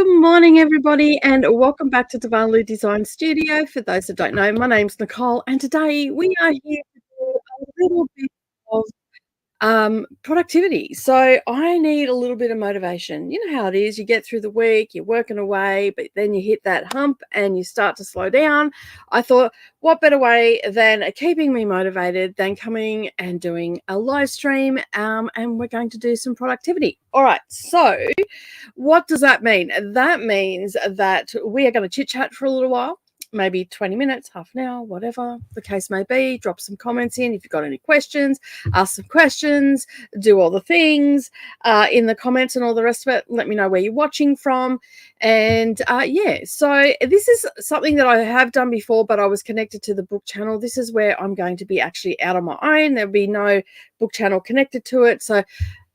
Good morning, everybody, and welcome back to Divine Lou Design Studio. For those that don't know, my name's Nicole, and today we are here to do a little bit of productivity. So I need a little bit of motivation. You know how it is. You get through the week, you're working away, but then you hit that hump and you start to slow down. I thought, what better way than keeping me motivated than coming and doing a live stream, and we're going to do some productivity. All right, so what does that mean? That means that we are going to chit chat for a little while, maybe 20 minutes, half an hour, whatever the case may be. Drop some comments in if you've got any questions, ask some questions, do all the things in the comments and all the rest of it. Let me know where you're watching from. And yeah, so this is something that I have done before, but I was connected to the book channel. This is where I'm going to be actually out on my own. There'll be no book channel connected to it. So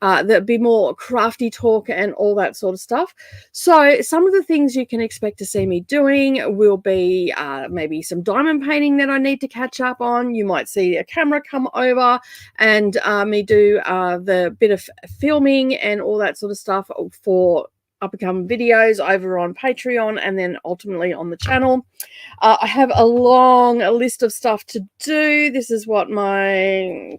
there'll be more crafty talk and all that sort of stuff. So some of the things you can expect to see me doing will be maybe some diamond painting that I need to catch up on. You might see a camera come over and me do the bit of filming and all that sort of stuff for up-and-coming videos over on Patreon and then ultimately on the channel. I have a long list of stuff to do. This is what my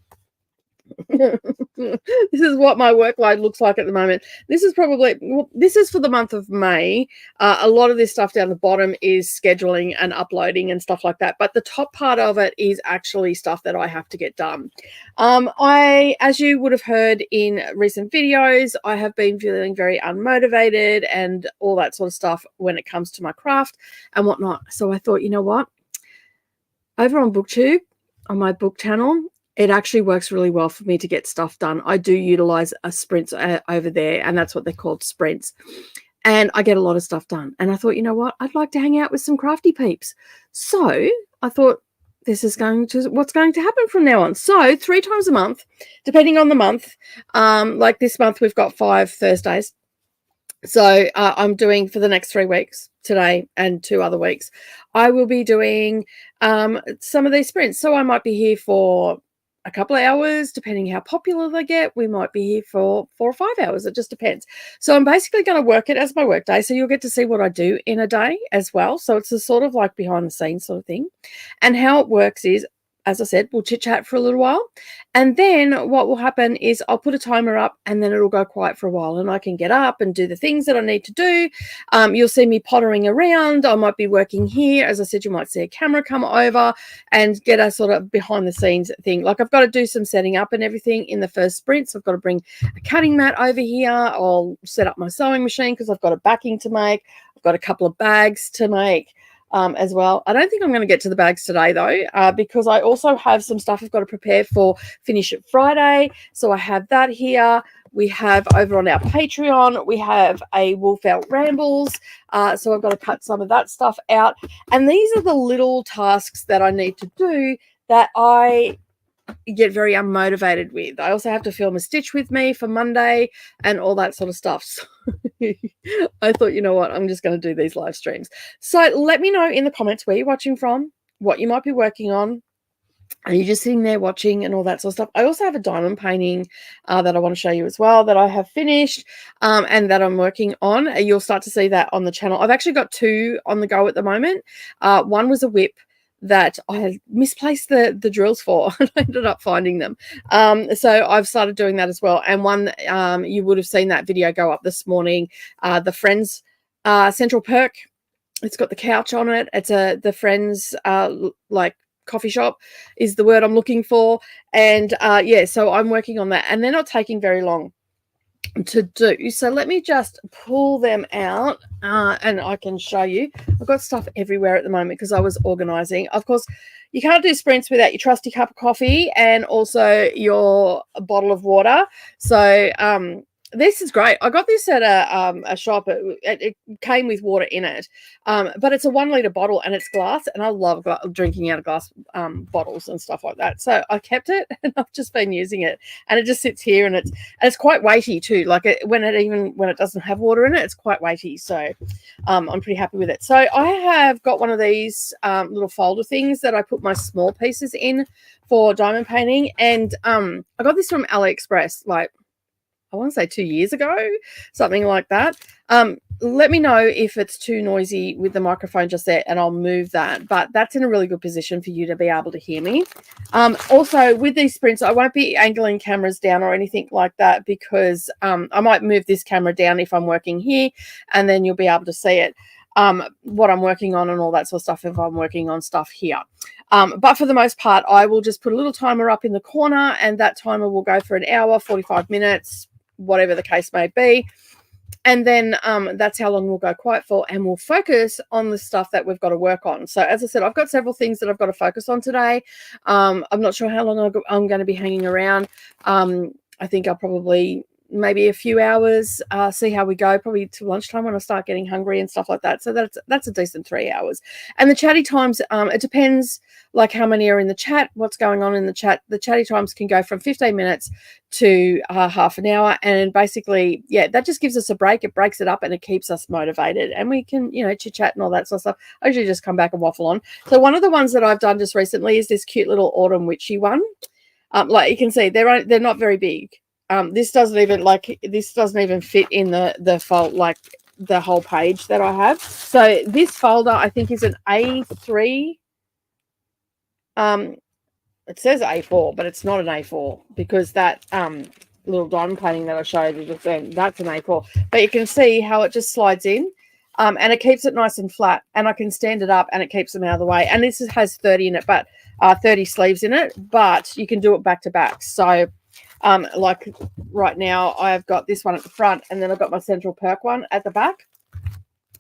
this is what my workload looks like at the moment. This is for the month of May. A lot of this stuff down the bottom is scheduling and uploading and stuff like that, but the top part of it is actually stuff that I have to get done. As you would have heard in recent videos, I have been feeling very unmotivated and all that sort of stuff when it comes to my craft and whatnot. So I thought, you know what, over on BookTube, on my book channel, it actually works really well for me to get stuff done. I do utilize a sprints over there, and that's what they're called, sprints. And I get a lot of stuff done. And I thought, you know what? I'd like to hang out with some crafty peeps. So I thought this is what's going to happen from now on. So 3 times a month, depending on the month, like this month, we've got 5 Thursdays. So I'm doing for the next 3 weeks, today and 2 other weeks, I will be doing some of these sprints. So I might be here for a couple of hours, depending how popular they get. We might be here for 4 or 5 hours. It just depends. So I'm basically going to work it as my work day. So you'll get to see what I do in a day as well. So it's a sort of like behind the scenes sort of thing. And how it works is, as I said, we'll chit chat for a little while. And then what will happen is I'll put a timer up and then it'll go quiet for a while and I can get up and do the things that I need to do. You'll see me pottering around. I might be working here. As I said, you might see a camera come over and get a sort of behind the scenes thing. Like I've got to do some setting up and everything in the first sprints. I've got to bring a cutting mat over here. I'll set up my sewing machine because I've got a backing to make. I've got a couple of bags to make. As well. I don't think I'm going to get to the bags today though, because I also have some stuff I've got to prepare for Finish It Friday. So I have that here. We have over on our Patreon, we have a Wolf Out Rambles. So I've got to cut some of that stuff out. And these are the little tasks that I need to do that I get very unmotivated with. I also have to film a stitch with me for Monday and all that sort of stuff. So I thought, you know what, I'm just going to do these live streams. So let me know in the comments where you're watching from, what you might be working on. Are you just sitting there watching and all that sort of stuff? I also have a diamond painting that I want to show you as well that I have finished and that I'm working on. You'll start to see that on the channel. I've actually got 2 on the go at the moment. One was a whip that I had misplaced the drills for and I ended up finding them. So I've started doing that as well. And one, you would have seen that video go up this morning, the Friends Central Perk. It's got the couch on it. It's the Friends like coffee shop is the word I'm looking for. And yeah, so I'm working on that and they're not taking very long to do. So let me just pull them out and I can show you. I've got stuff everywhere at the moment because I was organizing. Of course, you can't do sprints without your trusty cup of coffee and also your bottle of water. So this is great. I got this at a shop. It came with water in it, but it's a 1 litre bottle and it's glass, and I love drinking out of glass bottles and stuff like that. So I kept it and I've just been using it, and it just sits here, and it's quite weighty too. Like when it doesn't have water in it, it's quite weighty. So I'm pretty happy with it. So I have got one of these little folder things that I put my small pieces in for diamond painting, and I got this from AliExpress. Like, I want to say 2 years ago, something like that. Let me know if it's too noisy with the microphone just there, and I'll move that. But that's in a really good position for you to be able to hear me. Also, with these sprints, I won't be angling cameras down or anything like that, because I might move this camera down if I'm working here, and then you'll be able to see it, what I'm working on and all that sort of stuff if I'm working on stuff here. But for the most part, I will just put a little timer up in the corner, and that timer will go for an hour, 45 minutes, whatever the case may be. And then that's how long we'll go quiet for, and we'll focus on the stuff that we've got to work on. So as I said, I've got several things that I've got to focus on today. I'm not sure how long I'm going to be hanging around. I think I'll probably maybe a few hours, see how we go, probably to lunchtime when I start getting hungry and stuff like that. So that's a decent 3 hours. And the chatty times, it depends like how many are in the chat, what's going on in the chat. The chatty times can go from 15 minutes to half an hour. And basically, yeah, that just gives us a break. It breaks it up and it keeps us motivated, and we can, chit chat and all that sort of stuff. I usually just come back and waffle on. So one of the ones that I've done just recently is this cute little autumn witchy one. Like you can see, they're not very big. This doesn't even fit in the fold, like the whole page that I have. So this folder, I think, is an A3. It says A4, but it's not an A4, because that little diamond painting that I showed you just then, that's an A4. But you can see how it just slides in, and it keeps it nice and flat, and I can stand it up and it keeps them out of the way. And this has 30 in it, but 30 sleeves in it, but you can do it back to back. So like right now I've got this one at the front, and then I've got my Central Perk one at the back.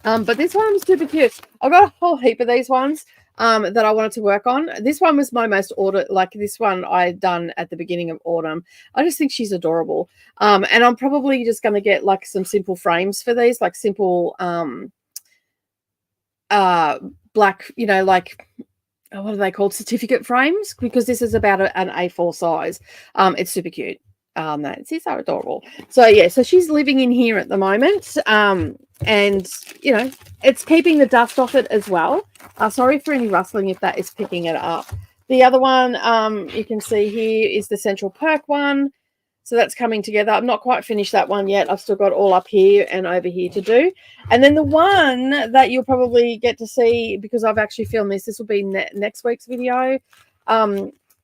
But this one was super cute. I've got a whole heap of these ones that I wanted to work on. This one was my most ordered, like this one I done at the beginning of autumn. I just think she's adorable. And I'm probably just going to get like some simple frames for these, like simple black, like, what are they called? Certificate frames, because this is about an A4 size. It's super cute. She's so adorable. So yeah, so she's living in here at the moment. And it's keeping the dust off it as well. Sorry for any rustling if that is picking it up. The other one you can see here is the Central Perk one. So that's coming together. I've not quite finished that one yet. I've still got all up here and over here to do. And then the one that you'll probably get to see, because I've actually filmed this will be next week's video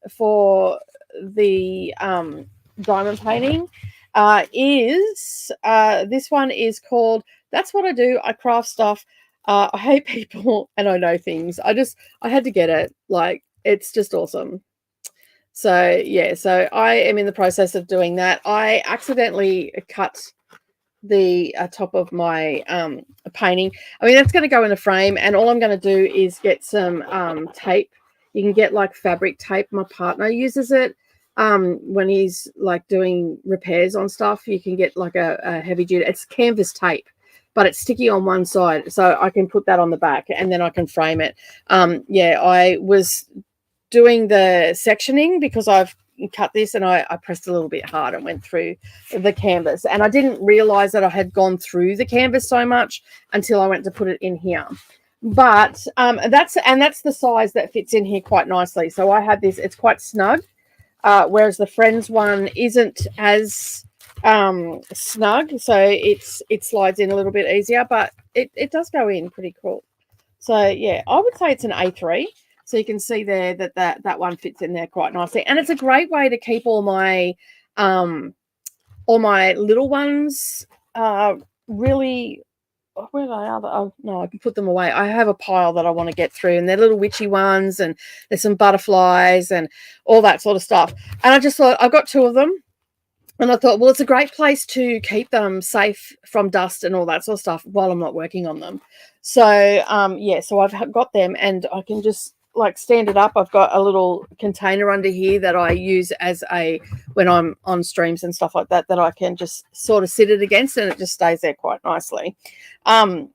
for the diamond painting, is this one is called That's What I Do. I Craft Stuff. I hate people and I know things. I had to get it. Like, it's just awesome. So yeah, so I am in the process of doing that. I accidentally cut the top of my painting. I mean, that's going to go in a frame, and all I'm going to do is get some tape. You can get like fabric tape. My partner uses it when he's like doing repairs on stuff. You can get like a heavy duty, it's canvas tape, but it's sticky on one side, so I can put that on the back and then I can frame it. Yeah, I was doing the sectioning because I've cut this and I pressed a little bit hard and went through the canvas, and I didn't realize that I had gone through the canvas so much until I went to put it in here. But that's the size that fits in here quite nicely. So I have this, it's quite snug, whereas the Friends one isn't as snug, so it slides in a little bit easier, but it does go in pretty cool. So yeah, I would say it's an A3. So you can see there that one fits in there quite nicely, and it's a great way to keep all my little ones really. Where they are? Oh no, I can put them away. I have a pile that I want to get through, and they're little witchy ones, and there's some butterflies and all that sort of stuff. And I just thought, I've got 2 of them, and I thought, well, it's a great place to keep them safe from dust and all that sort of stuff while I'm not working on them. So yeah, so I've got them, and I can just like stand it up. I've got a little container under here that I use as when I'm on streams and stuff like that I can just sort of sit it against, and it just stays there quite nicely. And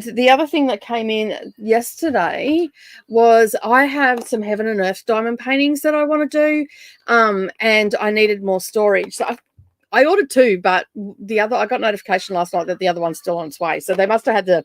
the other thing that came in yesterday was I have some Heaven and Earth diamond paintings that I want to do, and I needed more storage. So I ordered 2, but I got notification last night that the other one's still on its way. So they must have had to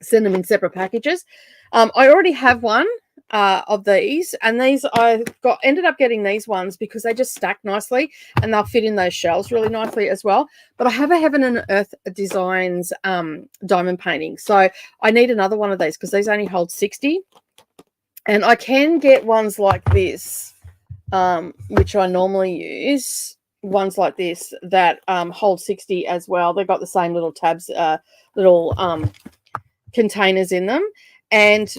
send them in separate packages. I already have one of these, and these I ended up getting these ones because they just stack nicely and they'll fit in those shelves really nicely as well. But I have a Heaven and Earth Designs diamond painting, so I need another one of these because these only hold 60, and I can get ones like this, which I normally use, ones like this that hold 60 as well. They've got the same little tabs, little containers in them, and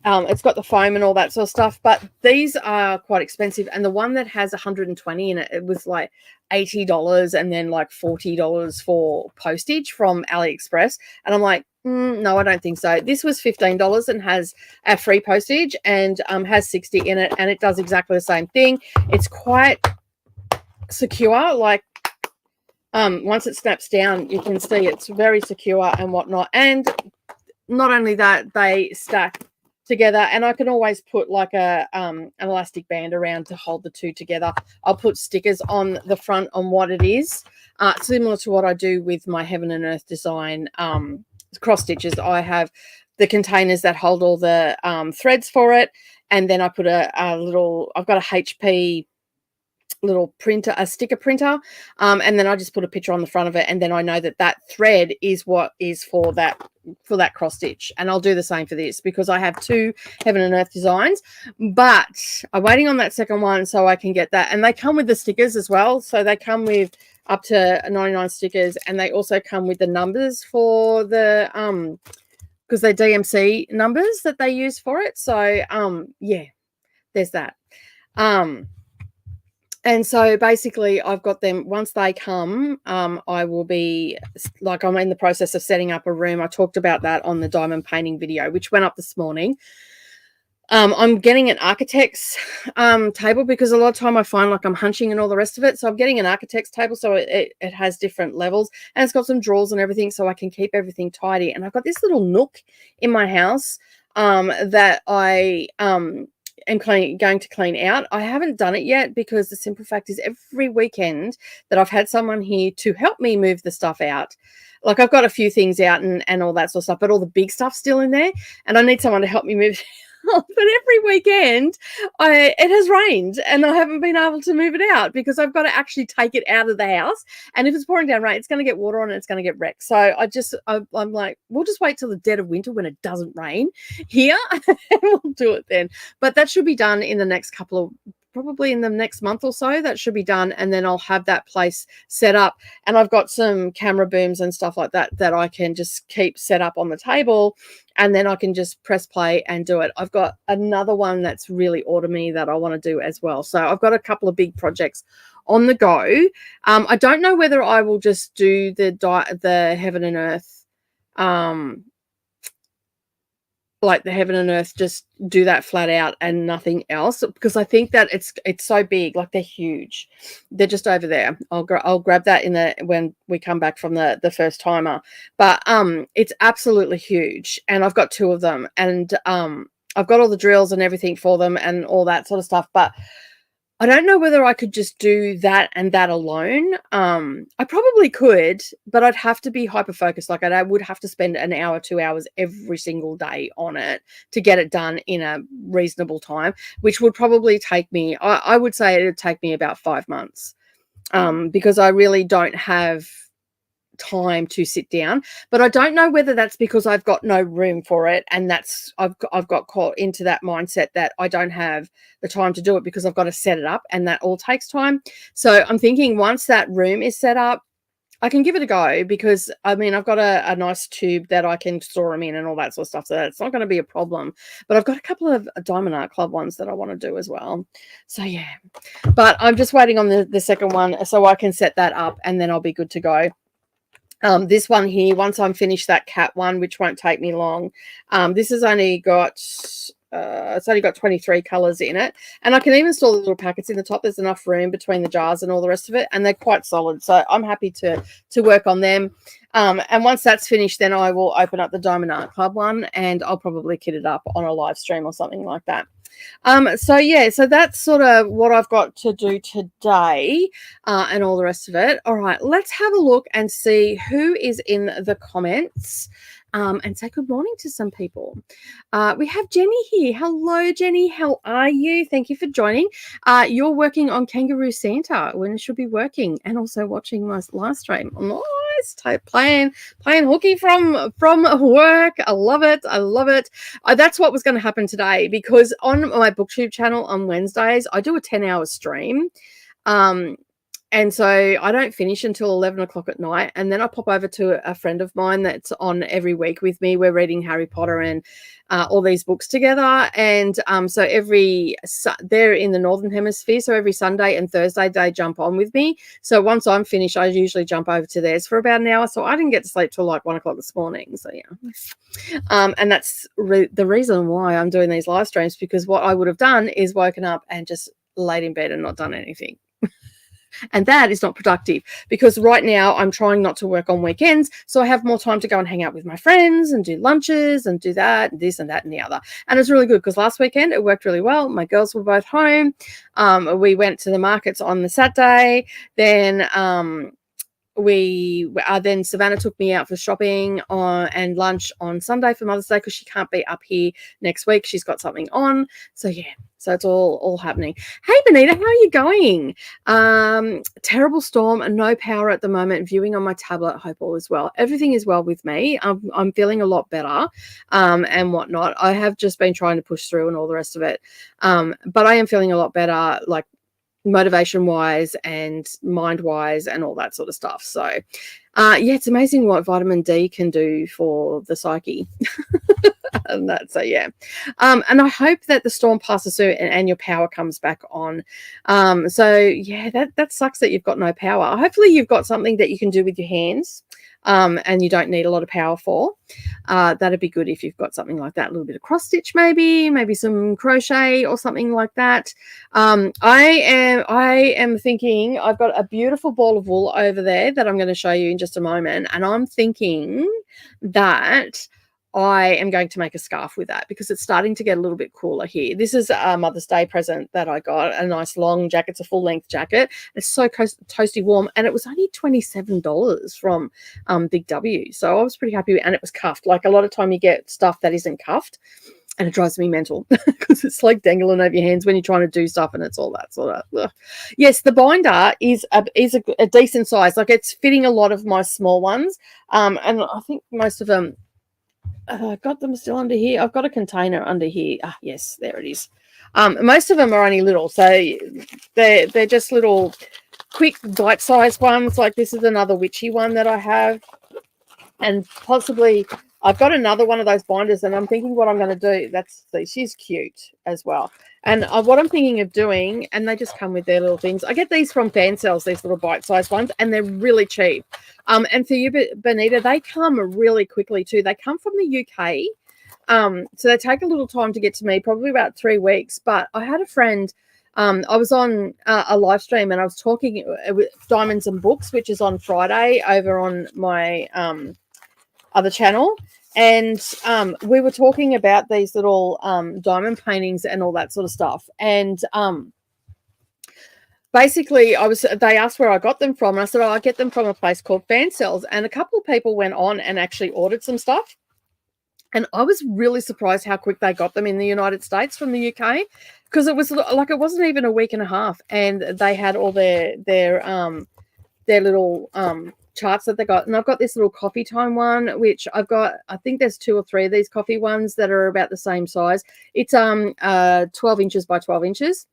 it's got the foam and all that sort of stuff, but these are quite expensive. And the one that has 120 in it, it was like $80 and then like $40 for postage from AliExpress. And I'm like, no, I don't think so. This was $15 and has a free postage and has 60 in it, and it does exactly the same thing. It's quite secure, like once it snaps down, you can see it's very secure and whatnot. And not only that, they stack together, and I can always put like an elastic band around to hold the two together. I'll put stickers on the front on what it is, similar to what I do with my Heaven and Earth Design cross stitches. I have the containers that hold all the threads for it, and then I put a little, I've got a HP little printer, a sticker printer, and then I just put a picture on the front of it, and then I know that that thread is what is for that cross stitch. And I'll do the same for this because I have two Heaven and Earth Designs, but I'm waiting on that second one so I can get that. And they come with the stickers as well, so they come with up to 99 stickers, and they also come with the numbers for the because they're DMC numbers that they use for it. So yeah, there's that. And so basically I've got them, once they come, I will be, like, I'm in the process of setting up a room. I talked about that on the diamond painting video, which went up this morning. I'm getting an architect's table because a lot of time I find like I'm hunching and all the rest of it. So I'm getting an architect's table, so it has different levels, and it's got some drawers and everything, so I can keep everything tidy. And I've got this little nook in my house that I am going to clean out. I haven't done it yet because the simple fact is every weekend that I've had someone here to help me move the stuff out, like I've got a few things out and all that sort of stuff, but all the big stuff's still in there, and I need someone to help me move it. But every weekend it has rained and I haven't been able to move it out because I've got to actually take it out of the house, and if it's pouring down rain, it's going to get water on it, it's going to get wrecked. So I'm like, we'll just wait till the dead of winter when it doesn't rain here and we'll do it then. But that should be done in the next couple of, probably in the next month or so, that should be done, and then I'll have that place set up. And I've got some camera booms and stuff like that that I can just keep set up on the table, and then I can just press play and do it. I've got another one that's really autumny that I want to do as well. So I've got a couple of big projects on the go. I don't know whether I will just do the Heaven and Earth, like the Heaven and Earth, just do that flat out and nothing else, because I think that it's so big, like they're huge. They're just over there. I'll grab that when we come back from the first timer. But it's absolutely huge, and I've got two of them, and I've got all the drills and everything for them and all that sort of stuff. But I don't know whether I could just do that and that alone. I probably could, but I'd have to be hyper-focused. Like I would have to spend an hour, 2 hours every single day on it to get it done in a reasonable time, which would probably take me, I would say it would take me about 5 months, because I really don't have time to sit down. But I don't know whether that's because I've got no room for it, and that's I've got caught into that mindset that I don't have the time to do it because I've got to set it up, and that all takes time. So I'm thinking once that room is set up, I can give it a go, because I mean I've got a nice tube that I can store them in and all that sort of stuff, so that's not going to be a problem. But I've got a couple of Diamond Art Club ones that I want to do as well. So yeah, but I'm just waiting on the second one so I can set that up, and then I'll be good to go. This one here, once I'm finished that cat one, which won't take me long, this has only got it's only got 23 colors in it, and I can even store the little packets in the top. There's enough room between the jars and all the rest of it, and they're quite solid, so I'm happy to work on them. And once that's finished, then I will open up the Diamond Art Club one, and I'll probably kit it up on a live stream or something like that. So yeah, so that's sort of what I've got to do today, and all the rest of it. All right, let's have a look and see who is in the comments. and say good morning to some people. We have Jenny here. Hello, Jenny. How are you? Thank you for joining. You're working on Kangaroo Santa when it should be working, and also watching my live stream. Nice, playing hooky from work. I love it. I love it. That's what was going to happen today, because on my BookTube channel on Wednesdays I do a 10-hour stream. And so I don't finish until 11 o'clock at night. And then I pop over to a friend of mine that's on every week with me. We're reading Harry Potter and all these books together. And so they're in the Northern Hemisphere. So every Sunday and Thursday, they jump on with me. So once I'm finished, I usually jump over to theirs for about an hour. So I didn't get to sleep till like 1 o'clock this morning. So yeah. And that's the reason why I'm doing these live streams, because what I would have done is woken up and just laid in bed and not done anything. And that is not productive, because right now I'm trying not to work on weekends. So I have more time to go and hang out with my friends and do lunches and do that, and this and that and the other. And it's really good, because last weekend it worked really well. My girls were both home. We went to the markets on the Saturday. Then then Savannah took me out for shopping and lunch on Sunday for Mother's Day, because she can't be up here next week. She's got something on. So yeah. So it's all happening. Hey, Benita, how are you going? Terrible storm and no power at the moment. Viewing on my tablet. Hope all is well. Everything is well with me. I'm feeling a lot better and whatnot. I have just been trying to push through and all the rest of it. But I am feeling a lot better, like motivation-wise and mind-wise and all that sort of stuff. So, yeah, it's amazing what vitamin D can do for the psyche. And that, so yeah, and I hope that the storm passes through and your power comes back on. So yeah, that sucks that you've got no power. Hopefully you've got something that you can do with your hands, and you don't need a lot of power for. That'd be good if you've got something like that. A little bit of cross stitch, maybe some crochet or something like that. I am thinking, I've got a beautiful ball of wool over there that I'm going to show you in just a moment, and I'm thinking that I am going to make a scarf with that, because it's starting to get a little bit cooler here. This is a Mother's Day present that I got, a nice long jacket. It's a full-length jacket. It's so toasty warm, and it was only $27 from Big W. So I was pretty happy, and it was cuffed. Like, a lot of time you get stuff that isn't cuffed, and it drives me mental, because it's like dangling over your hands when you're trying to do stuff, and it's all that sort of. Ugh. Yes, the binder is a decent size. Like, it's fitting a lot of my small ones, and I think most of them. I've got them still under here. I've got a container under here. Ah, yes, there it is. Most of them are only little, so they're just little, quick, bite-sized ones. Like, this is another witchy one that I have, and possibly I've got another one of those binders, and I'm thinking what I'm going to do. She's cute as well. And what I'm thinking of doing, and they just come with their little things. I get these from Fan Cells, these little bite-sized ones, and they're really cheap. And for you, Benita, they come really quickly too. They come from the UK. So they take a little time to get to me, probably about 3 weeks. But I had a friend, I was on a live stream, and I was talking with Diamonds and Books, which is on Friday over on my other channel. And we were talking about these little diamond paintings and all that sort of stuff. And basically, they asked where I got them from. And I said, I get them from a place called Fan Cells. And a couple of people went on and actually ordered some stuff. And I was really surprised how quick they got them in the United States from the UK, because it was like, it wasn't even a week and a half, and they had all their little charts that they got. And I've got this little coffee time one, which I've got, I think there's 2 or 3 of these coffee ones that are about the same size. It's 12 inches by 12 inches.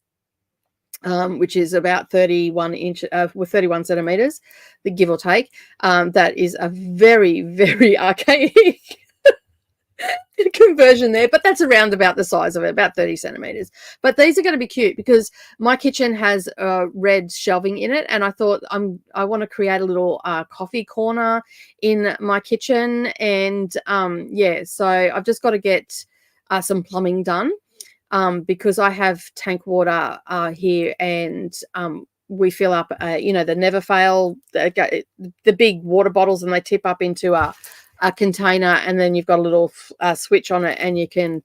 Which is about 31 centimeters, the give or take. That is a very, very archaic conversion there, but that's around about the size of it, about 30 centimeters. But these are going to be cute, because my kitchen has red shelving in it, and I thought I want to create a little coffee corner in my kitchen. And yeah, so I've just got to get some plumbing done, because I have tank water here, and we fill up the Never Fail, the big water bottles, and they tip up into a container, and then you've got a little switch on it, and you can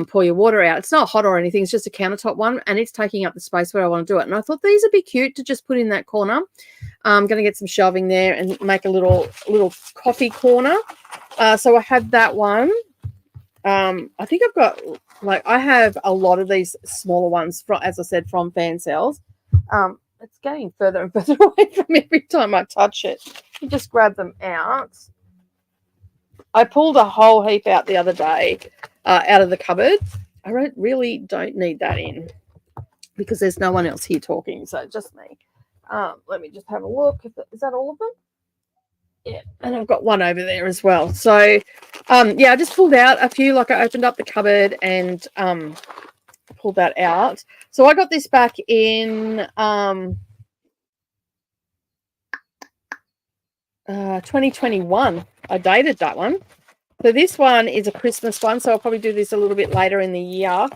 pour your water out. It's not hot or anything. It's just a countertop one, and it's taking up the space where I want to do it. And I thought these would be cute to just put in that corner. I'm going to get some shelving there and make a little coffee corner. So I have that one. I think I've got, like, I have a lot of these smaller ones, from, as I said, from Fan Cells. It's getting further and further away from me every time I touch it. You just grab them out. I pulled a whole heap out the other day out of the cupboard. I really don't need that in because there's no one else here talking, so just me. Let me just have a look. Is that all of them? Yeah, and I've got one over there as well. So, yeah, I just pulled out a few. Like, I opened up the cupboard and pulled that out. So I got this back in 2021. I dated that one. So this one is a Christmas one, so I'll probably do this a little bit later in the year.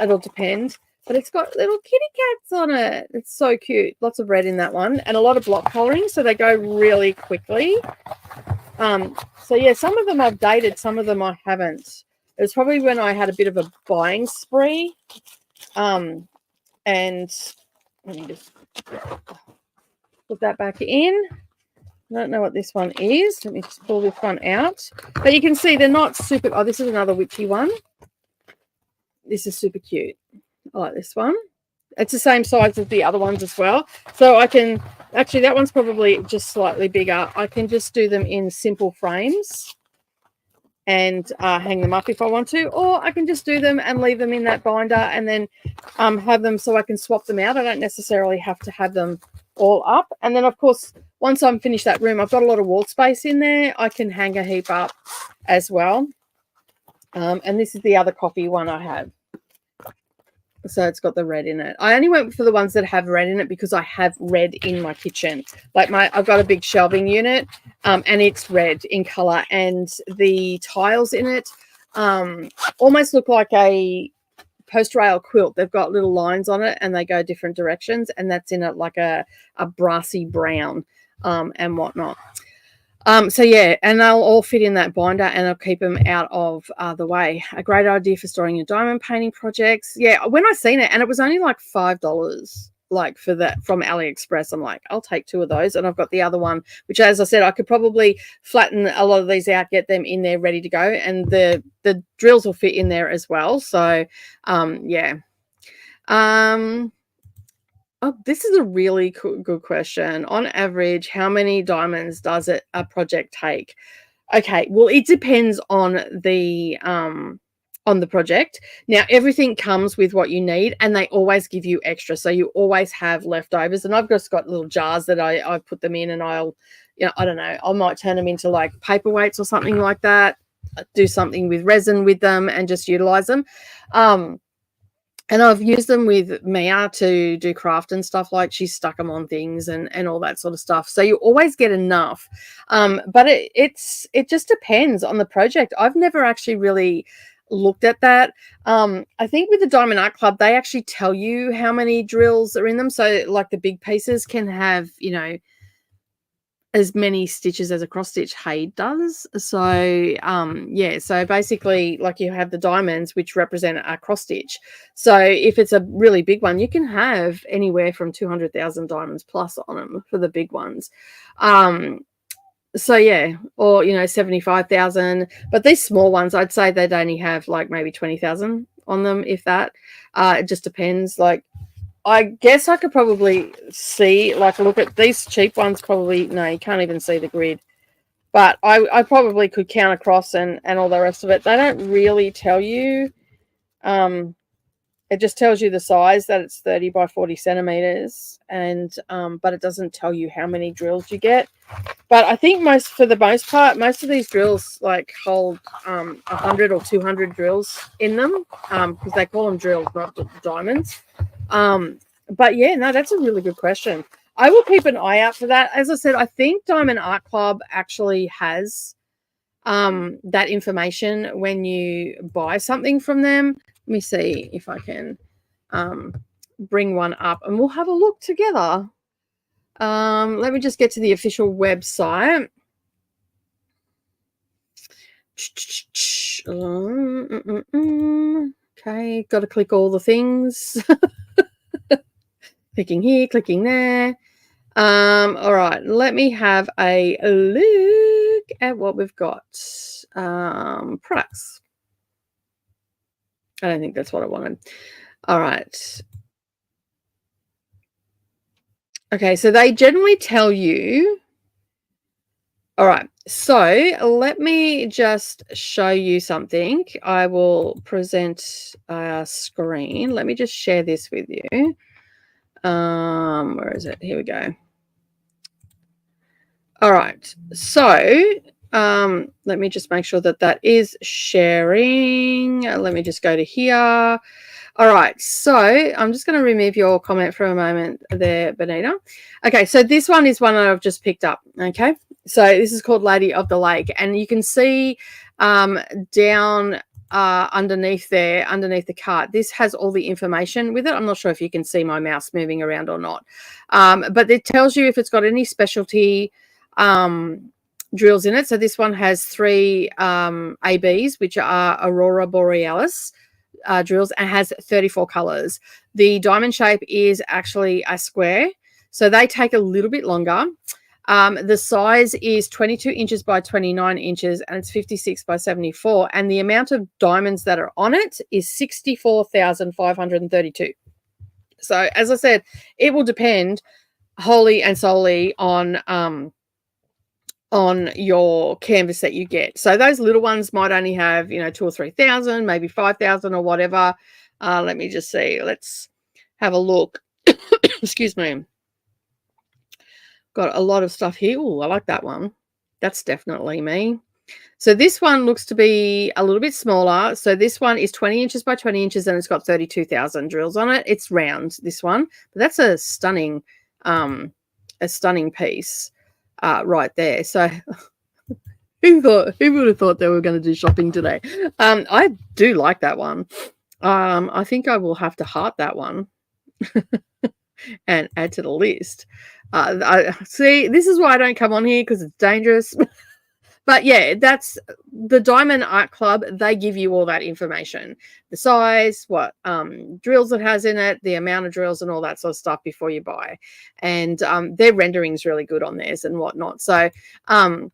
It'll depend. But it's got little kitty cats on it. It's so cute. Lots of red in that one. And a lot of block colouring, so they go really quickly. So, yeah, some of them I've dated. Some of them I haven't. It was probably when I had a bit of a buying spree. And let me just put that back in. I don't know what this one is. Let me just pull this one out. But you can see they're not super... Oh, this is another witchy one. This is super cute. I like this one. It's the same size as the other ones as well. So I can... Actually, that one's probably just slightly bigger. I can just do them in simple frames and hang them up if I want to. Or I can just do them and leave them in that binder and then have them so I can swap them out. I don't necessarily have to have them all up. And then, of course, once I'm finished that room, I've got a lot of wall space in there. I can hang a heap up as well. And this is the other coffee one I have. So it's got the red in it. I only went for the ones that have red in it because I have red in my kitchen. Like I've got a big shelving unit and it's red in color, and the tiles in it almost look like a post rail quilt. They've got little lines on it and they go different directions, and that's in it like a brassy brown and whatnot. So yeah, and they'll all fit in that binder, and I'll keep them out of the way. A great idea for storing your diamond painting projects. Yeah, when I seen it, and it was only like $5, like for that from AliExpress, I'm like, I'll take 2 of those. And I've got the other one, which, as I said, I could probably flatten a lot of these out, get them in there ready to go, and the drills will fit in there as well. So yeah. Oh, this is a really good question. On average, how many diamonds does a project take? Okay, well, it depends on the project. Now, everything comes with what you need, and they always give you extra, so you always have leftovers. And I've just got little jars that I put them in, and I'll, I don't know, I might turn them into like paperweights or something like that. Do something with resin with them, and just utilize them. And I've used them with Mia to do craft and stuff. Like, she's stuck them on things and all that sort of stuff. So you always get enough. But it just depends on the project. I've never actually really looked at that. I think with the Diamond Art Club, they actually tell you how many drills are in them. So like the big pieces can have, as many stitches as a cross stitch Haid does. So yeah, so basically, like, you have the diamonds which represent a cross stitch. So if it's a really big one, you can have anywhere from 200,000 diamonds plus on them for the big ones. So yeah, or 75,000. But these small ones, I'd say they'd only have like maybe 20,000 on them, if that. It just depends. Like, I guess I could probably see, like, look at these cheap ones. Probably, no, you can't even see the grid. But I probably could count across and all the rest of it. They don't really tell you. It just tells you the size, that it's 30 by 40 centimeters. And but it doesn't tell you how many drills you get. But I think for the most part, most of these drills like hold 100 or 200 drills in them, because they call them drills, not diamonds. But yeah, no, that's a really good question. I will keep an eye out for that. As I said, I think Diamond Art Club actually has that information when you buy something from them. Let me see if I can bring one up and we'll have a look together. Let me just get to the official website. Okay, got to click all the things. Clicking here, clicking there. All right, let me have a look at what we've got. Products. I don't think that's what I wanted. All right. Okay, so they generally tell you. All right, so let me just show you something. I will present a screen. Let me just share this with you. Where is it? Here we go. All right, so let me just make sure that that is sharing. Let me just go to here. All right, so I'm just going to remove your comment for a moment there, Benita. Okay, so this one is one that I've just picked up. Okay, so this is called Lady of the Lake, and you can see down underneath there, underneath the cart, this has all the information with it. I'm not sure if you can see my mouse moving around or not, but it tells you if it's got any specialty drills in it. So this one has 3 ABs, which are Aurora Borealis drills, and has 34 colors. The diamond shape is actually a square, so they take a little bit longer. The size is 22 inches by 29 inches, and it's 56 by 74. And the amount of diamonds that are on it is 64,532. So, as I said, it will depend wholly and solely on your canvas that you get. So those little ones might only have, 2,000 or 3,000, maybe 5,000 or whatever. Let me just see. Let's have a look. Excuse me. Got a lot of stuff here. Oh, I like that one. That's definitely me. So this one looks to be a little bit smaller. So this one is 20 inches by 20 inches, and it's got 32,000 drills on it. It's round, this one, but that's a stunning piece right there. So who would have thought they were going to do shopping today? I do like that one. I think I will have to heart that one and add to the list. I see, this is why I don't come on here, because it's dangerous. But yeah, that's the Diamond Art Club. They give you all that information, the size, what drills it has in it, the amount of drills, and all that sort of stuff before you buy. And their rendering is really good on theirs and whatnot. So a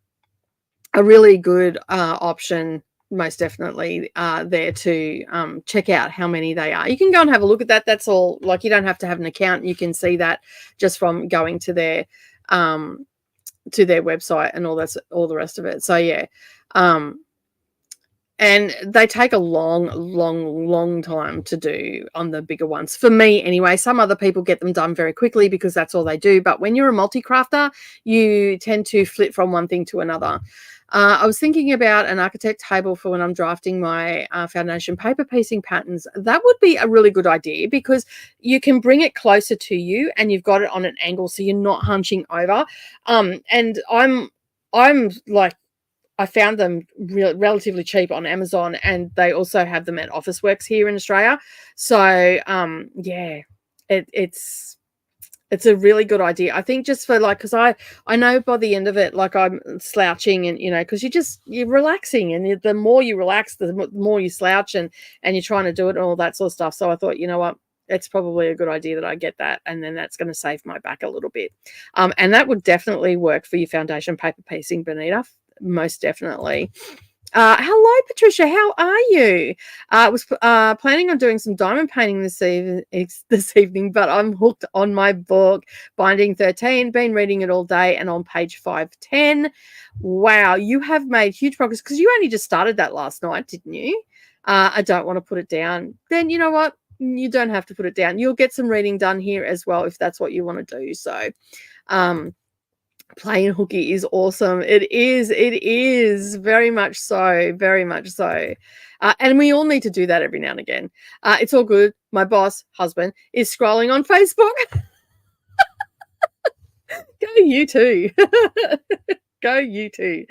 really good option, most definitely, there to check out how many they are. You can go and have a look at that. That's all. Like, you don't have to have an account. You can see that just from going to their website and all the rest of it. So yeah, and they take a long time to do on the bigger ones, for me anyway. Some other people get them done very quickly because that's all they do, but when you're a multi-crafter, you tend to flip from one thing to another. I was thinking about an architect table for when I'm drafting my foundation paper piecing patterns. That would be a really good idea, because you can bring it closer to you and you've got it on an angle, so you're not hunching over. And I'm like, I found them relatively cheap on Amazon, and they also have them at Officeworks here in Australia. So yeah, it's a really good idea. I think just for, like, because I know by the end of it, like, I'm slouching, and because you're relaxing, and the more you relax, the more you slouch, and you're trying to do it and all that sort of stuff. So I thought, you know what, it's probably a good idea that I get that, and then that's going to save my back a little bit. And that would definitely work for your foundation paper piecing, Benita, most definitely. Hello, Patricia. How are you? I was planning on doing some diamond painting this evening, but I'm hooked on my book, Binding 13. Been reading it all day, and on page 510. Wow, you have made huge progress, because you only just started that last night, didn't you? I don't want to put it down. Then you know what? You don't have to put it down. You'll get some reading done here as well if that's what you want to do. So, Plain hooky is awesome. It is very much so, very much so. And we all need to do that every now and again. It's all good. My boss husband is scrolling on Facebook. Go you too. Go you two.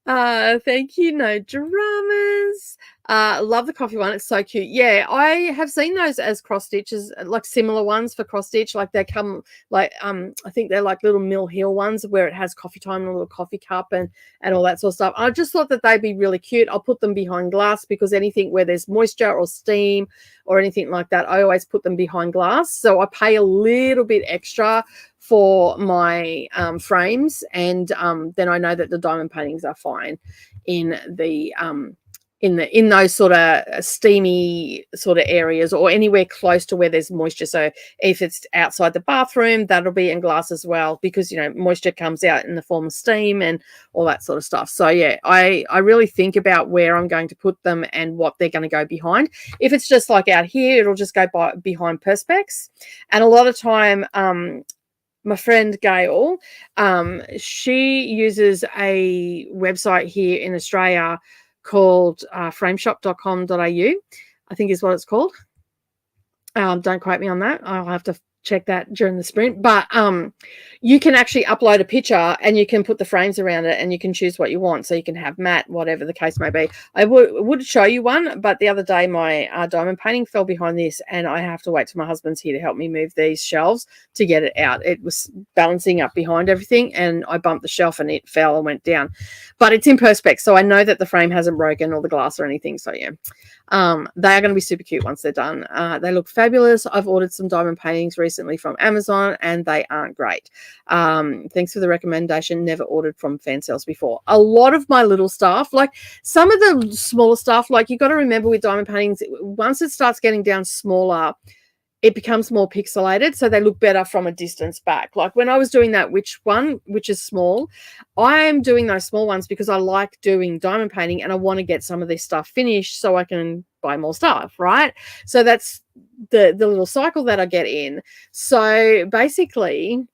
Thank you. No dramas. Love the coffee one. It's so cute. Yeah, I have seen those as cross stitches, like similar ones for cross stitch. Like they come like I think they're like little Mill Hill ones where it has coffee time and a little coffee cup and all that sort of stuff. I just thought that they'd be really cute. I'll put them behind glass because anything where there's moisture or steam or anything like that, I always put them behind glass. So I pay a little bit extra for my frames, and then I know that the diamond paintings are fine in the in those sort of steamy sort of areas or anywhere close to where there's moisture. So if it's outside the bathroom, that'll be in glass as well, because moisture comes out in the form of steam and all that sort of stuff. So yeah, I really think about where I'm going to put them and what they're going to go behind. If it's just like out here, it'll just go behind perspex, and a lot of time my friend Gail, she uses a website here in Australia called frameshop.com.au, I think is what it's called. Don't quote me on that. I'll have to check that during the sprint. But you can actually upload a picture and you can put the frames around it and you can choose what you want. So you can have matte, whatever the case may be. I would show you one, but the other day my diamond painting fell behind this and I have to wait till my husband's here to help me move these shelves to get it out. It was balancing up behind everything and I bumped the shelf and it fell and went down. But it's in perspex, so I know that the frame hasn't broken or the glass or anything. So yeah. They are going to be super cute once they're done. They look fabulous. I've ordered some diamond paintings recently from Amazon and they aren't great. Thanks for the recommendation. Never ordered from fan sales before. A lot of my little stuff, like some of the smaller stuff, like you got to remember with diamond paintings, once it starts getting down smaller, it becomes more pixelated, so they look better from a distance back. Like when I was doing that which is small, I am doing those small ones because I like doing diamond painting and I want to get some of this stuff finished so I can buy more stuff, right? So that's the little cycle that I get in. So basically,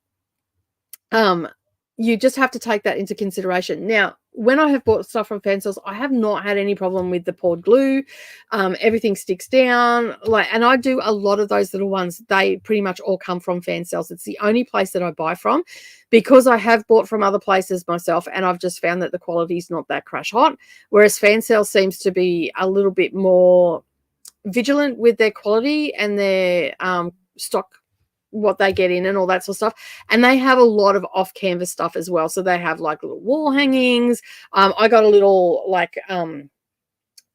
you just have to take that into consideration. Now, when I have bought stuff from fan sales, I have not had any problem with the poured glue. Everything sticks down. And I do a lot of those little ones. They pretty much all come from fan sales. It's the only place that I buy from, because I have bought from other places myself, and I've just found that the quality is not that crash hot. Whereas fan sales seems to be a little bit more vigilant with their quality and their stock, what they get in and all that sort of stuff. And they have a lot of off canvas stuff as well. So they have like little wall hangings. I got a little like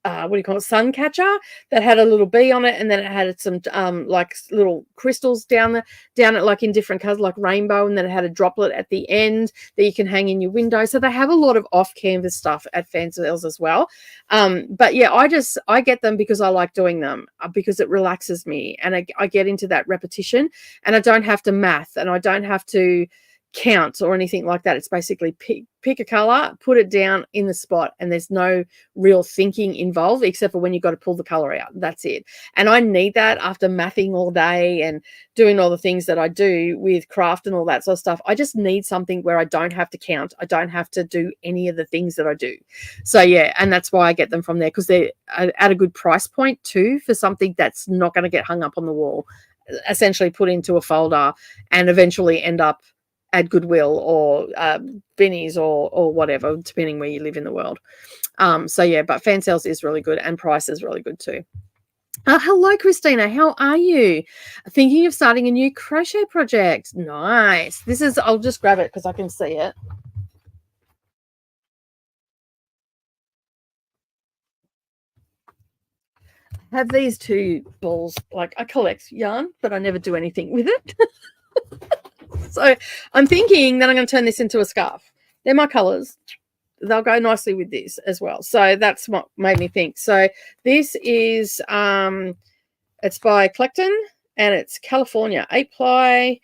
what do you call it, sun catcher that had a little bee on it, and then it had some like little crystals down it, like in different colors, like rainbow, and then it had a droplet at the end that you can hang in your window. So they have a lot of off canvas stuff at fan sales as well. But yeah, I get them because I like doing them, because it relaxes me and I get into that repetition, and I don't have to math and I don't have to count or anything like that. It's basically pick a color, put it down in the spot, and there's no real thinking involved except for when you've got to pull the color out. That's it. And I need that after mathing all day and doing all the things that I do with craft and all that sort of stuff. I just need something where I don't have to count. I don't have to do any of the things that I do. So yeah, and that's why I get them from there, because they're at a good price point too, for something that's not going to get hung up on the wall, essentially put into a folder and eventually end up at Goodwill or Binny's or whatever, depending where you live in the world. So yeah, but fan sales is really good, and price is really good too. Hello, Christina. How are you? Thinking of starting a new crochet project. Nice. I'll just grab it because I can see it. I have these two balls. Like, I collect yarn, but I never do anything with it. So I'm thinking that I'm going to turn this into a scarf. They're my colors. They'll go nicely with this as well. So that's what made me think. So this is it's by Clecton, and it's California 8-ply.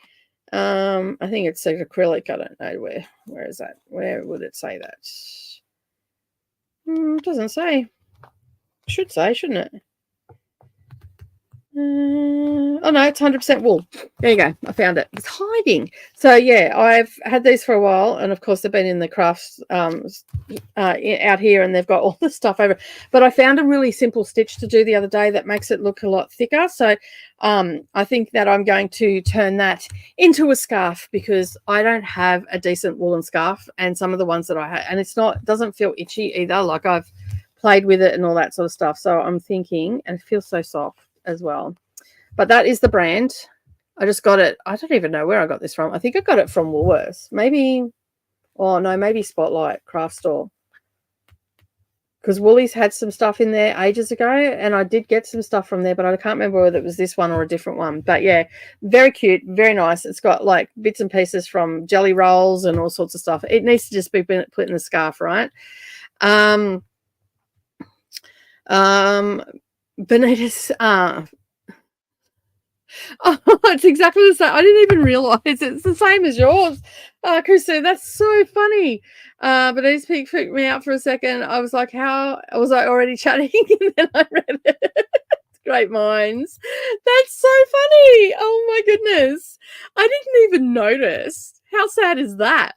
I think it's acrylic. I don't know where is that? Where would it say that? It doesn't say. Should say, shouldn't it? Oh no, it's 100% wool. There you go. I found it. It's hiding. So yeah, I've had these for a while, and of course they've been in the crafts out here, and they've got all the stuff over. But I found a really simple stitch to do the other day that makes it look a lot thicker. So I think that I'm going to turn that into a scarf because I don't have a decent woolen scarf, and some of the ones that I have, and doesn't feel itchy either. Like I've played with it and all that sort of stuff. So I'm thinking, and it feels so soft as well. But that is the brand. I just got it. I don't even know where I got this from. I think I got it from Woolworths. Maybe, oh no, maybe Spotlight Craft Store. Because Woolies had some stuff in there ages ago, and I did get some stuff from there, but I can't remember whether it was this one or a different one. But yeah, very cute, very nice. It's got like bits and pieces from jelly rolls and all sorts of stuff. It needs to just be put in the scarf, right? Benita's oh, it's exactly the same. I didn't even realize it's the same as yours, Krista. That's so funny. But it picked me out for a second. I was like, how was I already chatting? And then I read it. Great minds. That's so funny. Oh my goodness. I didn't even notice. How sad is that?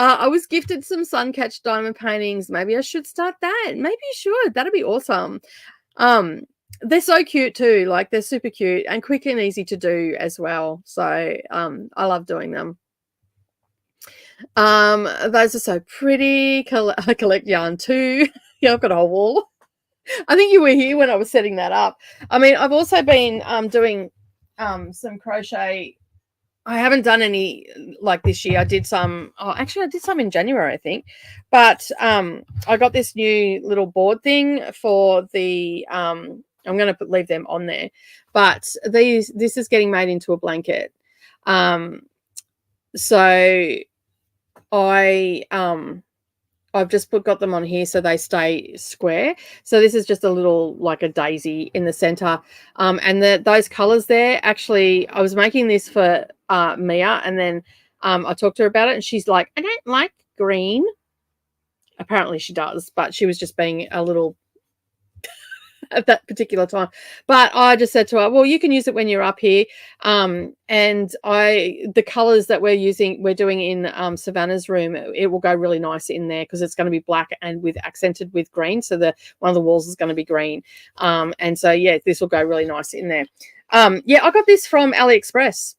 I was gifted some Suncatch diamond paintings. Maybe I should start that. Maybe you should. That'd be awesome. They're so cute too. Like they're super cute and quick and easy to do as well. So I love doing them. Those are so pretty. I collect yarn too. Yeah, I've got a whole wall. I think you were here when I was setting that up. I mean, I've also been doing some crochet. I haven't done any like this year. I did some. Oh, actually, I did some in January, I think. But I got this new little board thing for the. I'm going to leave them on there, but this is getting made into a blanket. So I've just got them on here so they stay square. So this is just a little like a daisy in the center. And those colors there, actually, I was making this for Mia, and then I talked to her about it, and she's like, I don't like green. Apparently she does, but she was just being a little at that particular time. But I just said to her, well, you can use it when you're up here. And the colors that we're doing in Savannah's room, it will go really nice in there because it's going to be black and accented with green. So one of the walls is going to be green. And so, yeah, this will go really nice in there. Yeah, I got this from AliExpress.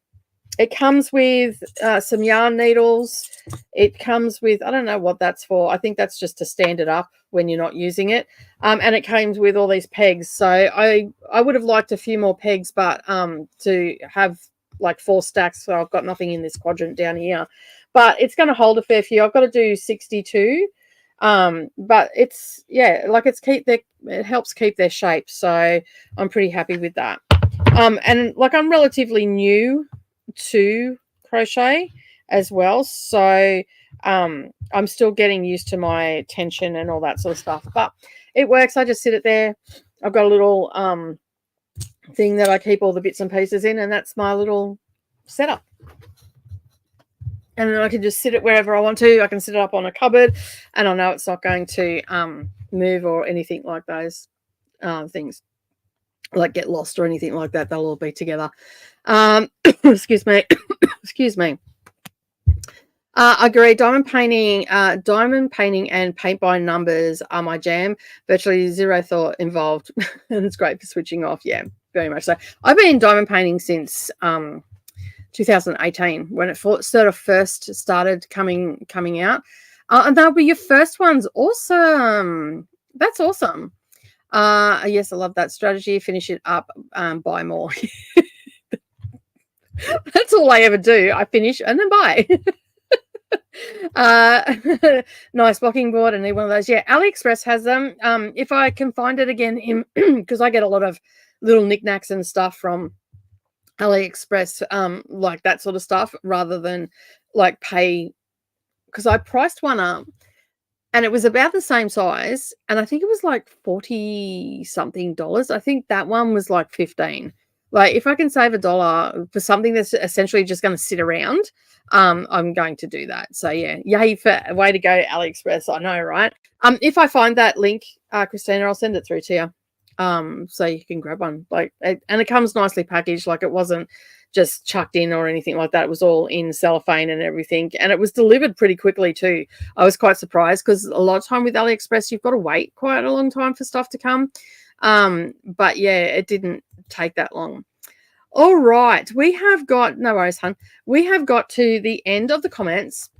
It comes with some yarn needles. It comes with, I don't know what that's for. I think that's just to stand it up when you're not using it. And it comes with all these pegs. So I would have liked a few more pegs, but to have like 4 stacks, so I've got nothing in this quadrant down here. But it's going to hold a fair few. I've got to do 62. But it's, yeah, like it helps keep their shape. So I'm pretty happy with that. And like I'm relatively new to crochet as well, so I'm still getting used to my tension and all that sort of stuff, but it works. I just sit it there. I've got a little thing that I keep all the bits and pieces in, and that's my little setup. And then I can just sit it wherever I want to. I can sit it up on a cupboard, and I know it's not going to move or anything like those things, like get lost or anything like that. They'll all be together. Excuse me. Excuse me. I agree. Diamond painting and paint by numbers are my jam. Virtually zero thought involved, and it's great for switching off. Yeah, very much so. I've been diamond painting since 2018 when it sort of first started coming out, and they'll be your first ones. Awesome. That's awesome. Yes, I love that strategy. Finish it up, buy more. That's all I ever do. I finish and then buy. Nice blocking board. I need one of those. Yeah, AliExpress has them. If I can find it again, because I get a lot of little knickknacks and stuff from AliExpress, like that sort of stuff, rather than like pay. Because I priced one up, and it was about the same size, and I think it was like $40 something. I think that one was like $15. Like if I can save $1 for something that's essentially just going to sit around, I'm going to do that. So yeah, yay for way to go, AliExpress. I know, right? If I find that link, Christina, I'll send it through to you. So you can grab one. And it comes nicely packaged. Like, it wasn't just chucked in or anything like that. It was all in cellophane and everything, and it was delivered pretty quickly too. I was quite surprised, because a lot of time with AliExpress, you've got to wait quite a long time for stuff to come. But yeah, it didn't take that long. All right, we have got, no worries, hun. We have got to the end of the comments.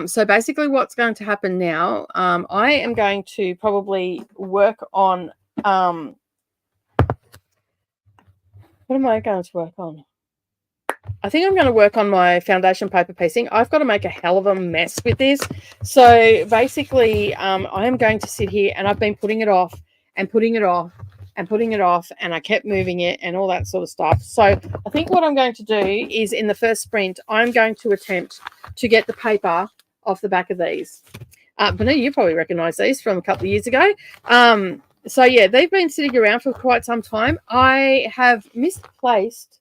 So basically what's going to happen now, I am going to probably work on, what am I going to work on? I think I'm going to work on my foundation paper piecing. I've got to make a hell of a mess with this. So basically, I am going to sit here, and I've been putting it off and putting it off and putting it off, and I kept moving it and all that sort of stuff. So I think what I'm going to do is, in the first sprint, I'm going to attempt to get the paper off the back of these. But you probably recognize these from a couple of years ago. So yeah, they've been sitting around for quite some time. I have misplaced,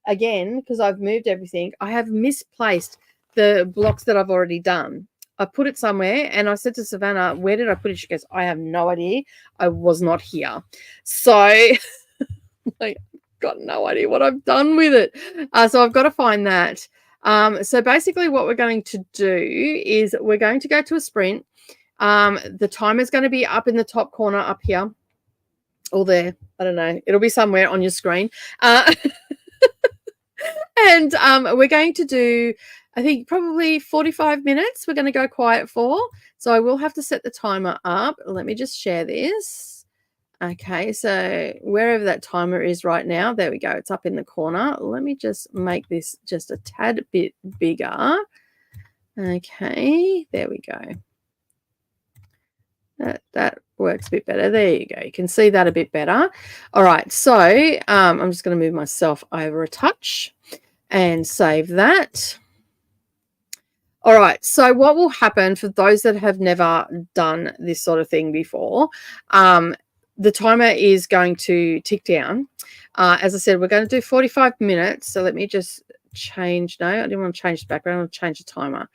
again, because I've moved everything, I have misplaced the blocks that I've already done. I put it somewhere, and I said to Savannah, where did I put it? She goes, I have no idea. I was not here. So I got no idea what I've done with it. So I've got to find that. So basically what we're going to do is we're going to go to a sprint. The timer is going to be up in the top corner up here, or there. I don't know. It'll be somewhere on your screen. And we're going to do, I think, probably 45 minutes. We're going to go quiet for. So I will have to set the timer up. Let me just share this. Okay, so wherever that timer is right now, there we go. It's up in the corner. Let me just make this just a tad bit bigger. Okay, there we go. That works a bit better. There you go. You can see that a bit better. All right, so I'm just going to move myself over a touch and save that. All right, so what will happen for those that have never done this sort of thing before, the timer is going to tick down. As I said, we're going to do 45 minutes. So let me just change. No, I didn't want to change the background. I want to change the timer.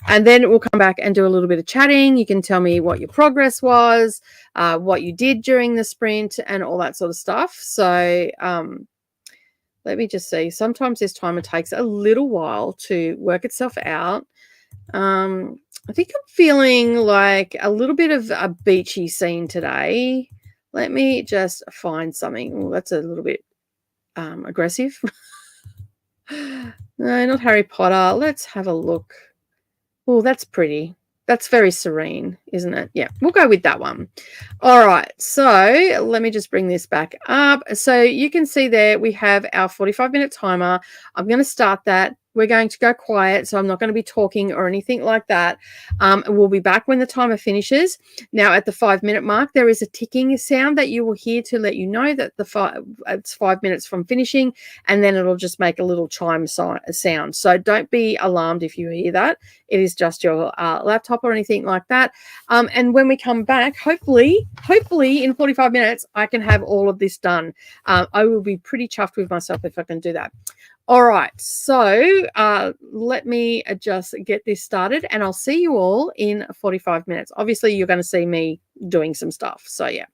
And then we'll come back and do a little bit of chatting. You can tell me what your progress was, what you did during the sprint, and all that sort of stuff. So let me just see. Sometimes this timer takes a little while to work itself out. I think I'm feeling like a little bit of a beachy scene today. Let me just find something. Oh, that's a little bit aggressive. No, not Harry Potter. Let's have a look. Oh, that's pretty. That's very serene, isn't it? Yeah, we'll go with that one. All right, so let me just bring this back up. So you can see there we have our 45-minute timer. I'm going to start that. We're going to go quiet, so I'm not going to be talking or anything like that. We'll be back when the timer finishes. Now, at the 5-minute mark, there is a ticking sound that you will hear to let you know that it's 5 minutes from finishing, and then it'll just make a little chime sound. So don't be alarmed if you hear that. It is just your laptop or anything like that. And when we come back, hopefully in 45 minutes, I can have all of this done. I will be pretty chuffed with myself if I can do that. All right, so let me just get this started, and I'll see you all in 45 minutes. Obviously, you're going to see me doing some stuff. So, yeah.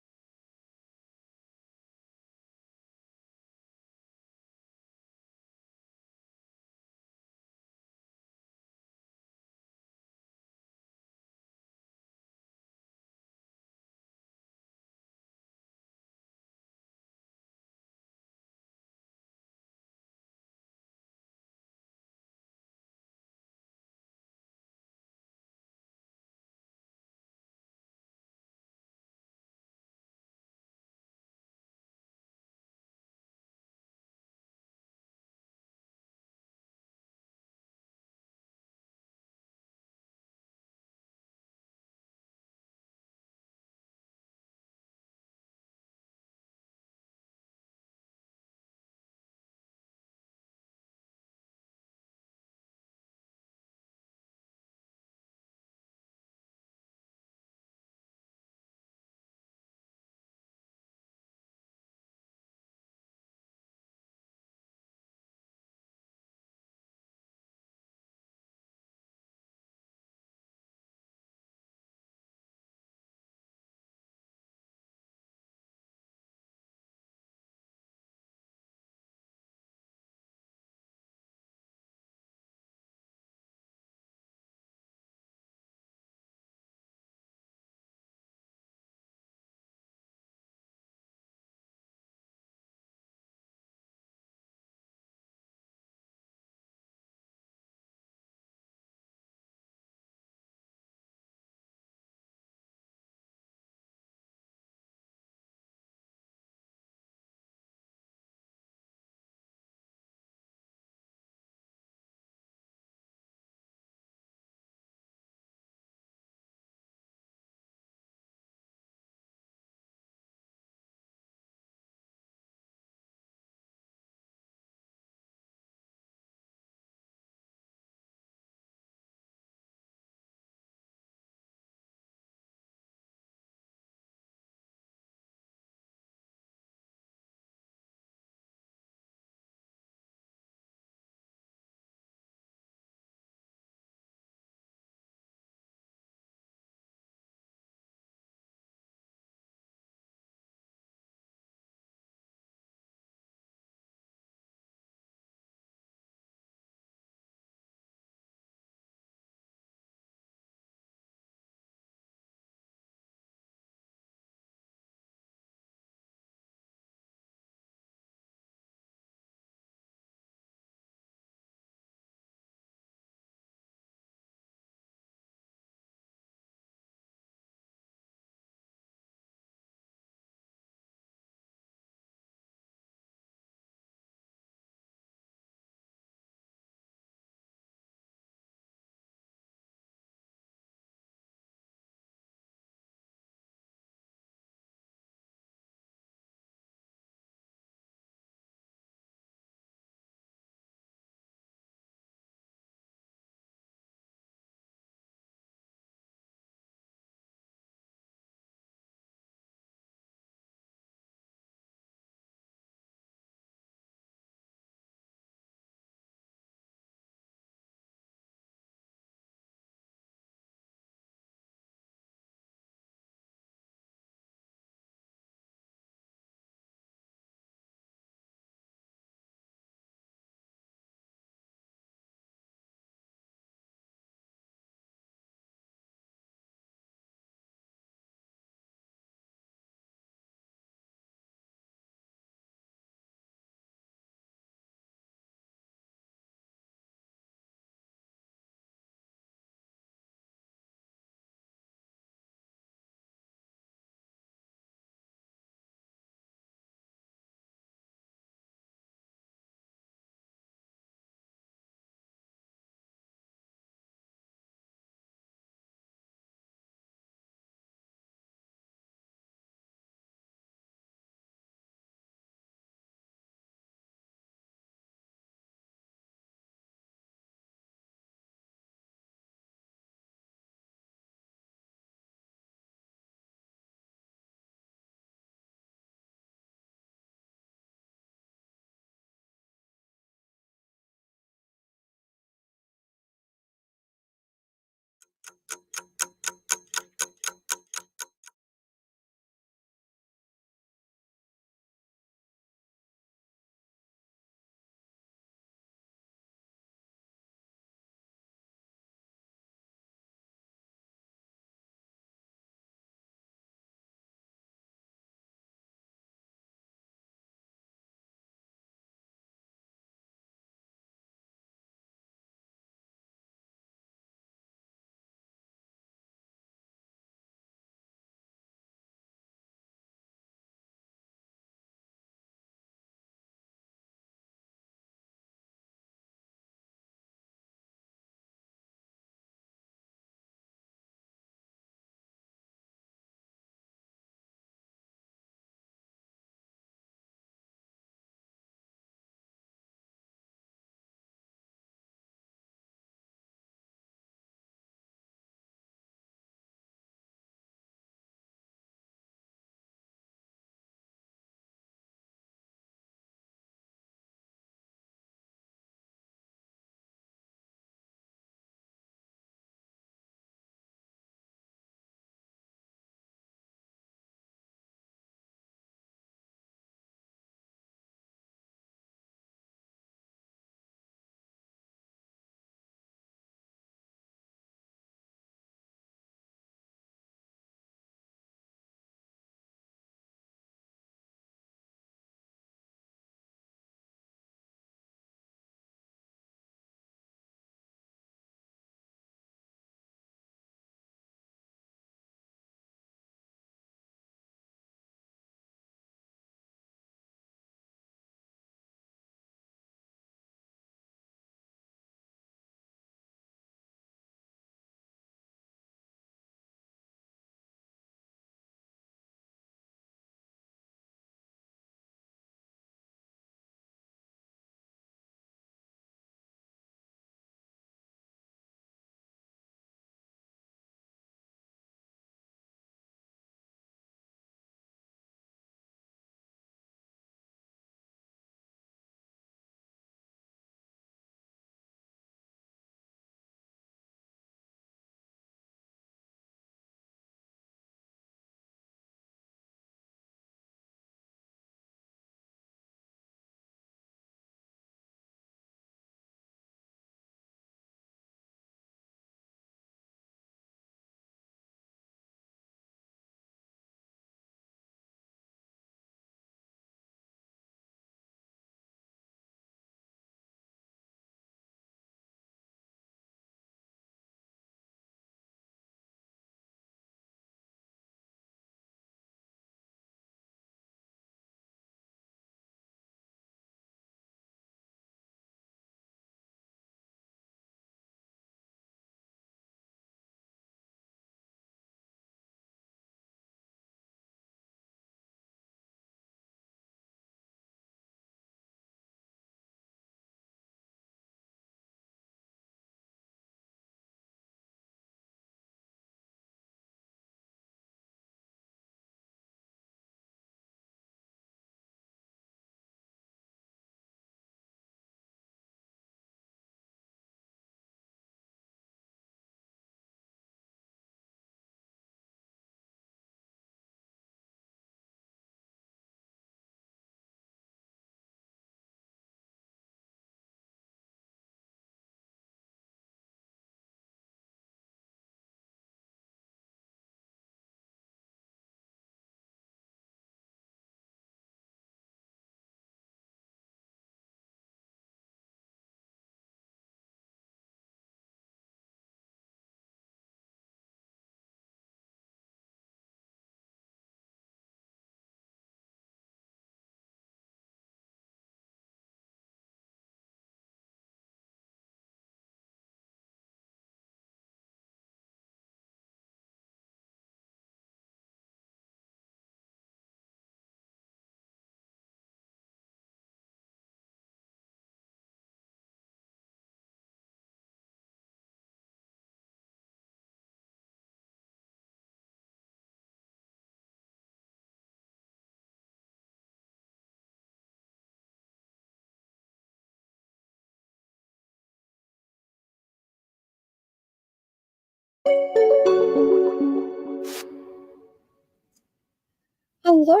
Hello,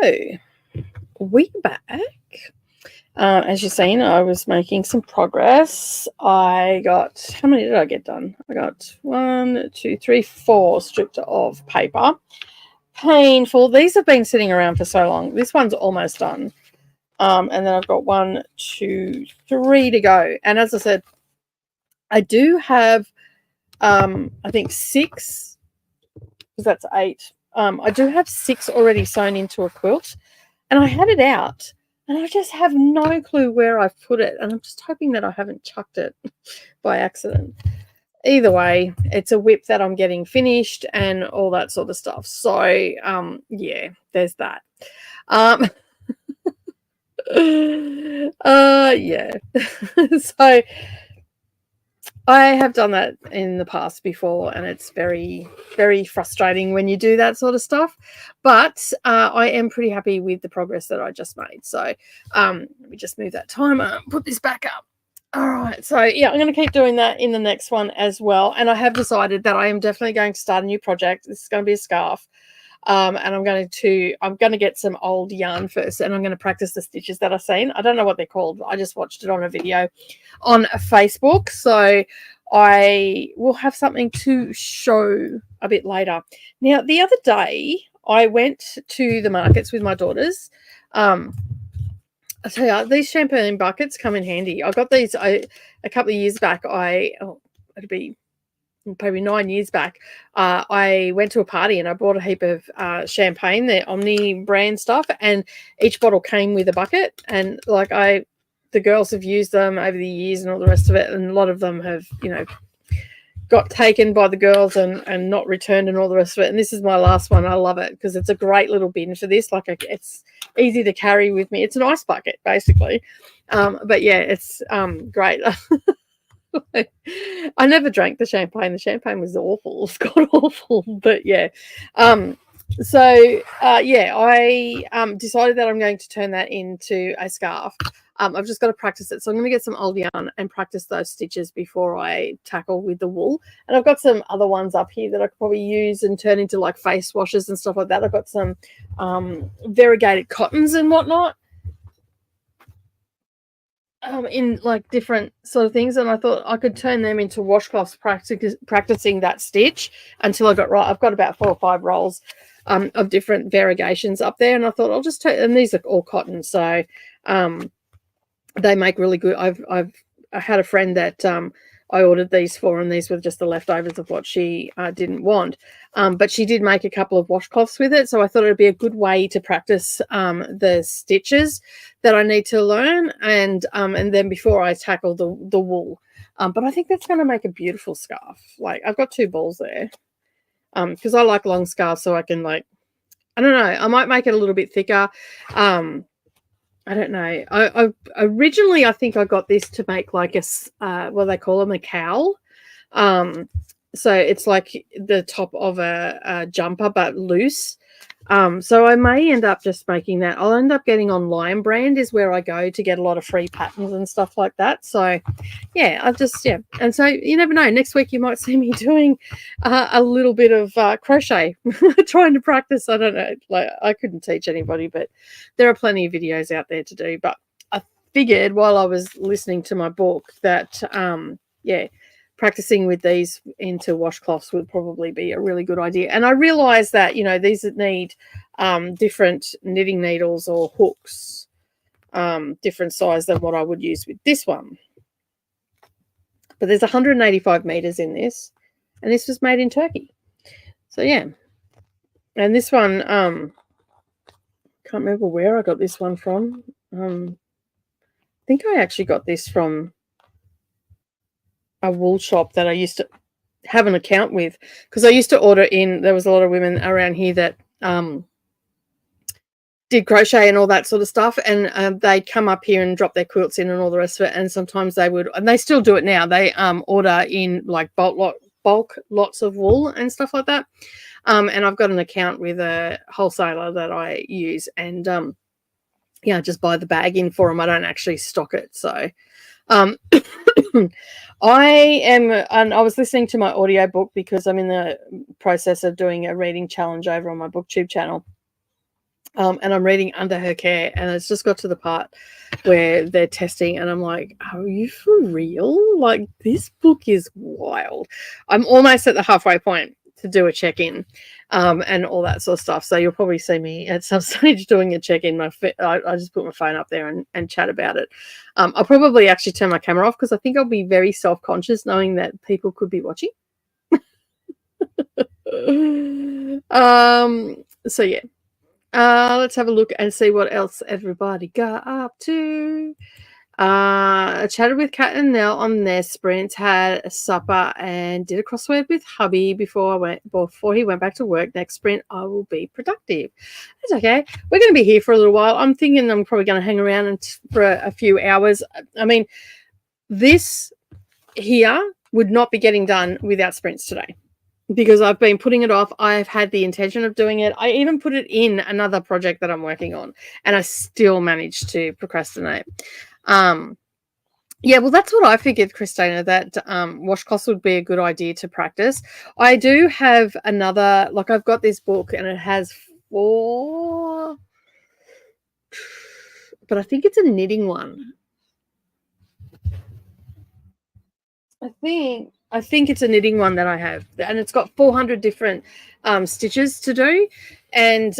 we're back. As you've seen, I was making some progress. I got, how many did I get done? I got 1, 2, 3, 4 strips of paper. Painful. These have been sitting around for so long. This one's almost done. And then I've got 1, 2, 3 to go. And as I said, I do have, I think 6, because that's 8. I do have 6 already sewn into a quilt, and I had it out, and I just have no clue where I've put it, and I'm just hoping that I haven't chucked it by accident. Either way, it's a whip that I'm getting finished and all that sort of stuff. So, yeah, there's that. Yeah. So I have done that in the past before, and it's very, very frustrating when you do that sort of stuff. But I am pretty happy with the progress that I just made. So let me just move that timer, put this back up. All right. So yeah, I'm going to keep doing that in the next one as well. And I have decided that I am definitely going to start a new project. This is going to be a scarf. And I'm going to get some old yarn first, and I'm going to practice the stitches that I've seen. I don't know what they're called. I just watched it on a video on Facebook, so I will have something to show a bit later. Now, the other day I went to the markets with my daughters. I tell you, these shampooing buckets come in handy. I got these a couple of years back. It'd be probably 9 years back. I went to a party and I bought a heap of champagne, the Omni brand stuff, and each bottle came with a bucket. And like the girls have used them over the years and all the rest of it, and a lot of them have, got taken by the girls and not returned and all the rest of it. And this is my last one. I love it because it's a great little bin for this. It's easy to carry with me. It's an ice bucket basically. But yeah, it's great. I never drank the champagne. The champagne was awful. It's god awful. But yeah. Yeah, I decided that I'm going to turn that into a scarf. I've just got to practice it. So I'm going to get some old yarn and practice those stitches before I tackle with the wool. And I've got some other ones up here that I could probably use and turn into like face washes and stuff like that. I've got some variegated cottons and whatnot. In like different sort of things, and I thought I could turn them into washcloths practicing that stitch until I got right. I've got about 4 or 5 rolls of different variegations up there, and I thought I'll just turn, and these are all cotton, so they make really good. I had a friend that I ordered these for, and these were just the leftovers of what she didn't want. But she did make a couple of washcloths with it, so I thought it would be a good way to practice the stitches that I need to learn, and then before I tackle the wool. But I think that's going to make a beautiful scarf. Like, I've got 2 balls there because I like long scarves, so I can, like, I don't know, I might make it a little bit thicker. I don't know. I originally, I think I got this to make like what they call them, a cowl. So it's like the top of a jumper, but loose. So I may end up just making that. I'll end up getting on Lion Brand is where I go to get a lot of free patterns and stuff like that. So yeah, and so you never know, next week you might see me doing a little bit of crochet, trying to practice. I don't know, like, I couldn't teach anybody, but there are plenty of videos out there to do. But I figured while I was listening to my book that practicing with these into washcloths would probably be a really good idea. And I realized that, these need different knitting needles or hooks, different size than what I would use with this one. But there's 185 meters in this, and this was made in Turkey. So yeah. And this one, can't remember where I got this one from. I think I actually got this from a wool shop that I used to have an account with, because I used to order in. There was a lot of women around here that did crochet and all that sort of stuff, and they'd come up here and drop their quilts in and all the rest of it. And sometimes they would, and they still do it now, they order in like bulk lots of wool and stuff like that. And I've got an account with a wholesaler that I use, and just buy the bag in for them. I don't actually stock it. So Um, I am, and I was listening to my audio book because I'm in the process of doing a reading challenge over on my BookTube channel. And I'm reading Under Her Care, and it's just got to the part where they're testing, and I'm like, are you for real? Like, this book is wild. I'm almost at the halfway point to do a check-in, and all that sort of stuff. So you'll probably see me at some stage doing a check-in. I just put my phone up there and chat about it. I'll probably actually turn my camera off because I think I'll be very self-conscious knowing that people could be watching. So yeah. Let's have a look and see what else everybody got up to. I chatted with Kat and Nell on their sprints, had a supper, and did a crossword with hubby before he went back to work. Next sprint, I will be productive. It's okay. We're going to be here for a little while. I'm thinking I'm probably going to hang around for a few hours. I mean, this here would not be getting done without sprints today, because I've been putting it off. I've had the intention of doing it. I even put it in another project that I'm working on, and I still managed to procrastinate. Yeah, well, that's what I figured, Christina, that washcloths would be a good idea to practice. I do have another, like, I've got this book and it has 4, but I think it's a knitting one. I think it's a knitting one that I have, and it's got 400 different stitches to do. And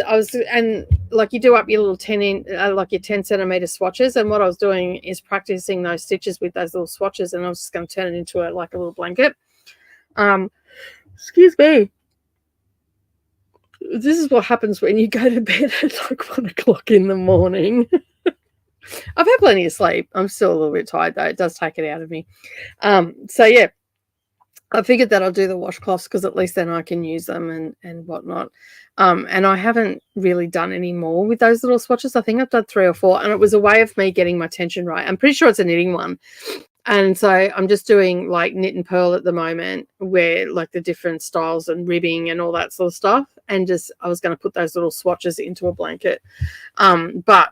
like, you do up your little 10 centimeter swatches. And what I was doing is practicing those stitches with those little swatches, and I was just going to turn it into like a little blanket. Excuse me. This is what happens when you go to bed at like 1 o'clock in the morning. I've had plenty of sleep. I'm still a little bit tired though. It does take it out of me. So yeah, I figured that I'll do the washcloths because at least then I can use them and whatnot. And I haven't really done any more with those little swatches. I think I've done 3 or 4, and it was a way of me getting my tension right. I'm pretty sure it's a knitting one. And so I'm just doing like knit and purl at the moment, where like the different styles and ribbing and all that sort of stuff. And just, I was going to put those little swatches into a blanket. But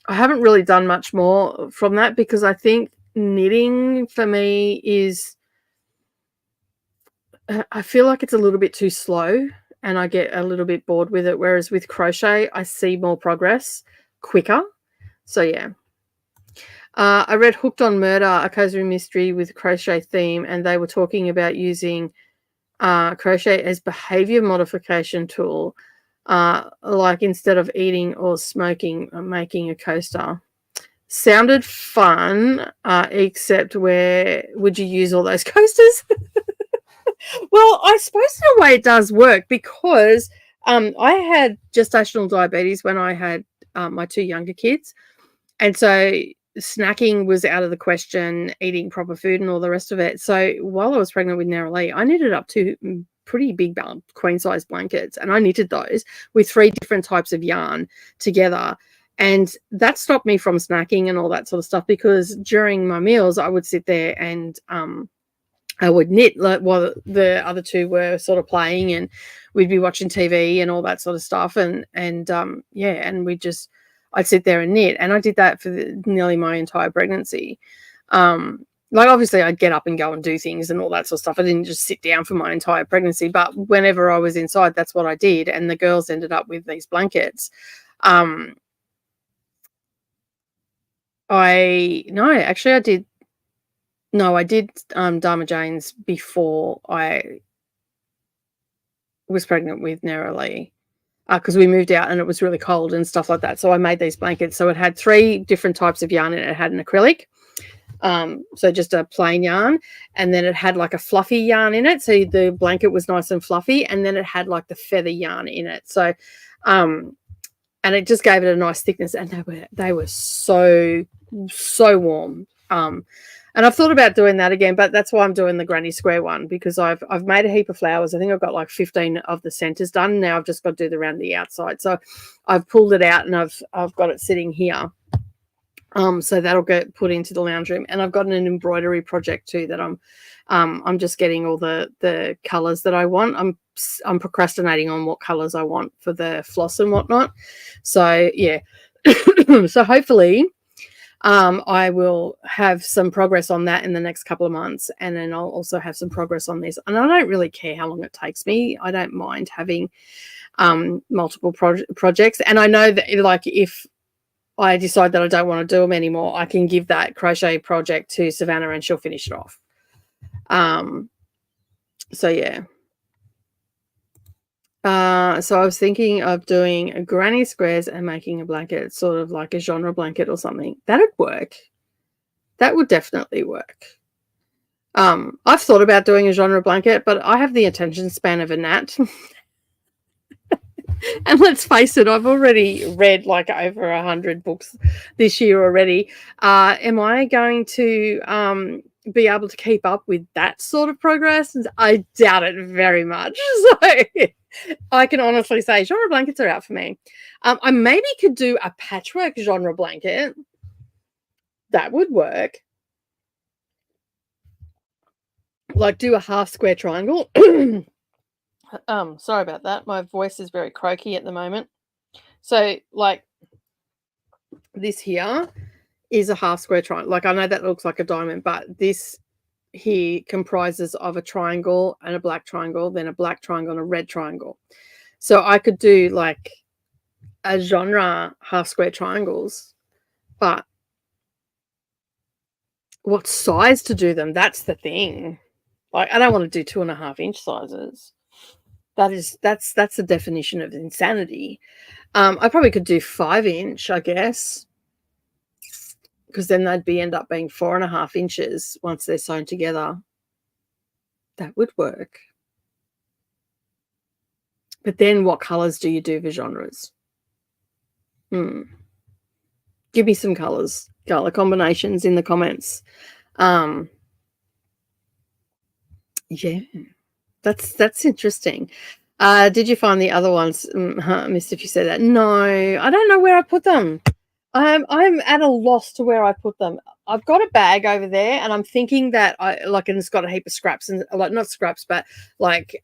I haven't really done much more from that, because I think knitting for me is, I feel like it's a little bit too slow and I get a little bit bored with it. Whereas with crochet, I see more progress quicker. So yeah. I read Hooked on Murder, a cozy mystery with crochet theme, and they were talking about using crochet as behavior modification tool, like instead of eating or smoking, making a coaster. Sounded fun, except where would you use all those coasters? Well, I suppose in a way it does work, because I had gestational diabetes when I had my 2 younger kids. And so snacking was out of the question, eating proper food and all the rest of it. So while I was pregnant with Naralee, I knitted up 2 pretty big queen size blankets, and I knitted those with 3 different types of yarn together. And that stopped me from snacking and all that sort of stuff, because during my meals I would sit there and I would knit while the other 2 were sort of playing, and we'd be watching TV and all that sort of stuff. And yeah, and I'd sit there and knit, and I did that for nearly my entire pregnancy. Like, obviously I'd get up and go and do things and all that sort of stuff. I didn't just sit down for my entire pregnancy, but whenever I was inside, that's what I did. And the girls ended up with these blankets. I did Dharma Jane's before I was pregnant with Naralee, because we moved out and it was really cold and stuff like that. So I made these blankets. So it had 3 different types of yarn, and it had an acrylic, so just a plain yarn, and then it had like a fluffy yarn in it, so the blanket was nice and fluffy, and then it had like the feather yarn in it. So and it just gave it a nice thickness, and they were so warm. And I've thought about doing that again, but that's why I'm doing the granny square one, because I've made a heap of flowers. I think I've got like 15 of the centers done. Now I've just got to do around the outside. So I've pulled it out and I've got it sitting here. So that'll get put into the lounge room. And I've got an embroidery project too that I'm just getting all the colors that I want. I'm procrastinating on what colors I want for the floss and whatnot. So yeah. So hopefully I will have some progress on that in the next couple of months, and then I'll also have some progress on this. And I don't really care how long it takes me. I don't mind having multiple projects, and I know that, like, if I decide that I don't want to do them anymore, I can give that crochet project to Savannah and she'll finish it off. So yeah. So I was thinking of doing a granny squares and making a blanket, sort of like a genre blanket or something. That'd work. That would definitely work. I've thought about doing a genre blanket, but I have the attention span of a gnat. And let's face it, I've already read like over 100 books this year already. Am I going to be able to keep up with that sort of progress? I doubt it very much. So I can honestly say genre blankets are out for me. I maybe could do a patchwork genre blanket. That would work. Like do a half square triangle. Sorry about that. My voice is very croaky at the moment. So like this here is a half square triangle. Like, I know that looks like a diamond, but this here comprises of a triangle and a black triangle, then a black triangle and a red triangle. So I could do like a genre half square triangles, but what size to do them? That's the thing. Like, I don't want to do 2.5 inch sizes. That's the definition of insanity. I probably could do 5 inch, I guess, because then they'd end up being 4.5 inches once they're sewn together. That would work. But then what colors do you do for genres? Give me some color combinations in the comments. Yeah, that's interesting. Did you find the other ones? Missed if you said that. No, I don't know where I put them. I'm at a loss to where I put them. I've got a bag over there, and I'm thinking that and it's got a heap of scraps, and like not scraps, but like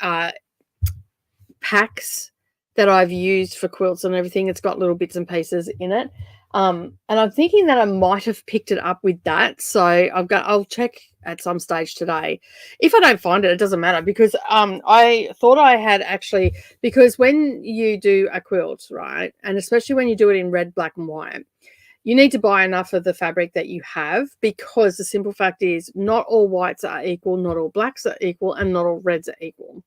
packs that I've used for quilts and everything. It's got little bits and pieces in it. And I'm thinking that I might have picked it up with that. So I'll check at some stage today. If I don't find it, it doesn't matter, because I thought I had actually, because when you do a quilt, right, and especially when you do it in red, black and white, you need to buy enough of the fabric that you have, because the simple fact is not all whites are equal, not all blacks are equal, and not all reds are equal.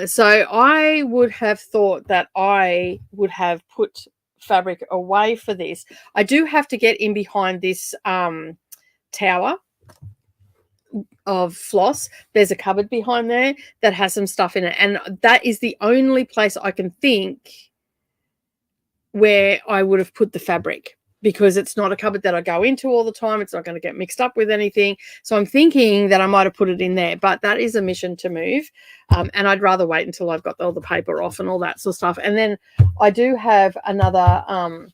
So I would have thought that I would have put fabric away for this. I do have to get in behind this tower of floss. There's a cupboard behind there that has some stuff in it, and that is the only place I can think where I would have put the fabric, because it's not a cupboard that I go into all the time. It's not going to get mixed up with anything. So I'm thinking that I might have put it in there, but that is a mission to move. And I'd rather wait until I've got all the paper off and all that sort of stuff. And then I do have another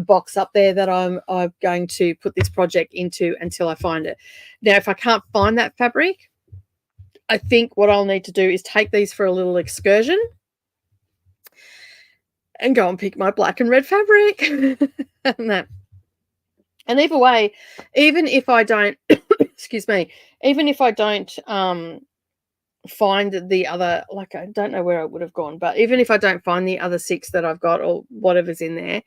box up there that I'm going to put this project into until I find it. Now, if I can't find that fabric, I think what I'll need to do is take these for a little excursion and go and pick my black and red fabric. And either way, even if I don't excuse me, even if I don't find the other, like, I don't know where I would have gone, but even if I don't find the other 6 that I've got or whatever's in there,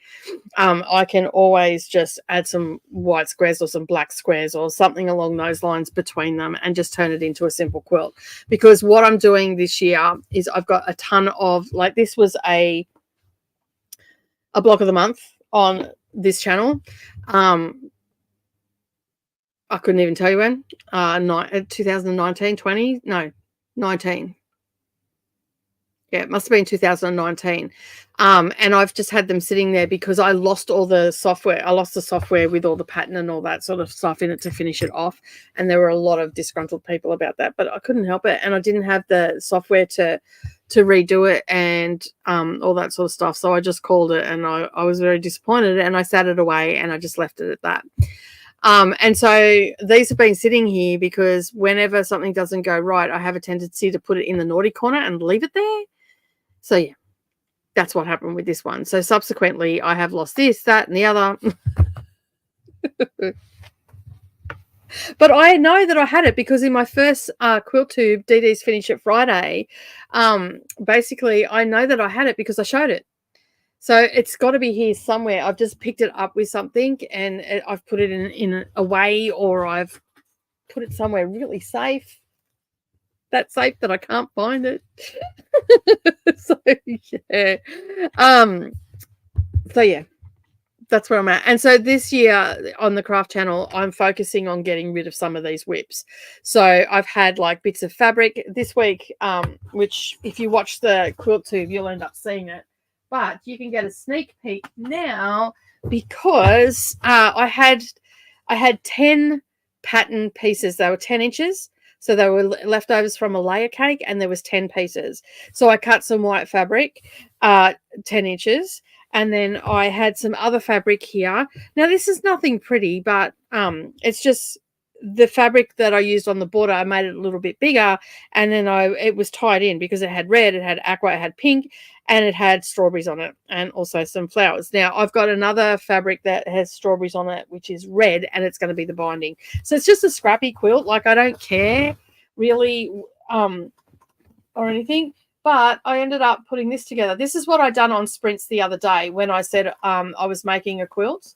I can always just add some white squares or some black squares or something along those lines between them and just turn it into a simple quilt. Because what I'm doing this year is I've got a ton of, like, this was a block of the month on this channel. I couldn't even tell you when. 2019, 20? No, 19. Yeah, it must have been 2019. And I've just had them sitting there because I lost all the software. I lost the software with all the pattern and all that sort of stuff in it to finish it off. And there were a lot of disgruntled people about that, but I couldn't help it. And I didn't have the software to redo it and all that sort of stuff. So I just called it, and I was very disappointed, and I sat it away and I just left it at that. And so these have been sitting here because whenever something doesn't go right, I have a tendency to put it in the naughty corner and leave it there. So yeah, that's what happened with this one. So subsequently I have lost this, that, and the other. But I know that I had it because in my first quilt tube, DD's Finish It Friday, basically I know that I had it because I showed it. So it's got to be here somewhere. I've just picked it up with something and I've put it in a way, or I've put it somewhere really safe. That safe that I can't find it. So yeah. So yeah. That's where I'm at. And so this year on the craft channel, I'm focusing on getting rid of some of these whips. So I've had like bits of fabric this week, which if you watch the quilt tube, you'll end up seeing it. But you can get a sneak peek now because I had 10 pattern pieces. They were 10 inches. So they were leftovers from a layer cake, and there was 10 pieces. So I cut some white fabric, 10 inches. And then I had some other fabric here. Now, this is nothing pretty, but it's just the fabric that I used on the border. I made it a little bit bigger, and then it was tied in because it had red, it had aqua, it had pink, and it had strawberries on it, and also some flowers. Now, I've got another fabric that has strawberries on it, which is red, and it's going to be the binding. So it's just a scrappy quilt. Like, I don't care really or anything. But I ended up putting this together. This is what I done on Sprints the other day when I said I was making a quilt.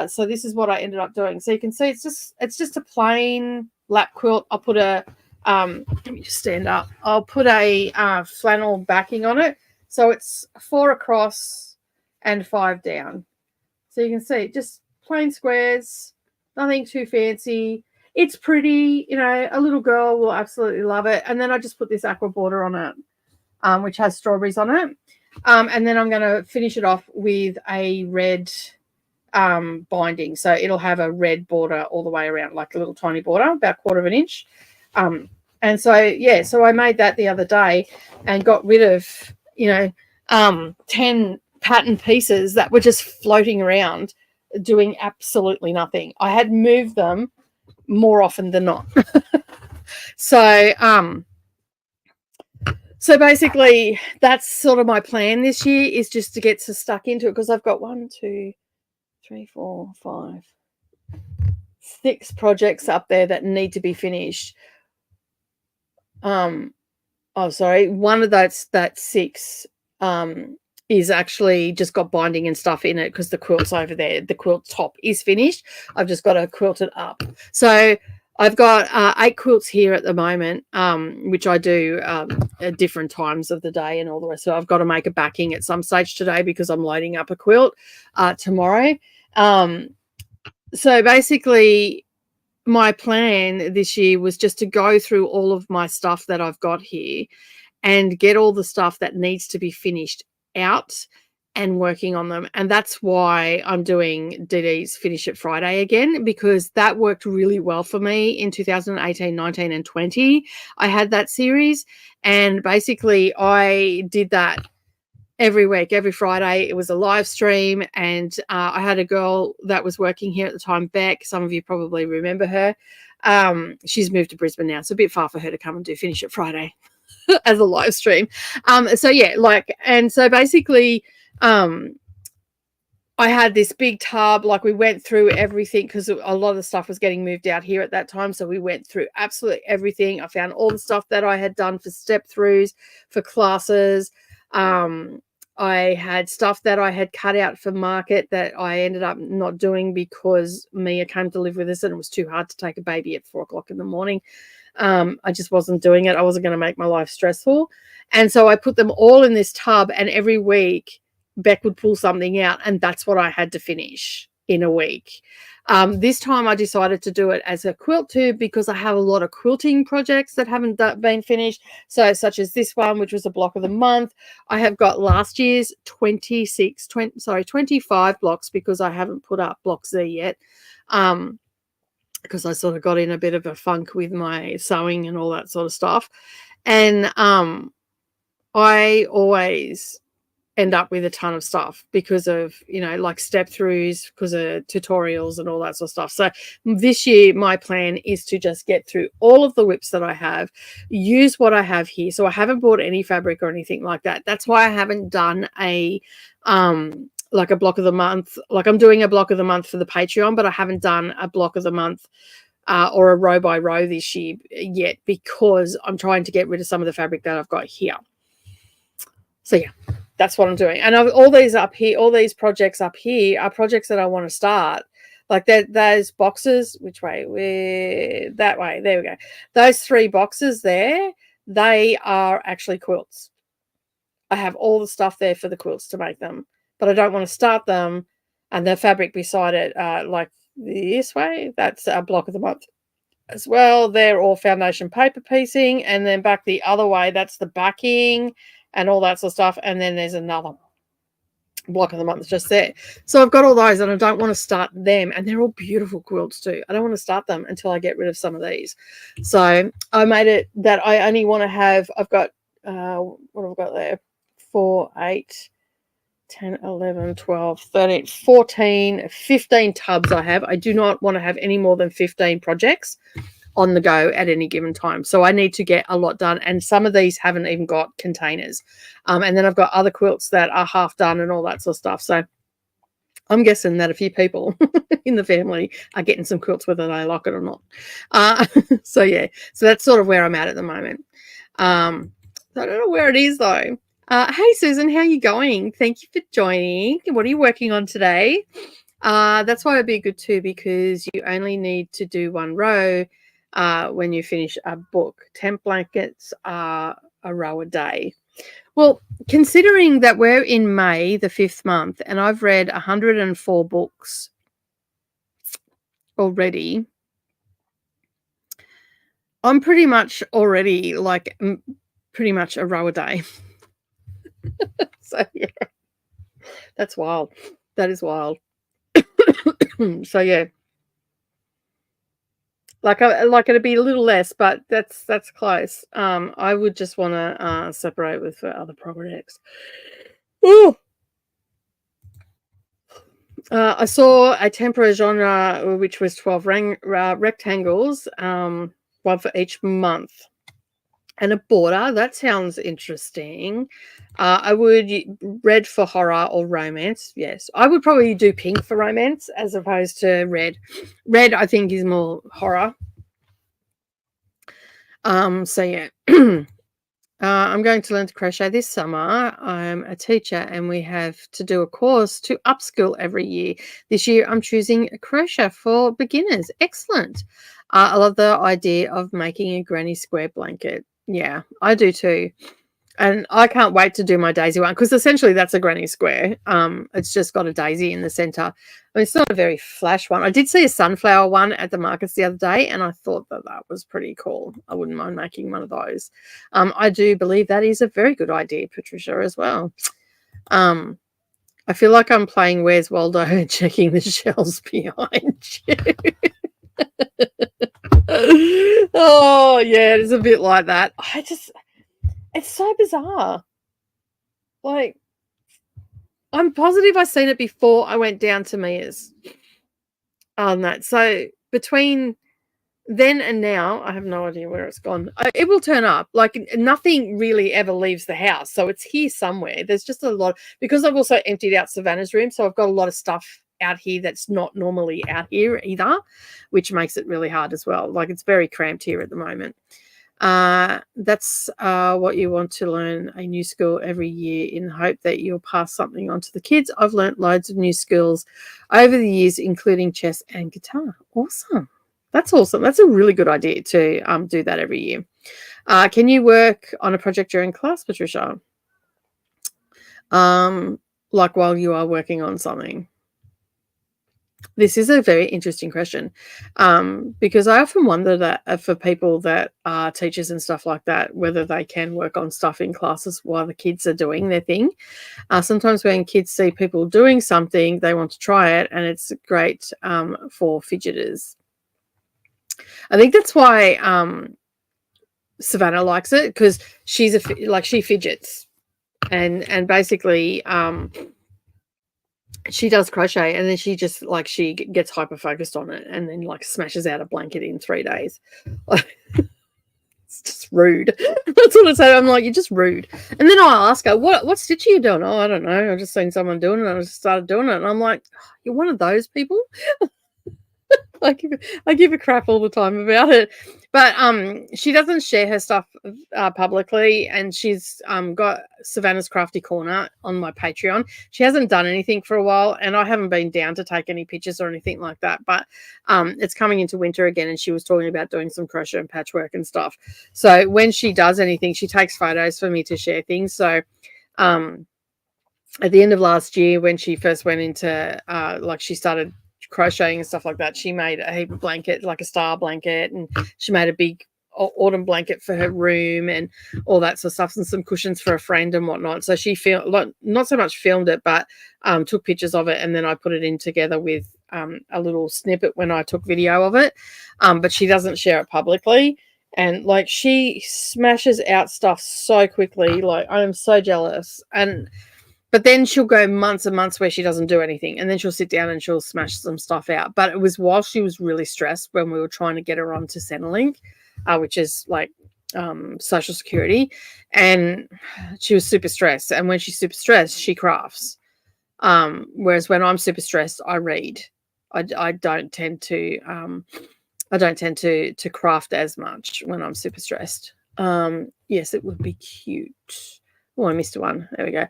So this is what I ended up doing. So you can see it's just a plain lap quilt. I'll put a let me just stand up. I'll put a flannel backing on it. So it's 4 across and 5 down. So you can see just plain squares, nothing too fancy. It's pretty, you know, a little girl will absolutely love it. And then I just put this aqua border on it. Which has strawberries on it. And then I'm going to finish it off with a red binding. So it'll have a red border all the way around, like a little tiny border, about 1/4 of an inch. And so, yeah, so I made that the other day and got rid of, 10 pattern pieces that were just floating around doing absolutely nothing. I had moved them more often than not. So basically, that's sort of my plan this year, is just to get stuck into it, because I've got 1, 2, 3, 4, 5, 6 projects up there that need to be finished. One of that 6 is actually just got binding and stuff in it because the quilt's over there. The quilt top is finished. I've just got to quilt it up. So I've got 8 quilts here at the moment, which I do at different times of the day and all the rest. So I've got to make a backing at some stage today because I'm loading up a quilt tomorrow. So basically, my plan this year was just to go through all of my stuff that I've got here and get all the stuff that needs to be finished out and working on them. And that's why I'm doing DD's Finish It Friday again, because that worked really well for me in 2018, 19 and 20. I had that series, and basically I did that every week, every Friday. It was a live stream, and I had a girl that was working here at the time, Beck. Some of you probably remember her. She's moved to Brisbane now. It's a bit far for her to come and do Finish It Friday as a live stream. So basically I had this big tub, like we went through everything because a lot of the stuff was getting moved out here at that time. So we went through absolutely everything. I found all the stuff that I had done for step throughs, for classes. I had stuff that I had cut out for market that I ended up not doing because Mia came to live with us and it was too hard to take a baby at 4 o'clock in the morning. I just wasn't doing it. I wasn't going to make my life stressful. And so I put them all in this tub, and every week Beck would pull something out, and that's what I had to finish in a week. This time I decided to do it as a quilt tube because I have a lot of quilting projects that haven't been finished. So such as this one, which was a block of the month. I have got last year's 25 blocks because I haven't put up block Z yet. Because I sort of got in a bit of a funk with my sewing and all that sort of stuff. And I always end up with a ton of stuff because of, like step throughs, because of tutorials and all that sort of stuff. So this year, my plan is to just get through all of the whips that I have, use what I have here. So I haven't bought any fabric or anything like that. That's why I haven't done a like a block of the month. Like I'm doing a block of the month for the Patreon, but I haven't done a block of the month or a row by row this year yet because I'm trying to get rid of some of the fabric that I've got here. So yeah, that's what I'm doing. And all these up here, all these projects up here are projects that I want to start. Like those boxes, which way? We're that way. There we go. Those 3 boxes there, they are actually quilts. I have all the stuff there for the quilts to make them, but I don't want to start them and the fabric beside it like this way. That's a block of the month as well. They're all foundation paper piecing, and then back the other way, that's the backing and all that sort of stuff. And then there's another block of the month just there. So I've got all those and I don't want to start them, and they're all beautiful quilts too. I don't want to start them until I get rid of some of these. So I made it that I only want to have, I've got what have I got there? 4, 8, 10, 11, 12, 13, 14, 15 tubs I have. I do not want to have any more than 15 projects on the go at any given time. So I need to get a lot done. And some of these haven't even got containers. And then I've got other quilts that are half done and all that sort of stuff. So I'm guessing that a few people in the family are getting some quilts whether they like it or not. So yeah, so that's sort of where I'm at the moment. So I don't know where it is though. Hey Susan, how are you going? Thank you for joining. What are you working on today? That's why it'd be good too, because you only need to do 1 row when you finish a book. 10 blankets are a row a day. Well, considering that we're in May, the 5th month, and I've read 104 books already, I'm pretty much already like pretty much a row a day. So yeah, that's wild. That is wild. So yeah, like it'd be a little less, but that's close. I would just want to separate with for other projects. Ooh. I saw a tempera genre which was 12 rectangles, 1 for each month, and a border. That sounds interesting. I would red for horror or romance. Yes, I would probably do pink for romance as opposed to red. Red, I think, is more horror. So yeah. I'm going to learn to crochet this summer. I'm a teacher and we have to do a course to upskill every year. This year I'm choosing crochet for beginners. Excellent. I love the idea of making a granny square blanket. Yeah, I do too. And I can't wait to do my daisy one because essentially that's a granny square. It's just got a daisy in the center. I mean, it's not a very flash one. I did see a sunflower one at the markets the other day, and I thought that was pretty cool. I wouldn't mind making one of those. I do believe that is a very good idea, Patricia, as well. I feel like I'm playing Where's Waldo and checking the shelves behind you. Oh, yeah, it's a bit like that. It's so bizarre. Like, I'm positive I've seen it before I went down to Mia's on that. So between then and now, I have no idea where it's gone. It will turn up. Like, nothing really ever leaves the house. So it's here somewhere. There's just a lot. Because I've also emptied out Savannah's room. So I've got a lot of stuff out here that's not normally out here either, which makes it really hard as well. Like, it's very cramped here at the moment. That's what you want to learn a new skill every year in hope that you'll pass something on to the kids. I've learned loads of new skills over the years, including chess and guitar. Awesome. That's awesome. That's a really good idea to do that every year. Can you work on a project during class, Patricia? Like while you are working on something? This is a very interesting question because I often wonder that for people that are teachers and stuff like that, whether they can work on stuff in classes while the kids are doing their thing. Sometimes when kids see people doing something, they want to try it, and it's great for fidgeters. I think that's why Savannah likes it, because she fidgets and basically she does crochet, and then she just she gets hyper focused on it and then smashes out a blanket in 3 days. It's just rude. That's what I say. I'm like, you're just rude. And then I ask her, what stitch are you doing? Oh, I don't know. I've just seen someone doing it and I just started doing it. And I'm like, oh, you're one of those people. I give a crap all the time about it. But she doesn't share her stuff publicly, and she's got Savannah's Crafty Corner on my Patreon. She hasn't done anything for a while, and I haven't been down to take any pictures or anything like that. But it's coming into winter again, and she was talking about doing some crochet and patchwork and stuff. So when she does anything, she takes photos for me to share things. So at the end of last year, when she first went into like she started crocheting and stuff like that, she made a heap of blankets, like a star blanket, and she made a big autumn blanket for her room and all that sort of stuff, and some cushions for a friend and whatnot. So she not so much filmed it, but took pictures of it, and then I put it in together with a little snippet when I took video of it. But she doesn't share it publicly, and like she smashes out stuff so quickly. Like I am so jealous. But then she'll go months and months where she doesn't do anything. And then she'll sit down and she'll smash some stuff out. But it was while she was really stressed when we were trying to get her onto Centrelink, which is like Social Security. And she was super stressed. And when she's super stressed, she crafts. Whereas when I'm super stressed, I read. I don't tend to craft as much when I'm super stressed. Yes, it would be cute. Oh, I missed one. There we go.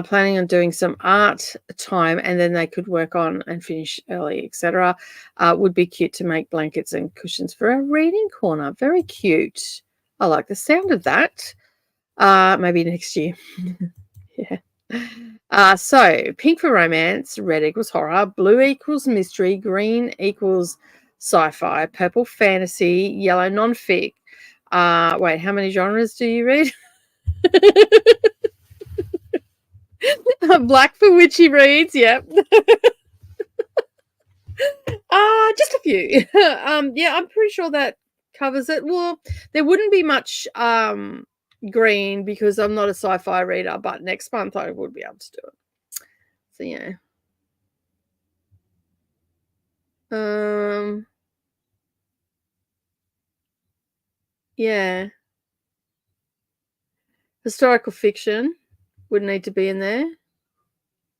Planning on doing some art time, and then they could work on and finish early, etc. Would be cute to make blankets and cushions for a reading corner. Very cute. I like the sound of that. Maybe next year. Yeah. So pink for romance, red equals horror, blue equals mystery, green equals sci-fi, purple fantasy, yellow non-fic. Wait, how many genres do you read? Black for witchy reads, yep. Just a few. Yeah, I'm pretty sure that covers it. Well, there wouldn't be much green because I'm not a sci-fi reader, but next month I would be able to do it. So yeah. Yeah. Historical fiction would need to be in there.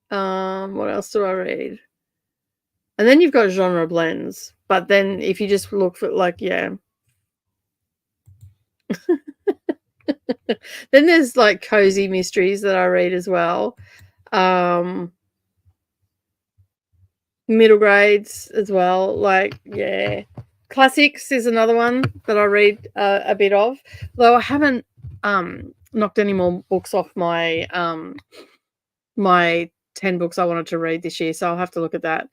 What else do I read? And then you've got genre blends. But then if you just look for like, yeah. Then there's like cozy mysteries that I read as well. Middle grades as well. Like, yeah. Classics is another one that I read a bit of. Though I haven't knocked any more books off my my 10 books I wanted to read this year, so I'll have to look at that.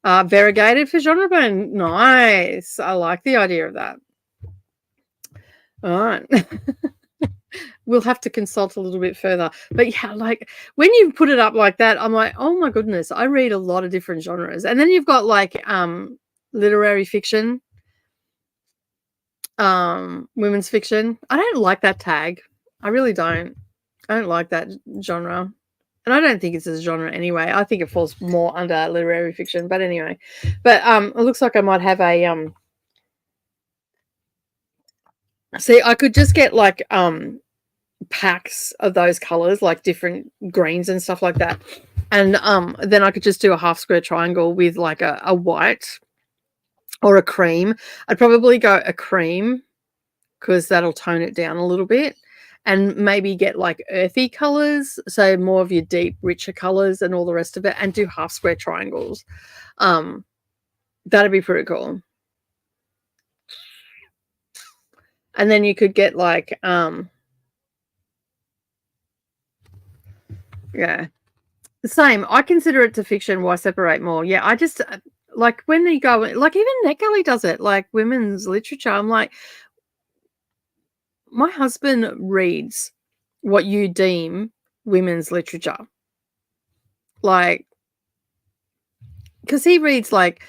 Variegated for genre blend. Nice. I like the idea of that. All right. We'll have to consult a little bit further. But yeah, like when you put it up like that, I'm like, oh my goodness, I read a lot of different genres. And then you've got like literary fiction, women's fiction. I don't like that tag. I really don't. I don't like that genre. And I don't think it's a genre anyway. I think it falls more under literary fiction. But anyway. But it looks like I might have a see, I could just get like packs of those colors, like different greens and stuff like that, and then I could just do a half square triangle with like a white or a cream. I'd probably go a cream because that'll tone it down a little bit, and maybe get like earthy colors, so more of your deep richer colors and all the rest of it, and do half square triangles. That'd be pretty cool. And then you could get like yeah. The same. I consider it to fiction. Why separate more? Yeah, I just like when you go, like even NetGalley does it, like women's literature. I'm like, my husband reads what you deem women's literature. Like, because he reads like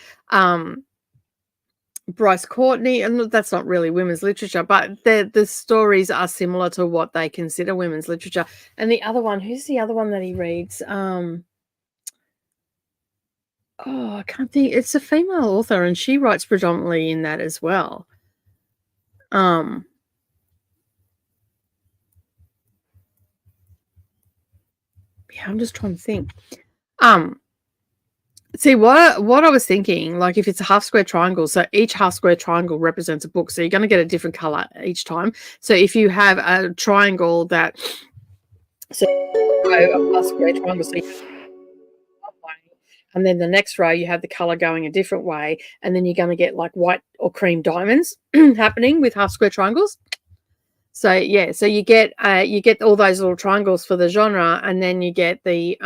Bryce Courtney, and that's not really women's literature, but the stories are similar to what they consider women's literature. And the other one, who's the other one that he reads? Oh, I can't think. It's a female author, and she writes predominantly in that as well. Yeah, I'm just trying to think. See what I was thinking, like if it's a half square triangle, so each half square triangle represents a book, so you're going to get a different color each time. So if you have a triangle that, so a half square triangle, so and then the next row you have the color going a different way, and then you're going to get like white or cream diamonds happening with half square triangles. So yeah, so you get all those little triangles for the genre, and then you get the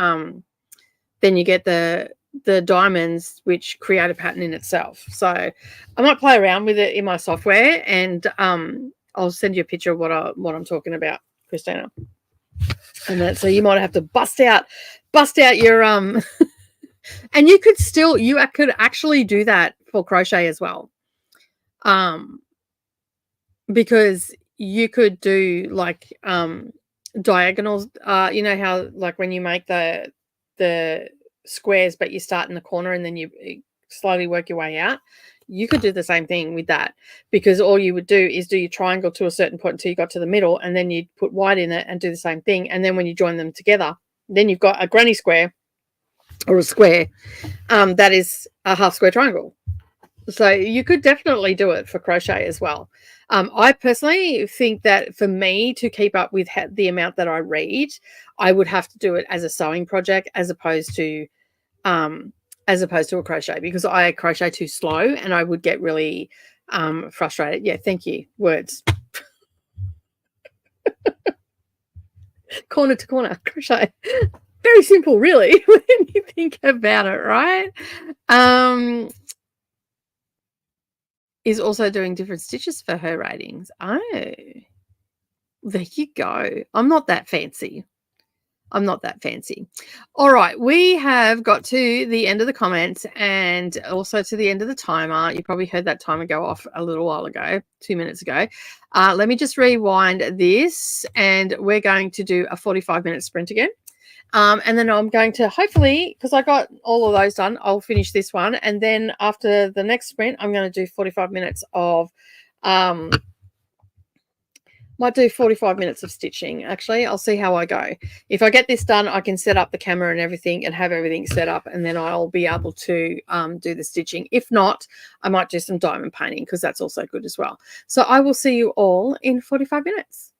the diamonds, which create a pattern in itself. So I might play around with it in my software, and I'll send you a picture of what I'm talking about, Christina. And that, so you might have to bust out your and you could actually do that for crochet as well, because you could do like diagonals. You know how like when you make the squares, but you start in the corner and then you slowly work your way out. You could do the same thing with that, because all you would do is do your triangle to a certain point until you got to the middle, and then you'd put white in it and do the same thing. And then when you join them together, then you've got a granny square or a square that is a half square triangle. So you could definitely do it for crochet as well. I personally think that for me to keep up with the amount that I read, I would have to do it as a sewing project as opposed to a crochet, because I crochet too slow and I would get really frustrated. Yeah, thank you. Words. Corner to corner crochet. Very simple, really, when you think about it, right? Is also doing different stitches for her ratings. Oh, there you go. I'm not that fancy. All right, we have got to the end of the comments and also to the end of the timer. You probably heard that timer go off a little while ago, 2 minutes ago. Let me just rewind this, and we're going to do a 45-minute sprint again. And then I'm going to, hopefully, because I got all of those done, I'll finish this one. And then after the next sprint, I'm going to do 45 minutes of might do 45 minutes of stitching. Actually, I'll see how I go. If I get this done, I can set up the camera and everything and have everything set up, and then I'll be able to do the stitching. If not, I might do some diamond painting, because that's also good as well. So I will see you all in 45 minutes.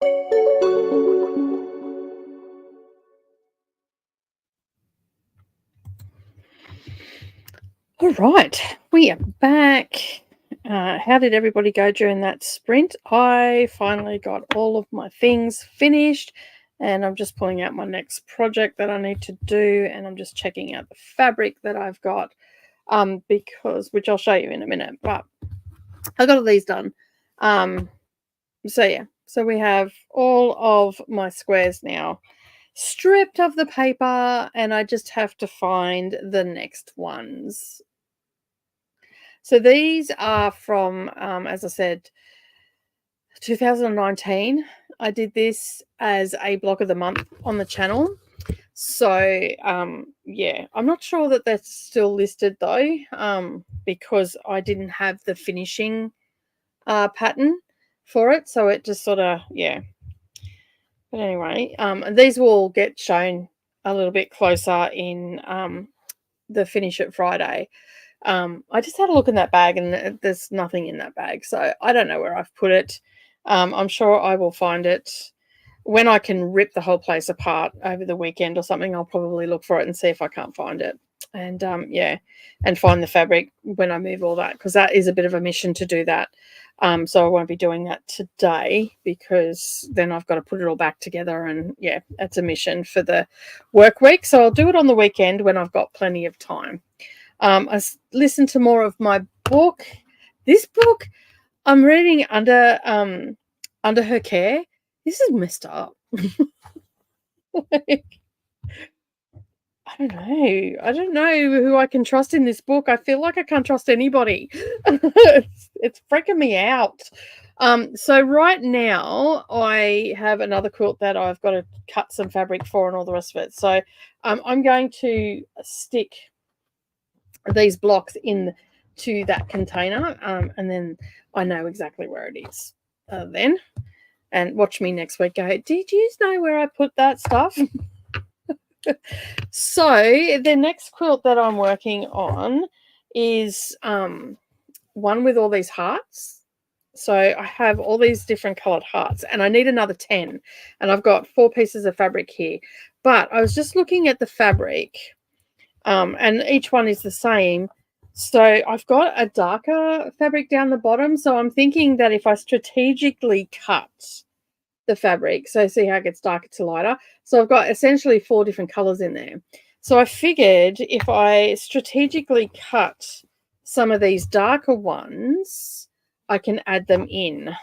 All right, we are back. How did everybody go during that sprint? I finally got all of my things finished, and I'm just pulling out my next project that I need to do, and I'm just checking out the fabric that I've got, which I'll show you in a minute. But I got all these done. So yeah, so we have all of my squares now stripped of the paper, and I just have to find the next ones. So these are from, as I said, 2019. I did this as a block of the month on the channel. So yeah, I'm not sure that that's still listed though, because I didn't have the finishing pattern for it. So it just sort of, yeah. But anyway, these will get shown a little bit closer in the Finish It Friday. I just had a look in that bag and there's nothing in that bag. So I don't know where I've put it. I'm sure I will find it when I can rip the whole place apart over the weekend or something. I'll probably look for it and see if I can't find it. And yeah, and find the fabric when I move all that, because that is a bit of a mission to do that. So I won't be doing that today because then I've got to put it all back together, and yeah, that's a mission for the work week. So I'll do it on the weekend when I've got plenty of time. I listened to more of my book. This book I'm reading under Her Care. This is messed up. Like, I don't know who I can trust in this book. I feel like I can't trust anybody. It's freaking me out. So right now I have another quilt that I've got to cut some fabric for and all the rest of it. So I'm going to stick these blocks in to that container, and then I know exactly where it is then. And watch me next week go, did you know where I put that stuff? So the next quilt that I'm working on is one with all these hearts. So I have all these different colored hearts, and I need another 10, and I've got 4 pieces of fabric here. But I was just looking at the fabric, and each one is the same. So I've got a darker fabric down the bottom. So I'm thinking that if I strategically cut the fabric, so see how it gets darker to lighter. So I've got essentially 4 different colors in there. So I figured if I strategically cut some of these darker ones, I can add them in.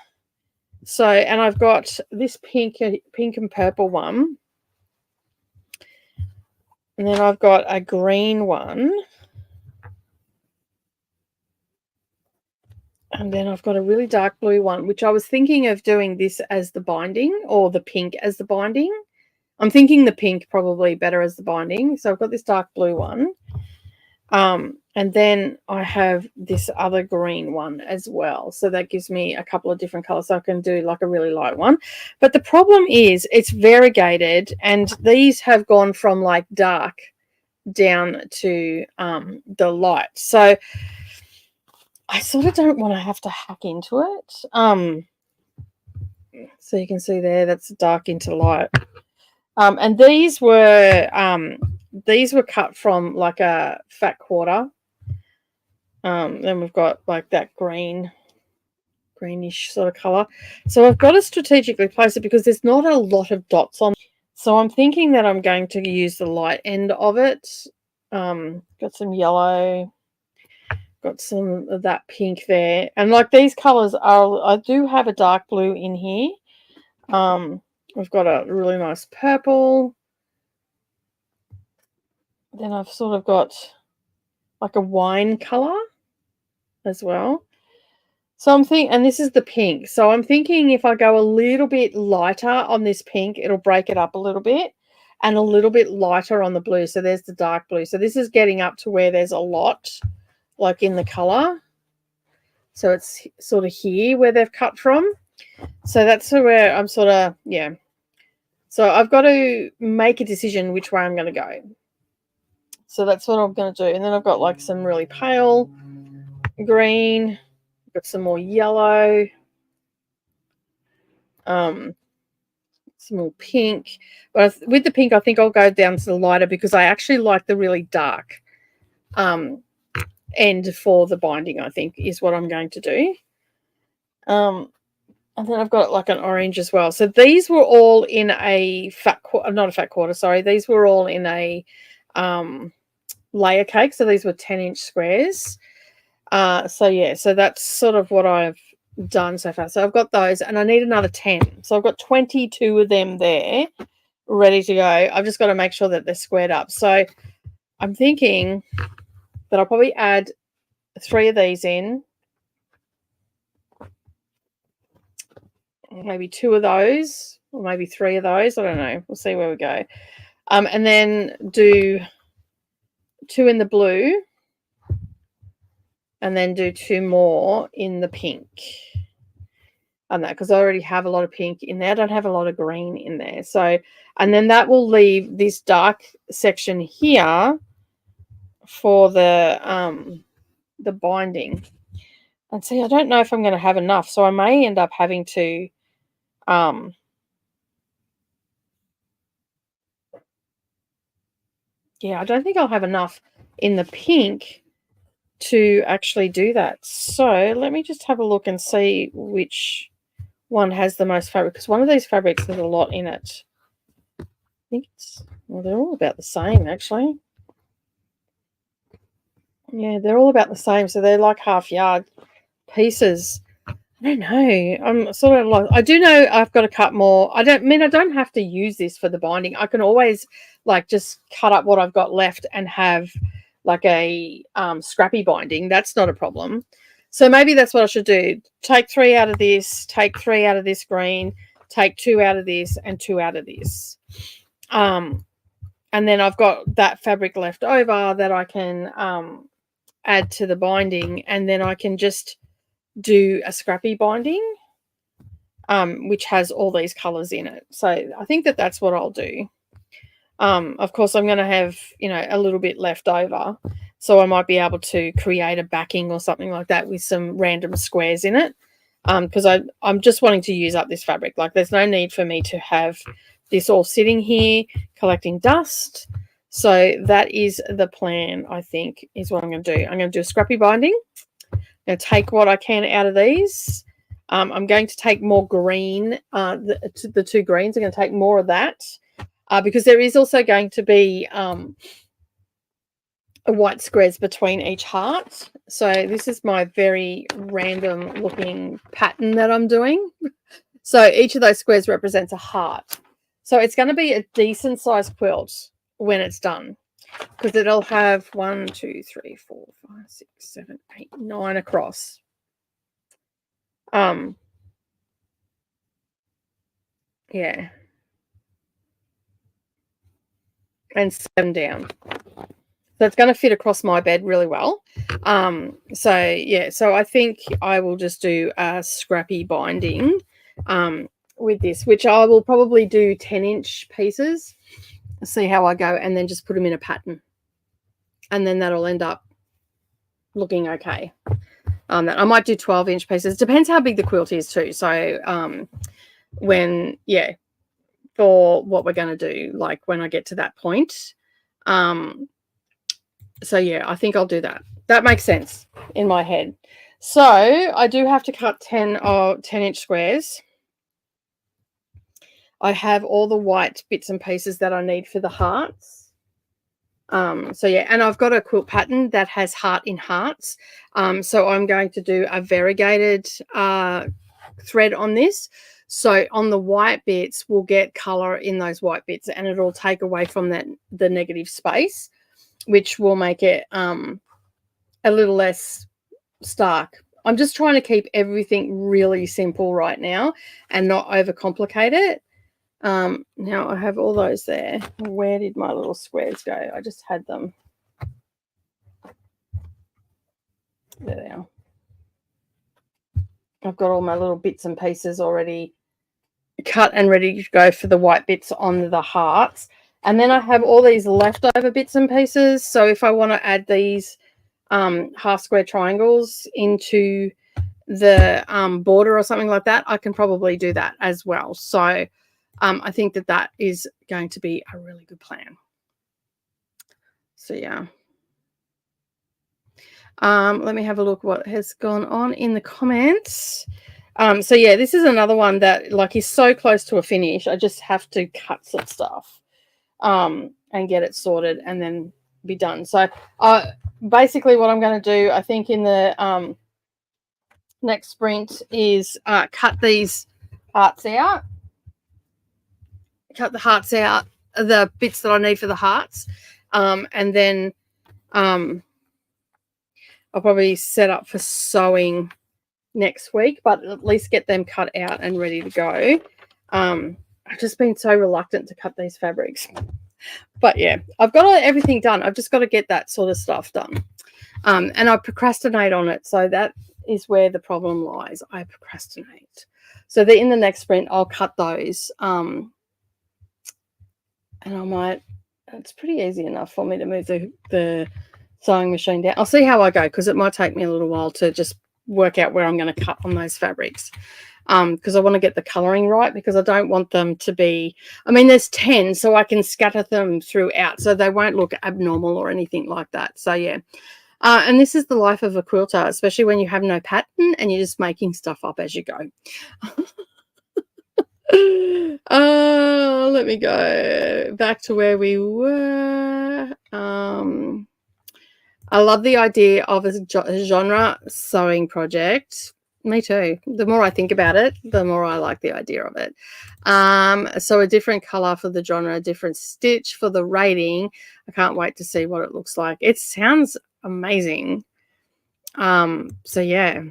So, and I've got this pink and purple one. And then I've got a green one. And then I've got a really dark blue one, which I was thinking of doing this as the binding, or the pink as the binding. I'm thinking the pink probably better as the binding. So I've got this dark blue one. And then I have this other green one as well. So that gives me a couple of different colors. So I can do like a really light one. But the problem is it's variegated, and these have gone from like dark down to the light. So I sort of don't want to have to hack into it. So you can see there, that's dark into light. And these were cut from like a fat quarter. Then we've got like that greenish sort of color. So I've got to strategically place it because there's not a lot of dots on. So I'm thinking that I'm going to use the light end of it. Got some yellow, got some of that pink there, and like these colors are, I do have a dark blue in here. We've got a really nice purple. Then I've sort of got like a wine color as well. So I'm thinking, and this is the pink. So I'm thinking if I go a little bit lighter on this pink, it'll break it up a little bit, and a little bit lighter on the blue. So there's the dark blue. So this is getting up to where there's a lot, like in the color. So it's sort of here where they've cut from. So that's where I'm sort of, yeah. So I've got to make a decision which way I'm going to go. So that's what I'm going to do. And then I've got like some really pale green. Got some more yellow. some more pink. But with the pink, I think I'll go down to the lighter because I actually like the really dark end for the binding, I think, is what I'm going to do. And then I've got like an orange as well. So these were all in a not a fat quarter, sorry. These were all in a layer cake. So these were 10-inch squares. So yeah, so that's sort of what I've done so far. So I've got those and I need another 10. So I've got 22 of them there ready to go. I've just got to make sure that they're squared up. So I'm thinking that I'll probably add 3 of these in. Maybe 2 of those or maybe 3 of those. I don't know. We'll see where we go. And then do 2 in the blue and then do 2 more in the pink. On that because I already have a lot of pink in there. I don't have a lot of green in there. So, and then that will leave this dark section here for the binding. And see, I don't know if I'm going to have enough, so I may end up having to yeah, I don't think I'll have enough in the pink to actually do that. So let me just have a look and see which one has the most fabric, because one of these fabrics has a lot in it. I think it's, well, they're all about the same actually. Yeah, they're all about the same. So they're like half yard pieces. I don't know. I'm sort of like, I do know I've got to cut more. I don't have to use this for the binding. I can always like just cut up what I've got left and have like a scrappy binding. That's not a problem. So maybe that's what I should do. Take 3 out of this, take 3 out of this green, take 2 out of this and 2 out of this. And then I've got that fabric left over that I can add to the binding, and then I can just do a scrappy binding, which has all these colors in it. So I think that that's what I'll do. Of course, I'm going to have, a little bit left over. So I might be able to create a backing or something like that with some random squares in it. Because I'm just wanting to use up this fabric. Like there's no need for me to have this all sitting here collecting dust. So that is the plan, I think, is what I'm going to do. I'm going to do a scrappy binding. I'm going to take what I can out of these. I'm going to take more green, the 2 greens. I'm going to take more of that because there is also going to be white squares between each heart. So this is my very random looking pattern that I'm doing. So each of those squares represents a heart. So it's going to be a decent sized quilt when it's done, because it'll have 1, 2, 3, 4, 5, 6, 7, 8, 9 across. Yeah. And 7 down. So it's going to fit across my bed really well. So I think I will just do a scrappy binding with this, which I will probably do 10-inch pieces, see how I go, and then just put them in a pattern. And then that'll end up looking okay. I might do 12-inch pieces. Depends how big the quilt is too. So for what we're going to do, like when I get to that point. So yeah, I think I'll do that. That makes sense in my head. So I do have to cut 10-inch squares. I have all the white bits and pieces that I need for the hearts. So yeah, and I've got a quilt pattern that has heart in hearts. So I'm going to do a variegated thread on this. So on the white bits, we'll get color in those white bits, and it'll take away from the negative space, which will make it a little less stark. I'm just trying to keep everything really simple right now and not overcomplicate it. Now I have all those there. Where did my little squares go? I just had them. There they are. I've got all my little bits and pieces already cut and ready to go for the white bits on the hearts. And then I have all these leftover bits and pieces. So if I want to add these half square triangles into the border or something like that, I can probably do that as well. So I think that that is going to be a really good plan. So yeah. Let me have a look what has gone on in the comments. So yeah, this is another one that like is so close to a finish. I just have to cut some stuff and get it sorted and then be done. So basically what I'm going to do, I think in the next sprint is cut these hearts out. Cut the hearts out, the bits that I need for the hearts. And then I'll probably set up for sewing next week, but at least get them cut out and ready to go. I've just been so reluctant to cut these fabrics. But yeah, I've got everything done. I've just got to get that sort of stuff done. And I procrastinate on it. So that is where the problem lies. I procrastinate. So that in the next sprint, I'll cut those. And I might, it's pretty easy enough for me to move the sewing machine down. I'll see how I go because it might take me a little while to just work out where I'm going to cut on those fabrics. Because I want to get the colouring right, because I don't want them to be, I mean, there's 10, so I can scatter them throughout so they won't look abnormal or anything like that. So, yeah. And this is the life of a quilter, especially when you have no pattern and you're just making stuff up as you go. Let me go back to where we were. I love the idea of a genre sewing project. Me too. The more I think about it, the more I like the idea of it. So a different color for the genre, a different stitch for the rating. I can't wait to see what it looks like. It sounds amazing. So yeah.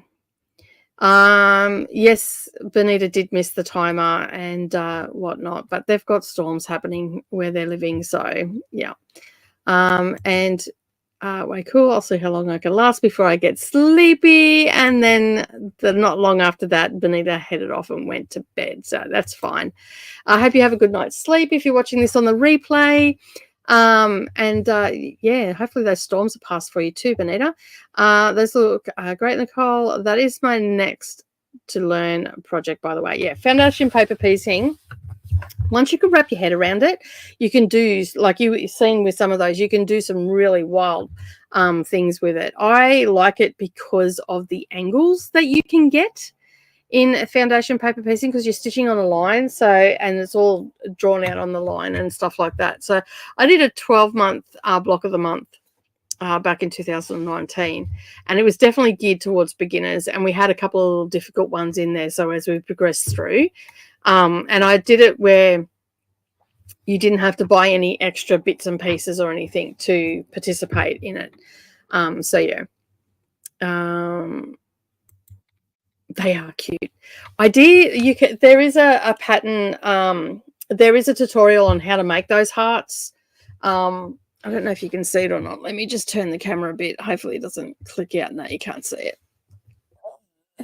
Yes, Benita did miss the timer and whatnot, but they've got storms happening where they're living. So yeah. And way cool. I'll see how long I can last before I get sleepy. And then not long after that, Benita headed off and went to bed. So that's fine. I hope you have a good night's sleep if you're watching this on the replay. Yeah, hopefully those storms are past for you too, Benita. Those look great, Nicole. That is my next to learn project, by the way. Yeah, foundation paper piecing. Once you can wrap your head around it, you can do, like you've seen with some of those, you can do some really wild things with it. I like it because of the angles that you can get in foundation paper piecing, because you're stitching on a line, so, and it's all drawn out on the line and stuff like that. So I did a 12-month block of the month back in 2019, and it was definitely geared towards beginners, and we had a couple of difficult ones in there. So as we progressed through, and I did it where you didn't have to buy any extra bits and pieces or anything to participate in it. So yeah. They are cute. There is a pattern. There is a tutorial on how to make those hearts. I don't know if you can see it or not. Let me just turn the camera a bit. Hopefully it doesn't click out. No, you can't see it.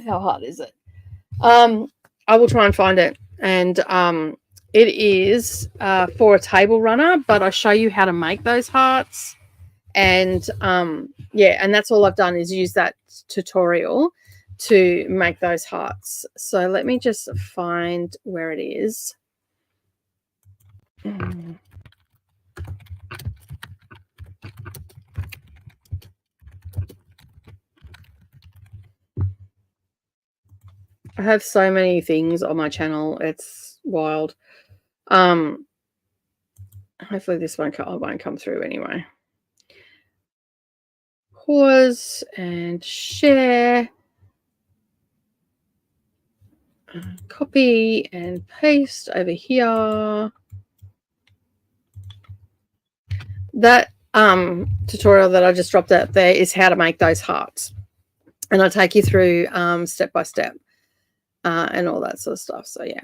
How hard is it? I will try and find it. And it is for a table runner, but I show you how to make those hearts. And yeah, and that's all I've done is use that tutorial to make those hearts. So let me just find where it is. I have so many things on my channel. It's wild. Hopefully this won't come through anyway. Pause and share. Copy and paste over here. That tutorial that I just dropped out there is how to make those hearts, and I'll take you through step by step and all that sort of stuff. So yeah,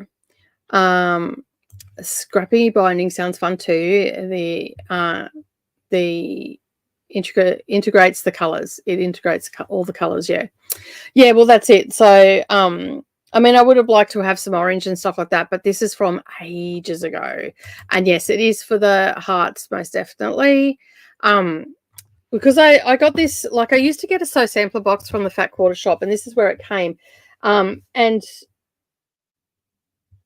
scrappy binding sounds fun too. The integrates the colors. It integrates all the colors. Yeah. Well, that's it. So I mean, I would have liked to have some orange and stuff like that, but this is from ages ago. And yes, it is for the hearts, most definitely. Because I got this, like I used to get a Sew Sampler box from the Fat Quarter shop, and this is where it came. And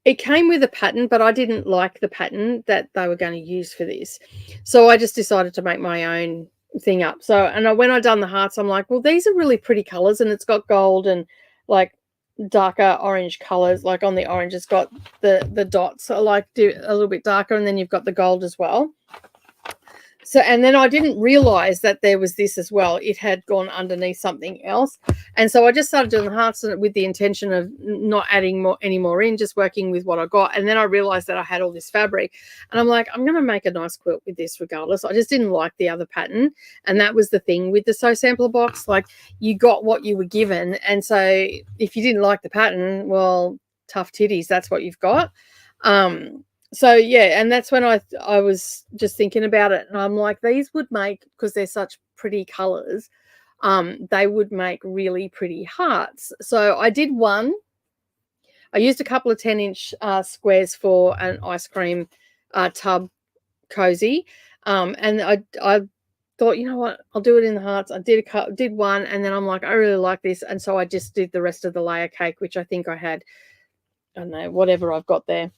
it came with a pattern, but I didn't like the pattern that they were going to use for this. So I just decided to make my own thing up. So, and when I done the hearts, I'm like, well, these are really pretty colors, and it's got gold and like darker orange colors. Like on the orange, it's got the dots are like a little bit darker, and then you've got the gold as well. So, and then I didn't realize that there was this as well. It had gone underneath something else. And so I just started doing the hearts with the intention of not adding any more in, just working with what I got. And then I realized that I had all this fabric, and I'm like, I'm going to make a nice quilt with this regardless. I just didn't like the other pattern. And that was the thing with the Sew Sampler box. Like, you got what you were given. And so if you didn't like the pattern, well, tough titties, that's what you've got. So yeah, and that's when I was just thinking about it, and I'm like, these would make, because they're such pretty colors, they would make really pretty hearts. So I did one. I used a couple of 10-inch squares for an ice cream tub cozy, and I thought, you know what, I'll do it in the hearts. I did one, and then I'm like, I really like this, and so I just did the rest of the layer cake, which I think I had, I don't know, whatever I've got there.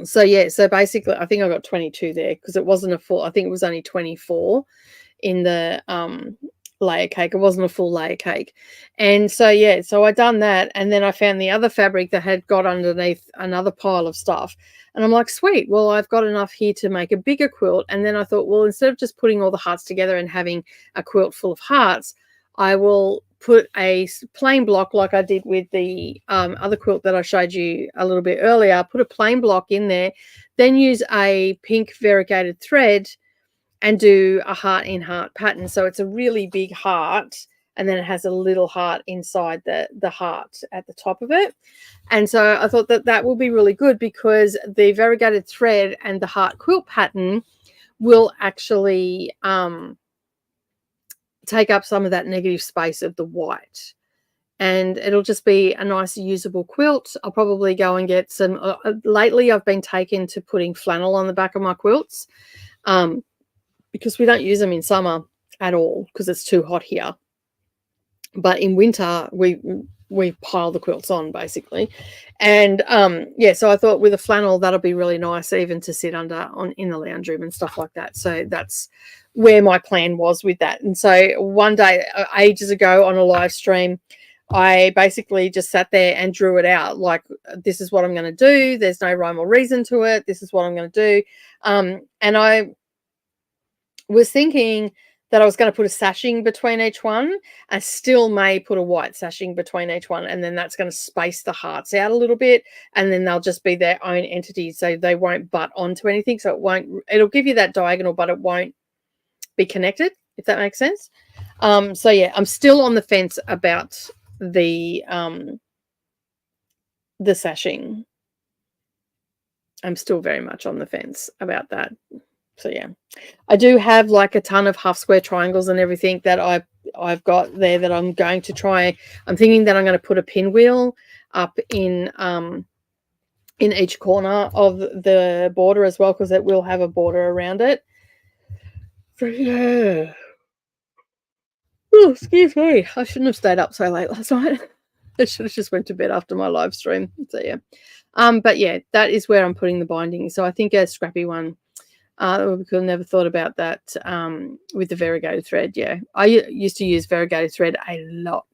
So yeah, so basically I think I got 22 there, because it wasn't a full, I think it was only 24 in the layer cake. It wasn't a full layer cake. And so yeah, so I done that, and then I found the other fabric that had got underneath another pile of stuff, and I'm like, sweet, well, I've got enough here to make a bigger quilt. And then I thought, well, instead of just putting all the hearts together and having a quilt full of hearts, I will put a plain block like I did with the other quilt that I showed you a little bit earlier. Put a plain block in there, then use a pink variegated thread and do a heart in heart pattern. So it's a really big heart, and then it has a little heart inside the heart at the top of it. And so I thought that that will be really good, because the variegated thread and the heart quilt pattern will actually take up some of that negative space of the white, and it'll just be a nice usable quilt. I'll probably go and get some lately I've been taken to putting flannel on the back of my quilts, because we don't use them in summer at all because it's too hot here, but in winter we pile the quilts on basically. And yeah, so I thought with a flannel that'll be really nice even to sit under in the lounge room and stuff like that. So that's where my plan was with that. And so one day ages ago on a live stream, I basically just sat there and drew it out. Like, this is what I'm going to do. There's no rhyme or reason to it. This is what I'm going to do. And I was thinking that I was going to put a sashing between each one. I still may put a white sashing between each one, and then that's going to space the hearts out a little bit, and then they'll just be their own entity, so they won't butt onto anything. So it'll give you that diagonal, but it won't be connected, if that makes sense. So yeah, I'm still on the fence about the sashing. I'm still very much on the fence about that. So yeah, I do have like a ton of half square triangles and everything that I've got there that I'm going to try. I'm thinking that I'm going to put a pinwheel up in each corner of the border as well, because it will have a border around it. So yeah. Oh, excuse me. I shouldn't have stayed up so late last night. I should have just went to bed after my live stream. So yeah. But yeah, that is where I'm putting the binding. So I think a scrappy one. We could have never thought about that with the variegated thread. Yeah, I used to use variegated thread a lot.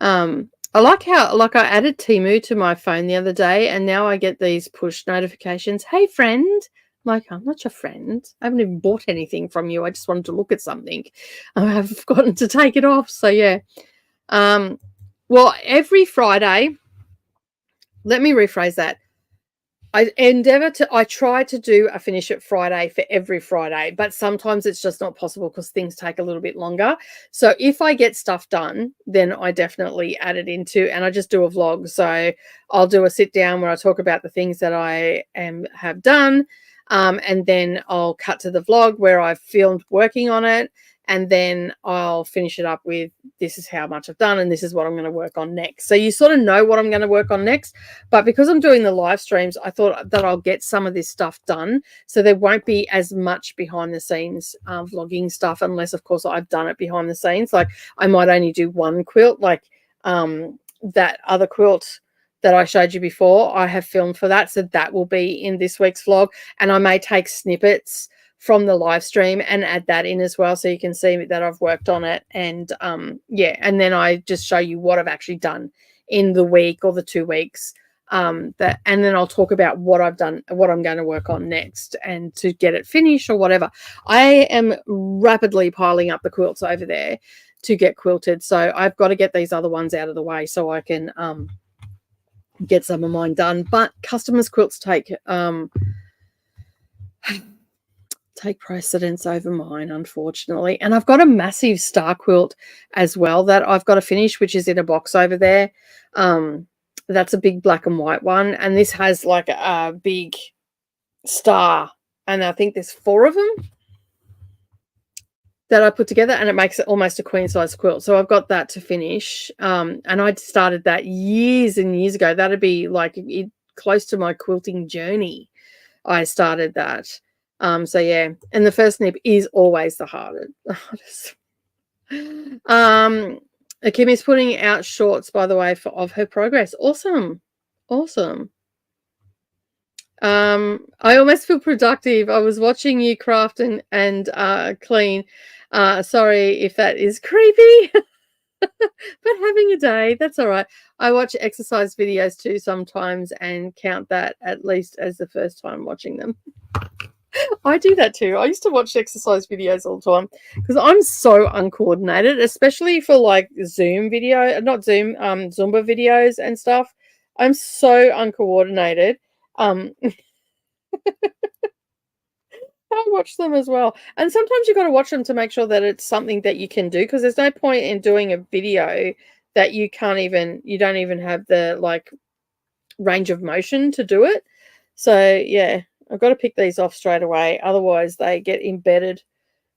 I like how, like, I added Temu to my phone the other day, and now I get these push notifications. Hey, friend. I'm like, I'm not your friend. I haven't even bought anything from you. I just wanted to look at something. I have forgotten to take it off. So yeah. Well, every Friday, let me rephrase that. I try to do a Finish It Friday for every Friday, but sometimes it's just not possible because things take a little bit longer. So if I get stuff done, then I definitely add it into, and I just do a vlog. So I'll do a sit down where I talk about the things that I have done. And then I'll cut to the vlog where I've filmed working on it. And then I'll finish it up with, this is how much I've done and this is what I'm going to work on next. So you sort of know what I'm going to work on next. But because I'm doing the live streams, I thought that I'll get some of this stuff done. So there won't be as much behind the scenes vlogging stuff, unless, of course, I've done it behind the scenes. Like, I might only do one quilt, like that other quilt that I showed you before, I have filmed for that. So that will be in this week's vlog. And I may take snippets from the live stream and add that in as well, so you can see that I've worked on it. And yeah, and then I just show you what I've actually done in the week or the 2 weeks. And then I'll talk about what I've done, what I'm going to work on next, and to get it finished or whatever. I am rapidly piling up the quilts over there to get quilted, so I've got to get these other ones out of the way so I can get some of mine done. But customers' quilts take precedence over mine, unfortunately. And I've got a massive star quilt as well that I've got to finish, which is in a box over there. That's a big black and white one, and this has like a big star, and I think there's 4 of them that I put together, and it makes it almost a queen size quilt. So I've got that to finish, and I started that years and years ago. That'd be like close to my quilting journey. I started that. So yeah, and the first nib is always the hardest. Kimi's putting out shorts, by the way, of her progress. Awesome. I almost feel productive. I was watching you craft and clean. Sorry if that is creepy, but having a day, that's all right. I watch exercise videos too sometimes and count that at least as the first time watching them. I do that too. I used to watch exercise videos all the time because I'm so uncoordinated, especially for like Zumba videos and stuff. I'm so uncoordinated. I watch them as well. And sometimes you got to watch them to make sure that it's something that you can do, because there's no point in doing a video that you don't even have the like range of motion to do it. So yeah, I've got to pick these off straight away. Otherwise they get embedded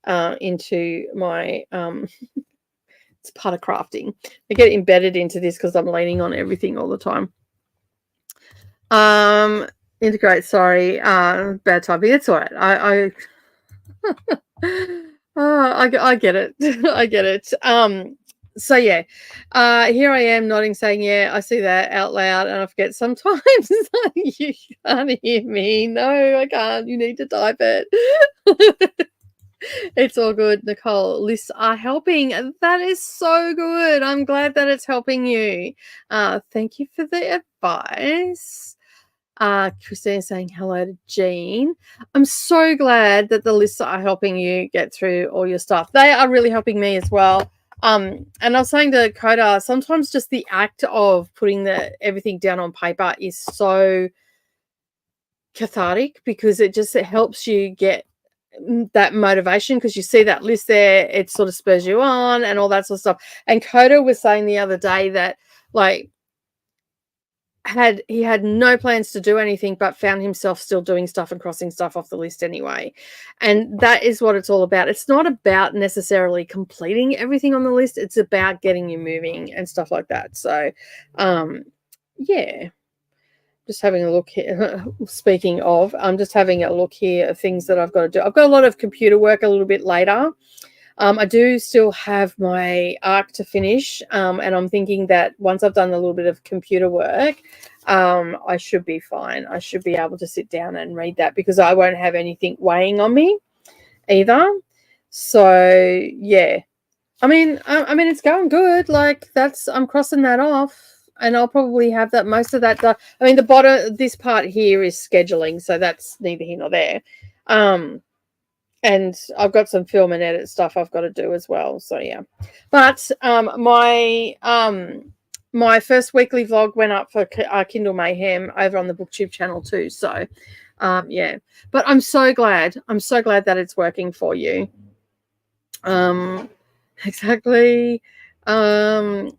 into my, it's part of crafting. They get embedded into this because I'm leaning on everything all the time. Integrate, sorry, bad typing. It's all right. I get it. I get it. So yeah, here I am nodding, saying, yeah, I see that out loud, and I forget sometimes. You can't hear me. No, I can't. You need to type it. It's all good, Nicole. Lists are helping. That is so good. I'm glad that it's helping you. Thank you for the advice. Christine saying hello to Jean. I'm so glad that the lists are helping you get through all your stuff. They are really helping me as well. And I was saying to Coda, sometimes just the act of putting everything down on paper is so cathartic, because it helps you get that motivation, because you see that list there, it sort of spurs you on and all that sort of stuff. And Coda was saying the other day that like he had no plans to do anything, but found himself still doing stuff and crossing stuff off the list anyway. And that is what it's all about. It's not about necessarily completing everything on the list. It's about getting you moving and stuff like that. So, yeah, just having a look here. Speaking of, I'm just having a look here of things that I've got to do. I've got a lot of computer work a little bit later. I do still have my ARC to finish, and I'm thinking that once I've done a little bit of computer work, I should be fine. I should be able to sit down and read that, because I won't have anything weighing on me either. So yeah, I mean, it's going good. Like I'm crossing that off, and I'll probably have that most of that done. I mean, the bottom, this part here is scheduling, so that's neither here nor there. And I've got some film and edit stuff I've got to do as well. So yeah, but my first weekly vlog went up for Kindle Mayhem over on the BookTube channel too. So yeah, but I'm so glad that it's working for you. Exactly. I've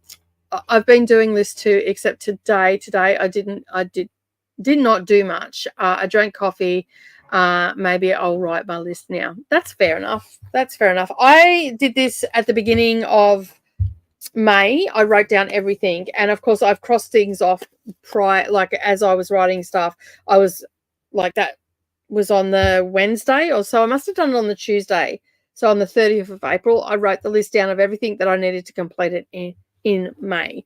been doing this too, except today I did not do much. I drank coffee. Maybe I'll write my list now. That's fair enough. I did this at the beginning of May. I wrote down everything, and of course I've crossed things off like as I was writing stuff. I was like, that was on the Wednesday or so. I must have done it on the Tuesday. So on the 30th of April, I wrote the list down of everything that I needed to complete it in May.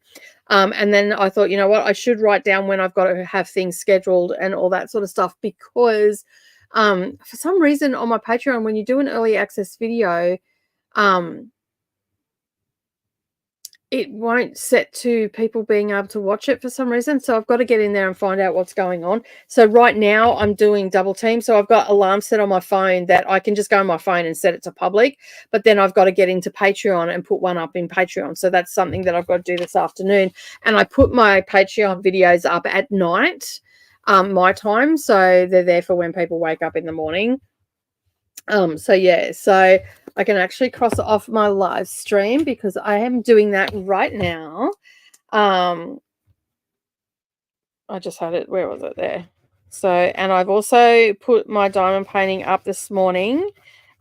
And then I thought, you know what, I should write down when I've got to have things scheduled and all that sort of stuff, because for some reason on my Patreon, when you do an early access video, it won't set to people being able to watch it for some reason. So I've got to get in there and find out what's going on. So right now I'm doing double team. So I've got alarms set on my phone that I can just go on my phone and set it to public. But then I've got to get into Patreon and put one up in Patreon. So that's something that I've got to do this afternoon. And I put my Patreon videos up at night, my time. So they're there for when people wake up in the morning. So yeah, so I can actually cross off my live stream because I am doing that right now. I just had it, where was it there? So, and I've also put my diamond painting up this morning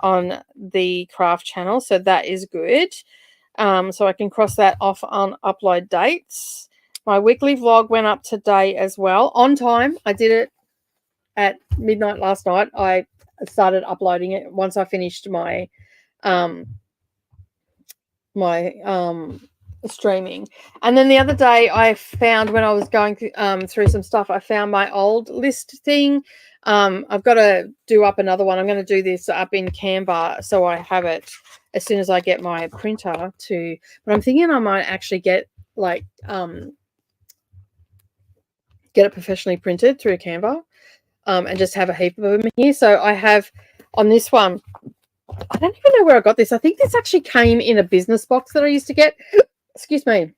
on the craft channel, so that is good. So I can cross that off on upload dates. My weekly vlog went up today as well, on time. I did it at midnight last night. I started uploading it once I finished my streaming. And then the other day I found, when I was going through some stuff, I found my old list thing. I've got to do up another one. I'm going to do this up in Canva so I have it as soon as I get my printer to, but I'm thinking I might actually get like get it professionally printed through Canva, and just have a heap of them here. So I have on this one, I don't even know where I got this. I think this actually came in a business box that I used to get. Excuse me.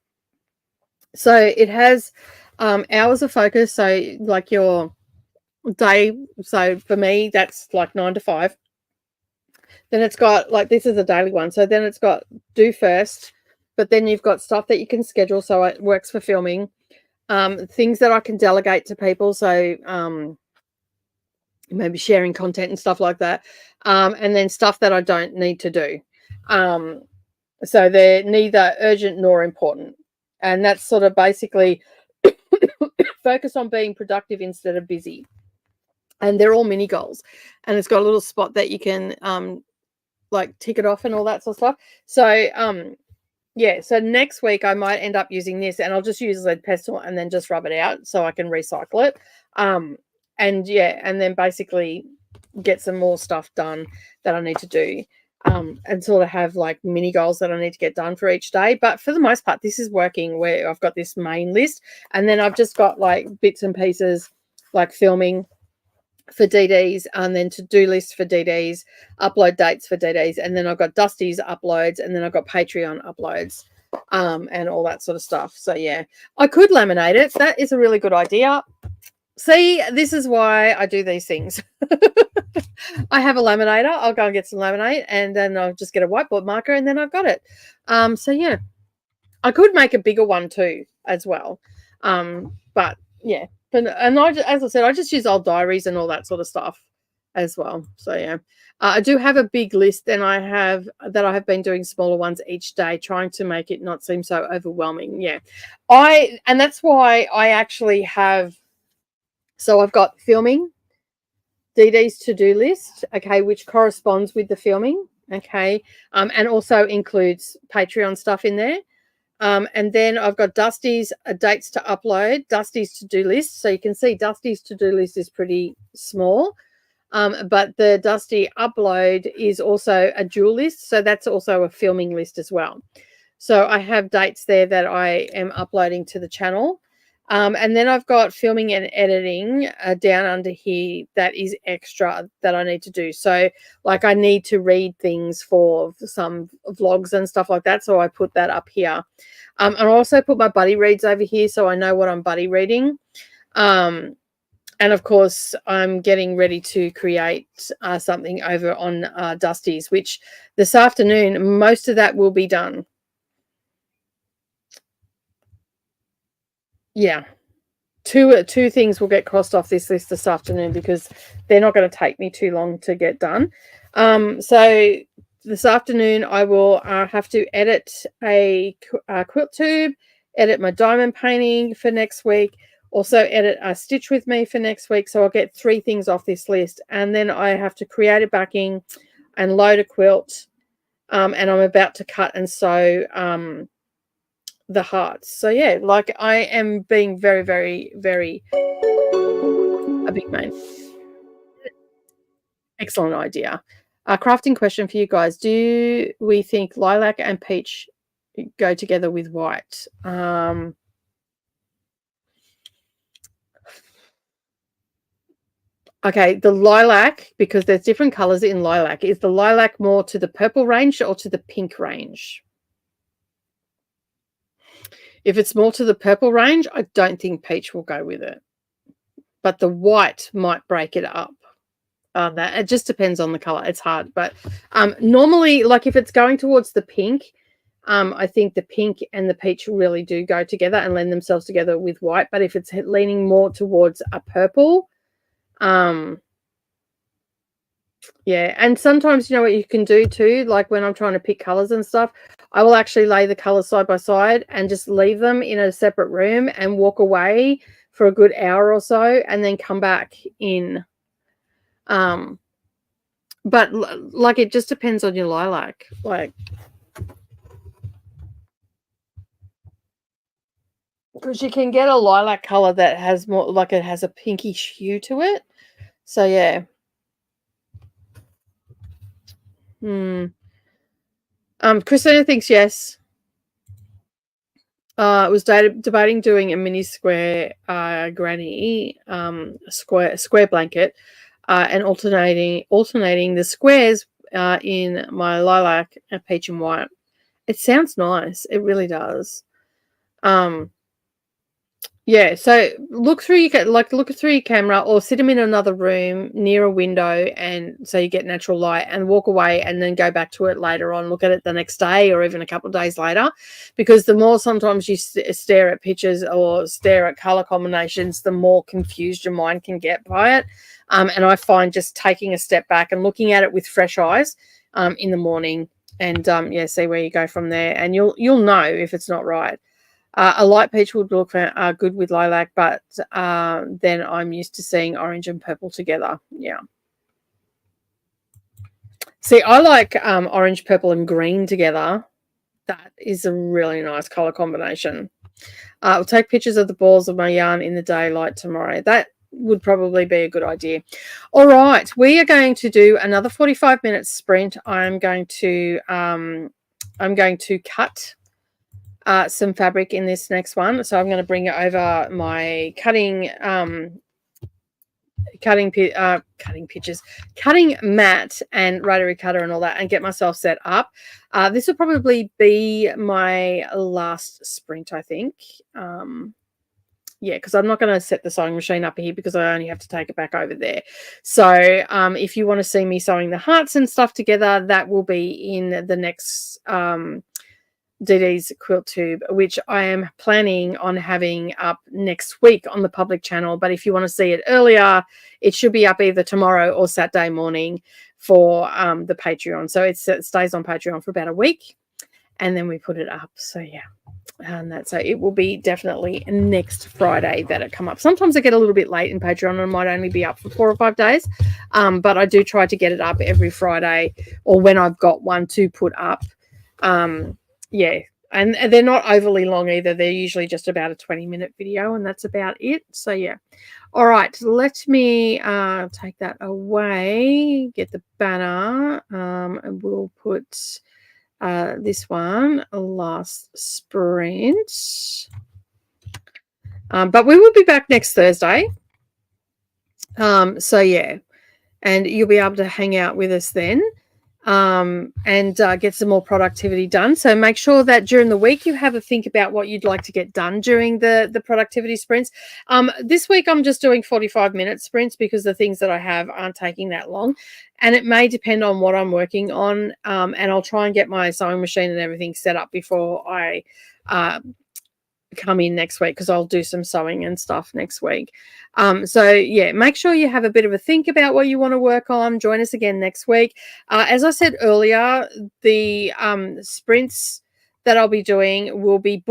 So it has hours of focus. So like your day. So for me, that's like 9 to 5. Then it's got, like, this is a daily one. So then it's got do first, but then you've got stuff that you can schedule. So it works for filming. Things that I can delegate to people. So maybe sharing content and stuff like that. And then stuff that I don't need to do. So they're neither urgent nor important. And that's sort of basically focus on being productive instead of busy. And they're all mini goals. And it's got a little spot that you can like tick it off and all that sort of stuff. So yeah, so next week I might end up using this, and I'll just use lead pestle and then just rub it out so I can recycle it. And yeah, and then basically get some more stuff done that I need to do, and sort of have like mini goals that I need to get done for each day. But for the most part, this is working, where I've got this main list, and then I've just got like bits and pieces like filming for DDs, and then to-do lists for DDs, upload dates for DDs, and then I've got Dusty's uploads, and then I've got Patreon uploads, and all that sort of stuff. So yeah, I could laminate it. That is a really good idea. See, this is why I do these things. I have a laminator. I'll go and get some laminate, and then I'll just get a whiteboard marker, and then I've got it. So yeah, I could make a bigger one too as well. But yeah, and as I said, I just use old diaries and all that sort of stuff as well. So yeah, I do have a big list, and I have been doing smaller ones each day, trying to make it not seem so overwhelming. Yeah, and that's why I actually have. So I've got filming, DD's to-do list, okay, which corresponds with the filming, okay, and also includes Patreon stuff in there. And then I've got Dusty's dates to upload, Dusty's to-do list. So you can see Dusty's to-do list is pretty small, but the Dusty upload is also a dual list. So that's also a filming list as well. So I have dates there that I am uploading to the channel. And then I've got filming and editing down under here that is extra that I need to do. So like I need to read things for some vlogs and stuff like that. So I put that up here. And I also put my buddy reads over here so I know what I'm buddy reading. And of course, I'm getting ready to create something over on Dusty's, which this afternoon, most of that will be done. Yeah. Two things will get crossed off this list this afternoon because they're not going to take me too long to get done. So this afternoon I will have to edit a quilt tube, edit my diamond painting for next week, also edit a stitch with me for next week. So I'll get 3 things off this list, and then I have to create a backing and load a quilt, and I'm about to cut and sew the hearts. So yeah, like I am being very, very, very a big main. Excellent idea. A crafting question for you guys. Do we think lilac and peach go together with white? Okay, the lilac, because there's different colors in lilac. Is the lilac more to the purple range or to the pink range? If it's more to the purple range, I don't think peach will go with it. But the white might break it up. That it just depends on the color. It's hard, but normally, like if it's going towards the pink, I think the pink and the peach really do go together and lend themselves together with white. But if it's leaning more towards a purple, yeah, and sometimes you know what you can do too, like when I'm trying to pick colors and stuff, I will actually lay the colors side by side and just leave them in a separate room and walk away for a good hour or so and then come back in. But like it just depends on your lilac, like because you can get a lilac color that has more, like it has a pinkish hue to it. So yeah. Christina thinks yes. Was debating doing a mini square granny square blanket and alternating the squares in my lilac, peach and white. It sounds nice. It really does. Yeah, so look through your camera or sit them in another room near a window and so you get natural light and walk away and then go back to it later on, look at it the next day or even a couple of days later, because the more sometimes you stare at pictures or stare at color combinations, the more confused your mind can get by it. And I find just taking a step back and looking at it with fresh eyes in the morning and yeah, see where you go from there, and you'll know if it's not right. A light peach would look good with lilac, but then I'm used to seeing orange and purple together. Yeah. See, I like orange, purple, and green together. That is a really nice color combination. I'll take pictures of the balls of my yarn in the daylight tomorrow. That would probably be a good idea. All right, we are going to do another 45-minute sprint. I'm going to cut some fabric in this next one, so I'm going to bring it over my cutting mat and rotary cutter and all that, and get myself set up. This will probably be my last sprint, I think. Yeah, because I'm not going to set the sewing machine up here because I only have to take it back over there. So if you want to see me sewing the hearts and stuff together, that will be in the next DD's quilt tube, which I am planning on having up next week on the public channel. But if you want to see it earlier, it should be up either tomorrow or Saturday morning for the Patreon. So it stays on Patreon for about a week and then we put it up. So yeah, and so it will be definitely next Friday that it come up. Sometimes I get a little bit late in Patreon and it might only be up for 4 or 5 days, but I do try to get it up every Friday or when I've got one to put up. Yeah, and they're not overly long either. They're usually just about a 20-minute video, and that's about it. So yeah. All right, let me take that away, get the banner, and we'll put this one, last sprint. But we will be back next Thursday. So yeah, and you'll be able to hang out with us then. And get some more productivity done. So make sure that during the week you have a think about what you'd like to get done during the productivity sprints. This week I'm just doing 45-minute sprints because the things that I have aren't taking that long, and it may depend on what I'm working on. And I'll try and get my sewing machine and everything set up before I come in next week, because I'll do some sewing and stuff next week. So yeah, make sure you have a bit of a think about what you want to work on. Join us again next week. As I said earlier, the sprints that I'll be doing will be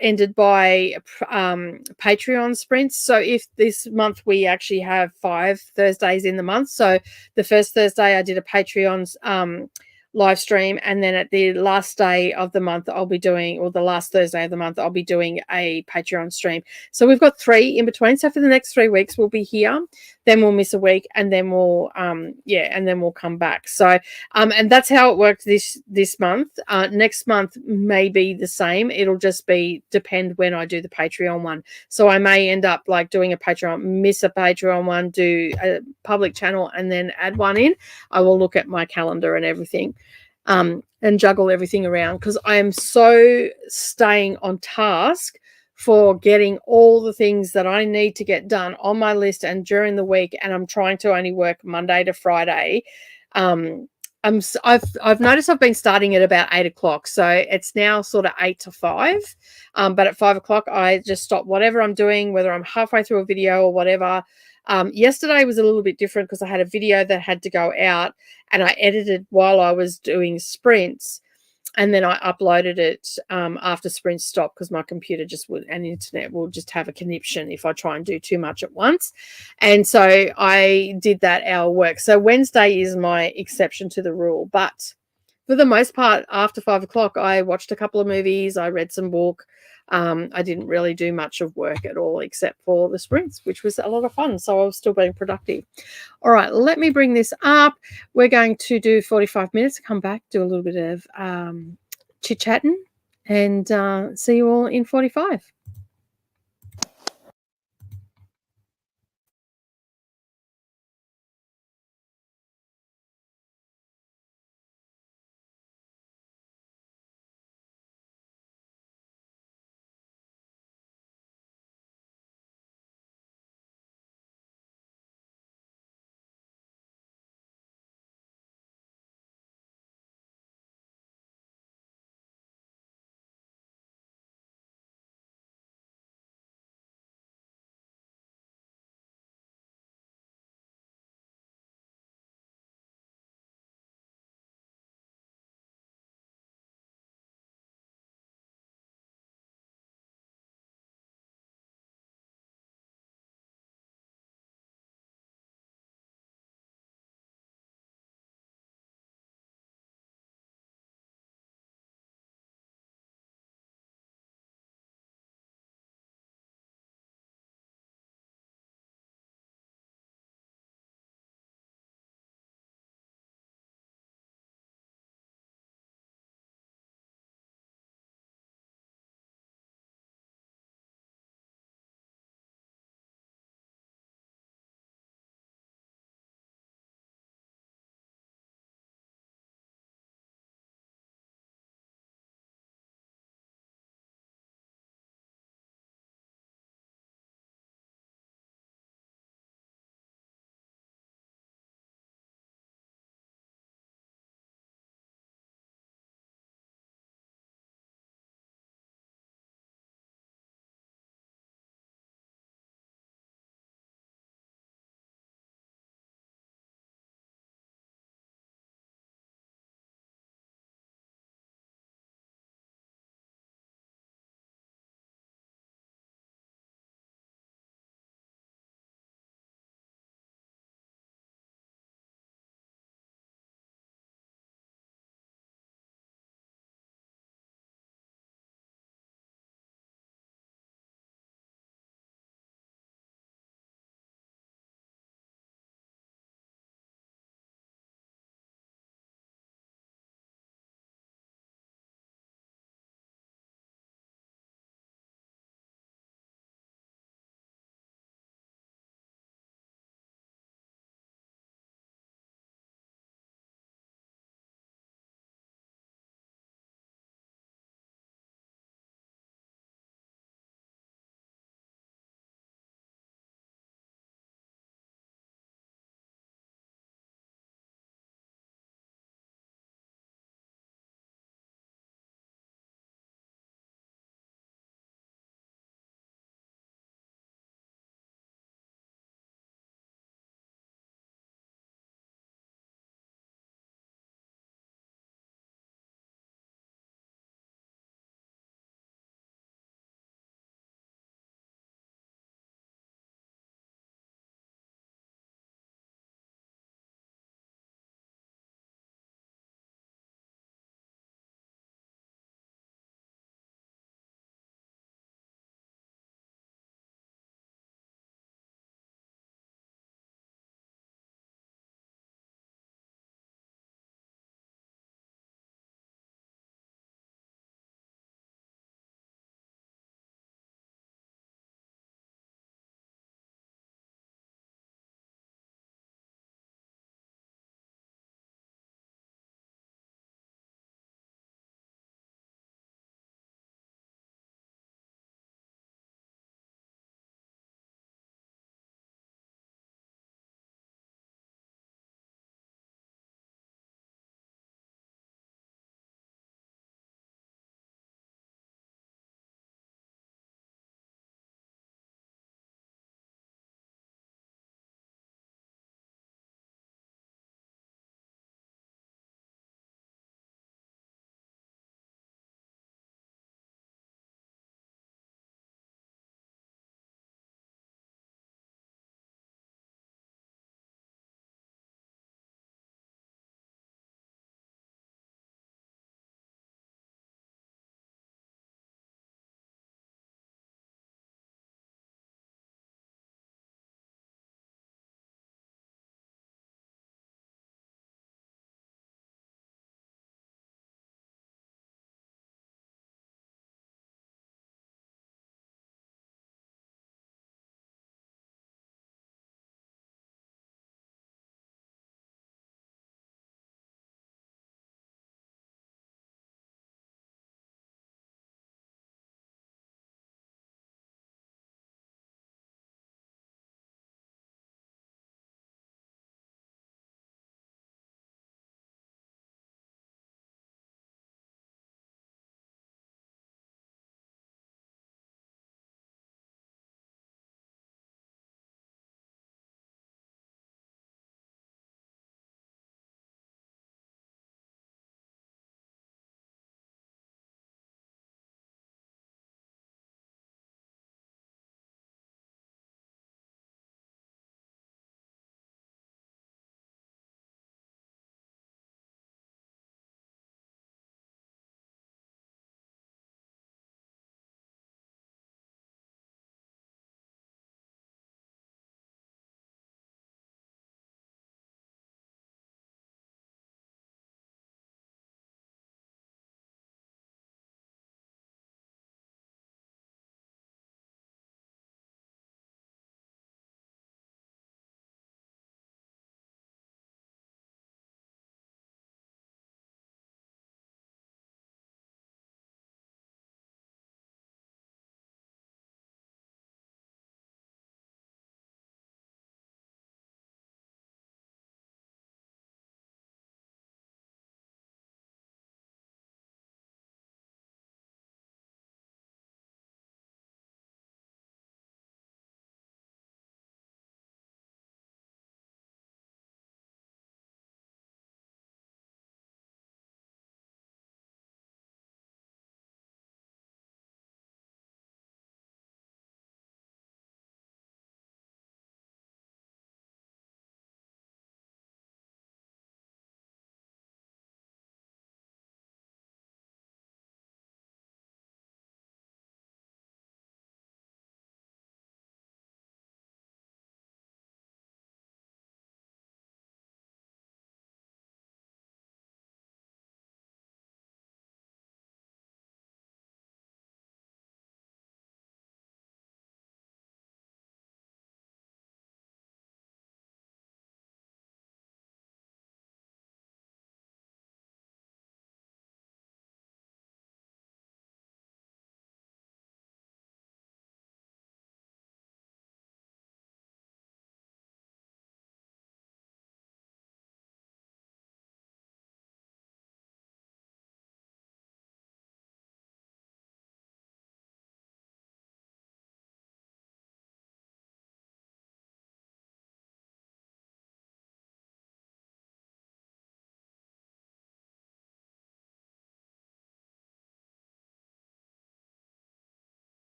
ended by Patreon sprints. So if this month we actually have 5 Thursdays in the month, so the first Thursday I did a Patreon's live stream, and then at the last day of the month I'll be doing, or the last Thursday of the month I'll be doing a Patreon stream. So we've got 3 in between. So for the next 3 weeks we'll be here, then we'll miss a week, and then we'll and then we'll come back. So and that's how it worked this month. Next month may be the same. It'll just be depend when I do the Patreon one. So I may end up like doing a Patreon, miss a Patreon one, do a public channel, and then add one in. I will look at my calendar and everything, and juggle everything around, because I am so staying on task for getting all the things that I need to get done on my list and during the week. And I'm trying to only work Monday to Friday. I've noticed I've been starting at about 8 o'clock, so it's now sort of 8 to 5. But at 5 o'clock, I just stop whatever I'm doing, whether I'm halfway through a video or whatever. Yesterday was a little bit different because I had a video that had to go out, and I edited while I was doing sprints, and then I uploaded it after sprints stopped, because my computer just would, and internet will just have a conniption if I try and do too much at once. And so I did that hour work. So Wednesday is my exception to the rule, but for the most part, after 5 o'clock, I watched a couple of movies, I read some book. I didn't really do much of work at all except for the sprints, which was a lot of fun. So I was still being productive. All right, let me bring this up. We're going to do 45 minutes, come back, do a little bit of chit-chatting, and see you all in 45.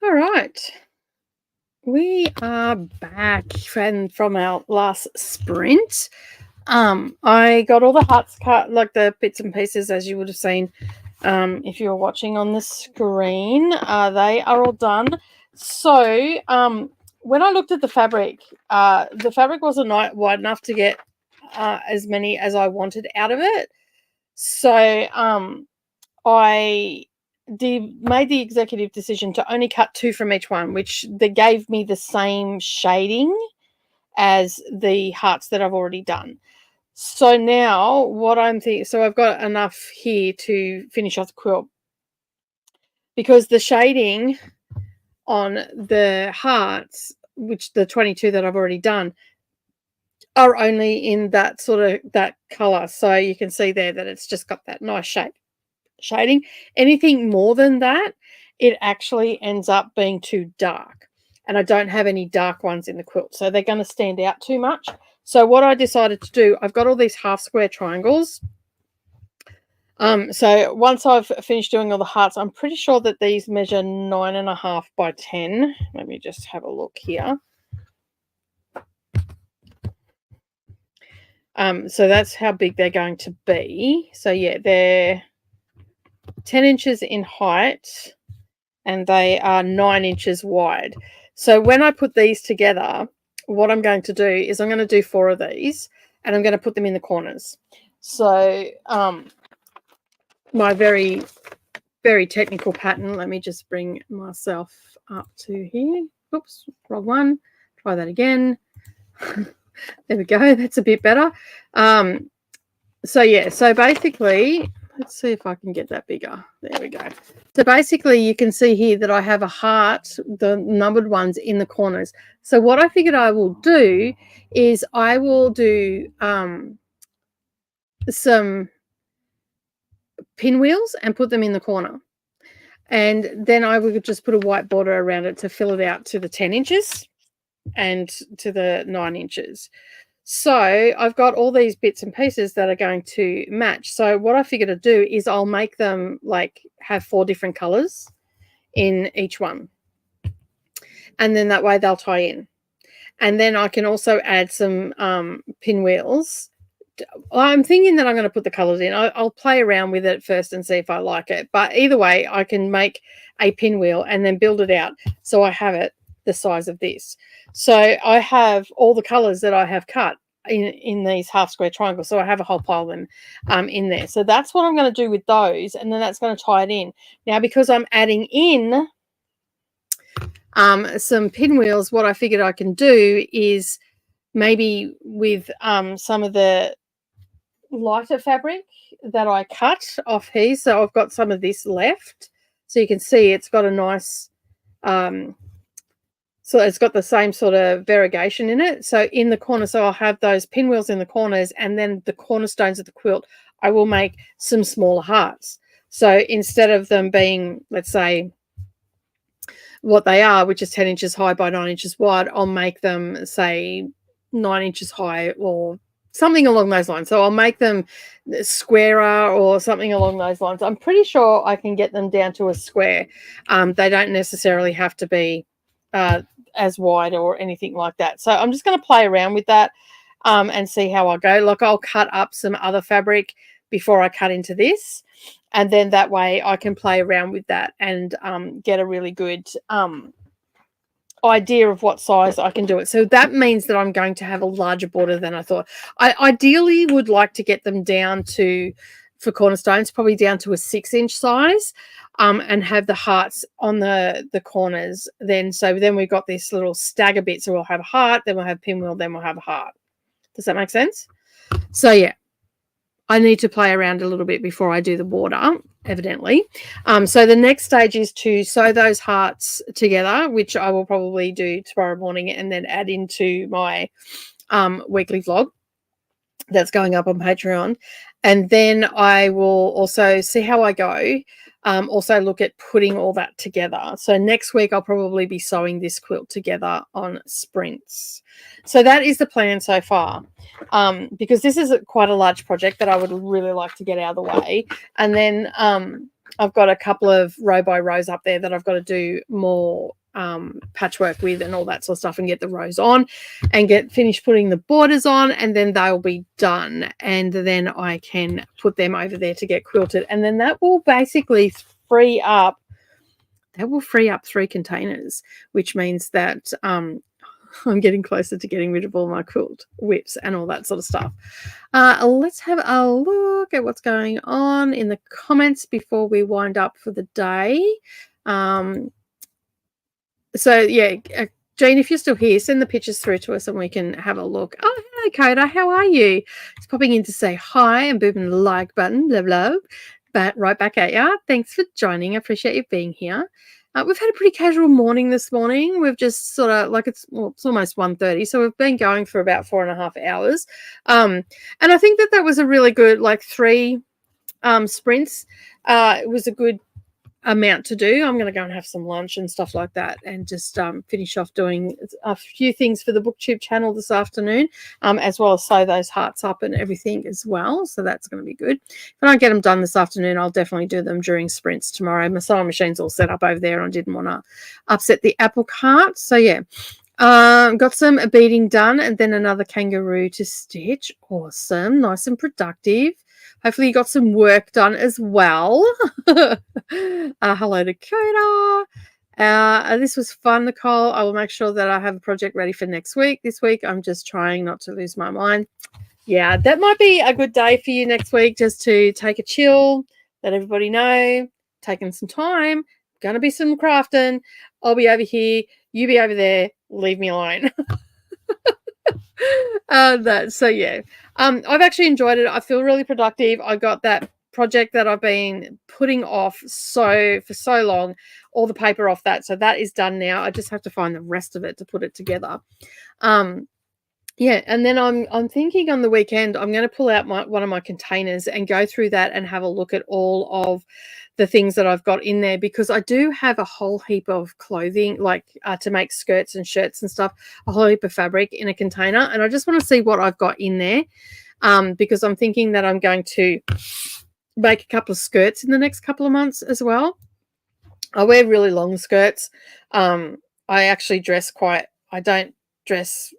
All right. We are back from our last sprint. I got all the hearts cut, like the bits and pieces, as you would have seen if you were watching on the screen. They are all done. So when I looked at the fabric wasn't wide enough to get as many as I wanted out of it. So I made the executive decision to only cut 2 from each one, which they gave me the same shading as the hearts that I've already done. So now what I'm thinking, so I've got enough here to finish off the quilt, because the shading on the hearts, which the 22 that I've already done, are only in that sort of that color. So you can see there that it's just got that nice shading. Anything more than that, it actually ends up being too dark, and I don't have any dark ones in the quilt, so they're going to stand out too much. So what I decided to do, I've got all these half square triangles. So once I've finished doing all the hearts, I'm pretty sure that these measure 9.5 by 10. Let me just have a look here. So that's how big they're going to be. So yeah, they're 10 inches in height and they are 9 inches wide. So when I put these together, what I'm going to do is I'm going to do 4 of these and I'm going to put them in the corners. So my very, very technical pattern, let me just bring myself up to here. Oops, wrong one. Try that again. There we go. That's a bit better. So yeah, so basically, let's see if I can get that bigger. There we go. So basically you can see here that I have a heart, the numbered ones in the corners. So what I figured I will do is I will do some pinwheels and put them in the corner. And then I would just put a white border around it to fill it out to the 10 inches and to the 9 inches. So I've got all these bits and pieces that are going to match. So what I figured to do is I'll make them like have 4 different colors in each one. And then that way they'll tie in. And then I can also add some pinwheels. I'm thinking that I'm going to put the colors in. I'll play around with it first and see if I like it. But either way, I can make a pinwheel and then build it out so I have it the size of this. So I have all the colors that I have cut in these half square triangles. So I have a whole pile of them in there. So that's what I'm going to do with those. And then that's going to tie it in. Now, because I'm adding in some pinwheels, what I figured I can do is maybe with some of the lighter fabric that I cut off here. So I've got some of this left. So you can see it's got a nice, so it's got the same sort of variegation in it. So in the corner, so I'll have those pinwheels in the corners, and then the cornerstones of the quilt, I will make some smaller hearts. So instead of them being, let's say, what they are, which is 10 inches high by 9 inches wide, I'll make them, say, 9 inches high or something along those lines. So I'll make them squarer or something along those lines. I'm pretty sure I can get them down to a square. They don't necessarily have to be as wide or anything like that. So I'm just going to play around with that and see how I go. Like, I'll cut up some other fabric before I cut into this, and then that way I can play around with that and get a really good idea of what size I can do it. So that means that I'm going to have a larger border than I thought. I ideally would like to get them down to, for cornerstones, probably down to a 6-inch size, and have the hearts on the corners. So then we've got this little stagger bit. So we'll have a heart, then we'll have pinwheel, then we'll have a heart. Does that make sense? So yeah, I need to play around a little bit before I do the border, evidently. So the next stage is to sew those hearts together, which I will probably do tomorrow morning and then add into my weekly vlog that's going up on Patreon. And then I will also see how I go. Also look at putting all that together. So next week I'll probably be sewing this quilt together on sprints. So that is the plan so far, because this is quite a large project that I would really like to get out of the way. And then I've got a couple of row by rows up there that I've got to do more patchwork with and all that sort of stuff, and get the rows on and get finished putting the borders on, and then they'll be done, and then I can put them over there to get quilted, and then that will basically free up 3 containers, which means that I'm getting closer to getting rid of all my quilt whips and all that sort of stuff. Let's have a look at what's going on in the comments before we wind up for the day. So yeah, Jane, if you're still here, send the pictures through to us and we can have a look. Oh, hello, Coda. How are you? It's popping in to say hi and booping the like button. Love, love. But right back at ya. Thanks for joining. I appreciate you being here. We've had a pretty casual morning this morning. We've just sort of like it's almost 1:30, so we've been going for about 4.5 hours. And I think that was a really good 3 sprints. It was a good amount to do. I'm going to go and have some lunch and stuff like that, and just finish off doing a few things for the BookTube channel this afternoon, as well as sew those hearts up and everything as well. So that's going to be good. If I don't get them done this afternoon, I'll definitely do them during sprints tomorrow. My sewing machine's all set up over there, and I didn't want to upset the apple cart. So yeah, got some beading done, and then another kangaroo to stitch. Awesome, nice and productive. Hopefully you got some work done as well. Hello, Dakota. This was fun, Nicole. I will make sure that I have a project ready for next week. This week, I'm just trying not to lose my mind. Yeah, that might be a good day for you next week, just to take a chill, let everybody know, taking some time. Going to be some crafting. I'll be over here. You be over there. Leave me alone. So yeah, I've actually enjoyed it. I feel really productive. I got that project that I've been putting off for so long, all the paper off that, so that is done now. I just have to find the rest of it to put it together. Yeah, and then I'm thinking on the weekend I'm going to pull out one of my containers and go through that and have a look at all of the things that I've got in there, because I do have a whole heap of clothing, to make skirts and shirts and stuff, a whole heap of fabric in a container, and I just want to see what I've got in there, because I'm thinking that I'm going to make a couple of skirts in the next couple of months as well. I wear really long skirts. I actually I don't dress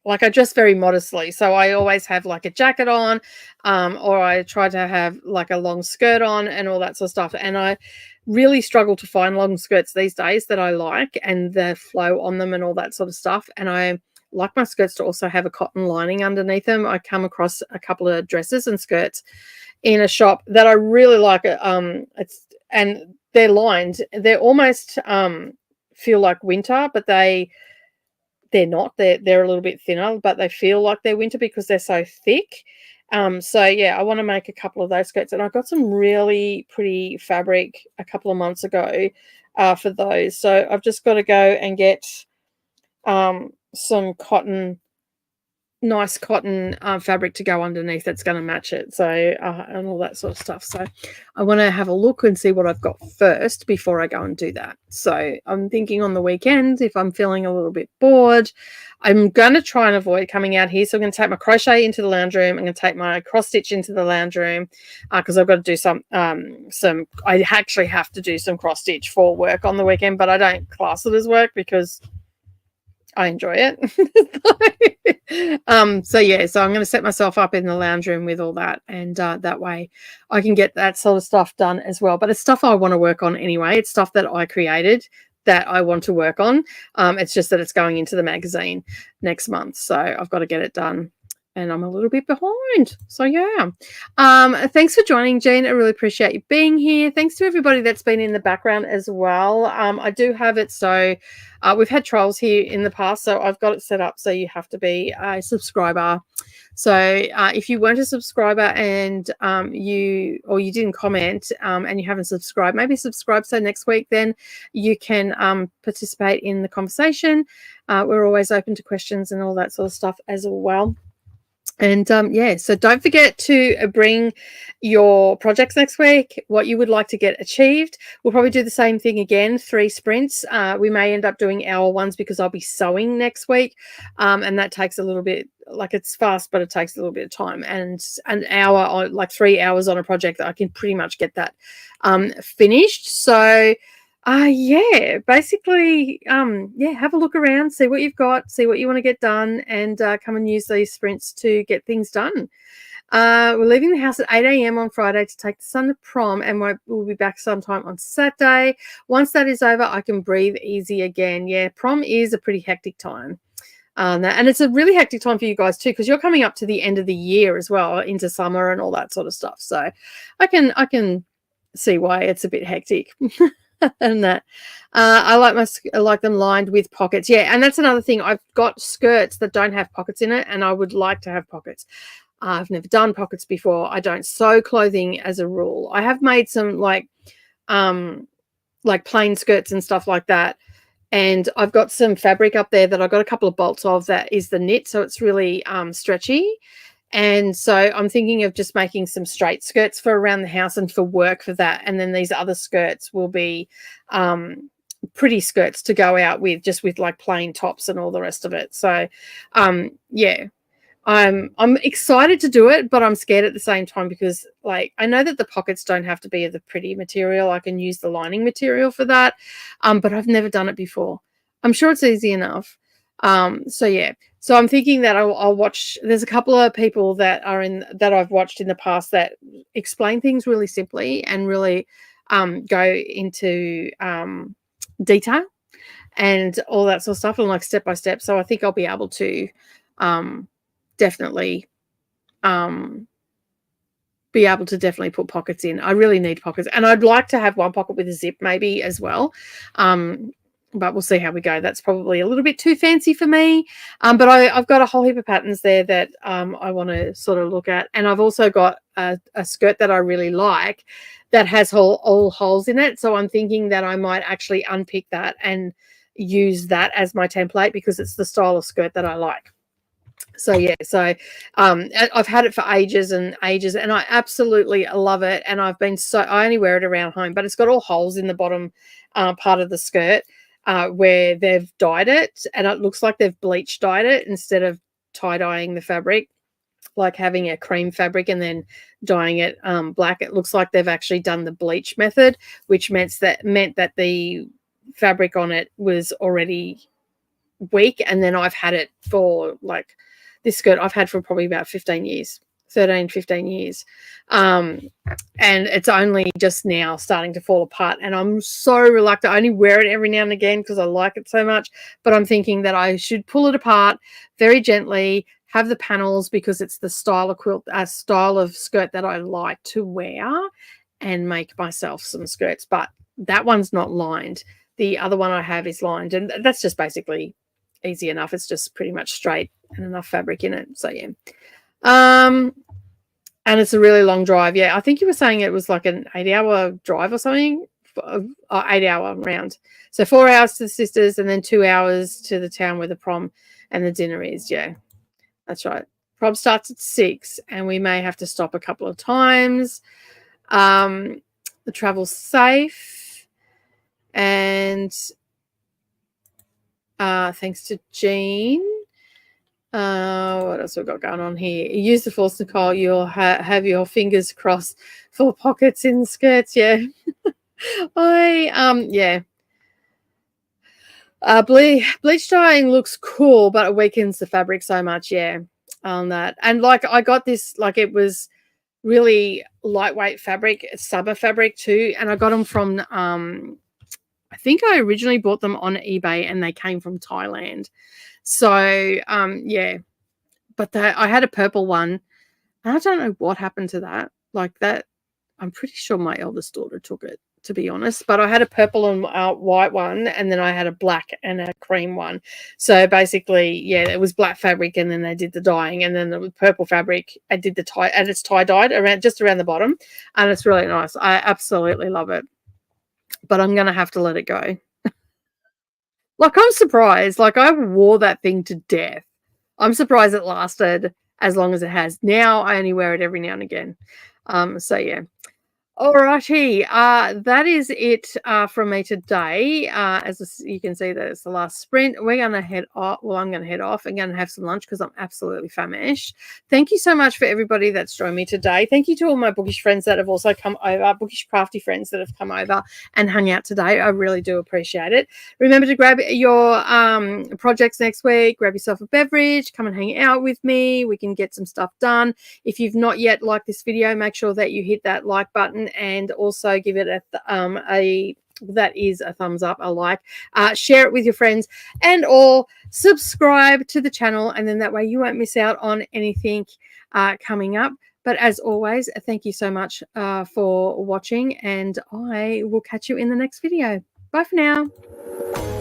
I dress very modestly, so I always have a jacket on, or I try to have a long skirt on and all that sort of stuff. And I really struggle to find long skirts these days that I like, and the flow on them and all that sort of stuff. And I like my skirts to also have a cotton lining underneath them. I come across a couple of dresses and skirts in a shop that I really like. And they're lined. They're almost feel like winter, but they're not. They're a little bit thinner, but they feel like they're winter because they're so thick. So yeah, I want to make a couple of those skirts, and I got some really pretty fabric a couple of months ago for those. So I've just got to go and get some nice cotton fabric to go underneath that's going to match it, so and all that sort of stuff. So I want to have a look and see what I've got first before I go and do that. So I'm thinking on the weekend, if I'm feeling a little bit bored, I'm going to try and avoid coming out here. So I'm going to take my crochet into the lounge room. I'm going to take my cross stitch into the lounge room, because I've got to do some I actually have to do some cross stitch for work on the weekend, but I don't class it as work because I enjoy it. So yeah, so I'm going to set myself up in the lounge room with all that, and that way I can get that sort of stuff done as well. But it's stuff I want to work on anyway. It's stuff that I created that I want to work on. It's just that it's going into the magazine next month, so I've got to get it done, and I'm a little bit behind. So yeah, thanks for joining, Jean. I really appreciate you being here. Thanks to everybody that's been in the background as well. I do have it so we've had trolls here in the past, so I've got it set up so you have to be a subscriber. So if you weren't a subscriber and you didn't comment and you haven't subscribed, maybe subscribe so next week then you can participate in the conversation. We're always open to questions and all that sort of stuff as well. And yeah, so don't forget to bring your projects next week, what you would like to get achieved. We'll probably do the same thing again, 3 sprints. We may end up doing hour ones because I'll be sewing next week. And that takes a little bit, like it's fast, but it takes a little bit of time. And an hour, on, like 3 hours on a project, I can pretty much get that finished. So yeah, basically, yeah, have a look around, see what you've got, see what you want to get done, and come and use these sprints to get things done. We're leaving the house at 8 a.m. on Friday to take the son to prom, and we'll be back sometime on Saturday. Once that is over, I can breathe easy again. Yeah, prom is a pretty hectic time. And it's a really hectic time for you guys too, because you're coming up to the end of the year as well, into summer and all that sort of stuff. So I can see why it's a bit hectic. And that I like them lined with pockets. Yeah, and that's another thing. I've got skirts that don't have pockets in it, and I would like to have pockets. I've never done pockets before. I don't sew clothing as a rule. I have made some like plain skirts and stuff like that. And I've got some fabric up there that I've got a couple of bolts of that is the knit, so it's really stretchy. And so I'm thinking of just making some straight skirts for around the house and for work for that. And then these other skirts will be pretty skirts to go out with, just with like plain tops and all the rest of it. So yeah, I'm excited to do it, but I'm scared at the same time because like I know that the pockets don't have to be of the pretty material. I can use the lining material for that. But I've never done it before. I'm sure it's easy enough. So yeah. So I'm thinking that I'll watch. There's a couple of people that I've watched in the past that explain things really simply and really go into detail and all that sort of stuff, and like step by step. So I think I'll be able to definitely put pockets in. I really need pockets, and I'd like to have one pocket with a zip maybe as well. But we'll see how we go. That's probably a little bit too fancy for me. But I've got a whole heap of patterns there that I want to sort of look at. And I've also got a skirt that I really like that has all holes in it. So I'm thinking that I might actually unpick that and use that as my template because it's the style of skirt that I like. So yeah, so I've had it for ages and ages, and I absolutely love it. And I only wear it around home, but it's got all holes in the bottom part of the skirt where they've dyed it, and it looks like they've bleach dyed it instead of tie-dyeing the fabric, like having a cream fabric and then dyeing it black. It looks like they've actually done the bleach method, which meant that the fabric on it was already weak, and then I've had it for like this skirt I've had for probably about 15 years. And it's only just now starting to fall apart, and I'm so reluctant. I only wear it every now and again because I like it so much, but I'm thinking that I should pull it apart very gently, have the panels because it's the style of skirt that I like to wear, and make myself some skirts. But that one's not lined. The other one I have is lined, and that's just basically easy enough. It's just pretty much straight and enough fabric in it. So yeah. And it's a really long drive. Yeah, I think you were saying it was like an 8-hour drive or something, 8-hour round. So 4 hours to the sisters and then 2 hours to the town where the prom and the dinner is. Yeah, that's right. Prom starts at 6 and we may have to stop a couple of times. The travel's safe. And thanks to Jean. What else we've got going on here? You use the force, Nicole. You'll have your fingers crossed for pockets in skirts. Yeah. Yeah. Bleach dyeing looks cool, but it weakens the fabric so much. Yeah. On that. And like I got this, like it was really lightweight fabric, summer fabric too. And I got them from, I think I originally bought them on eBay and they came from Thailand. So, yeah, but I had a purple one, and I don't know what happened to that. Like that, I'm pretty sure my eldest daughter took it, to be honest. But I had a purple and white one, and then I had a black and a cream one. So basically, yeah, it was black fabric, and then they did the dyeing, and then the purple fabric, I did the tie, and it's tie-dyed just around the bottom, and it's really nice. I absolutely love it, but I'm going to have to let it go. Like, I'm surprised. Like, I wore that thing to death. I'm surprised it lasted as long as it has. Now I only wear it every now and again. So yeah. Alrighty, that is it from me today. You can see, that it's the last sprint. We're going to head off. Well, I'm going to head off and going to have some lunch because I'm absolutely famished. Thank you so much for everybody that's joined me today. Thank you to all my bookish friends that have also come over, bookish crafty friends that have come over and hung out today. I really do appreciate it. Remember to grab your projects next week. Grab yourself a beverage. Come and hang out with me. We can get some stuff done. If you've not yet liked this video, make sure that you hit that like button and also give it that is a thumbs up, a like. Share it with your friends and or subscribe to the channel, and then that way you won't miss out on anything coming up. But as always, thank you so much for watching, and I will catch you in the next video. Bye for now.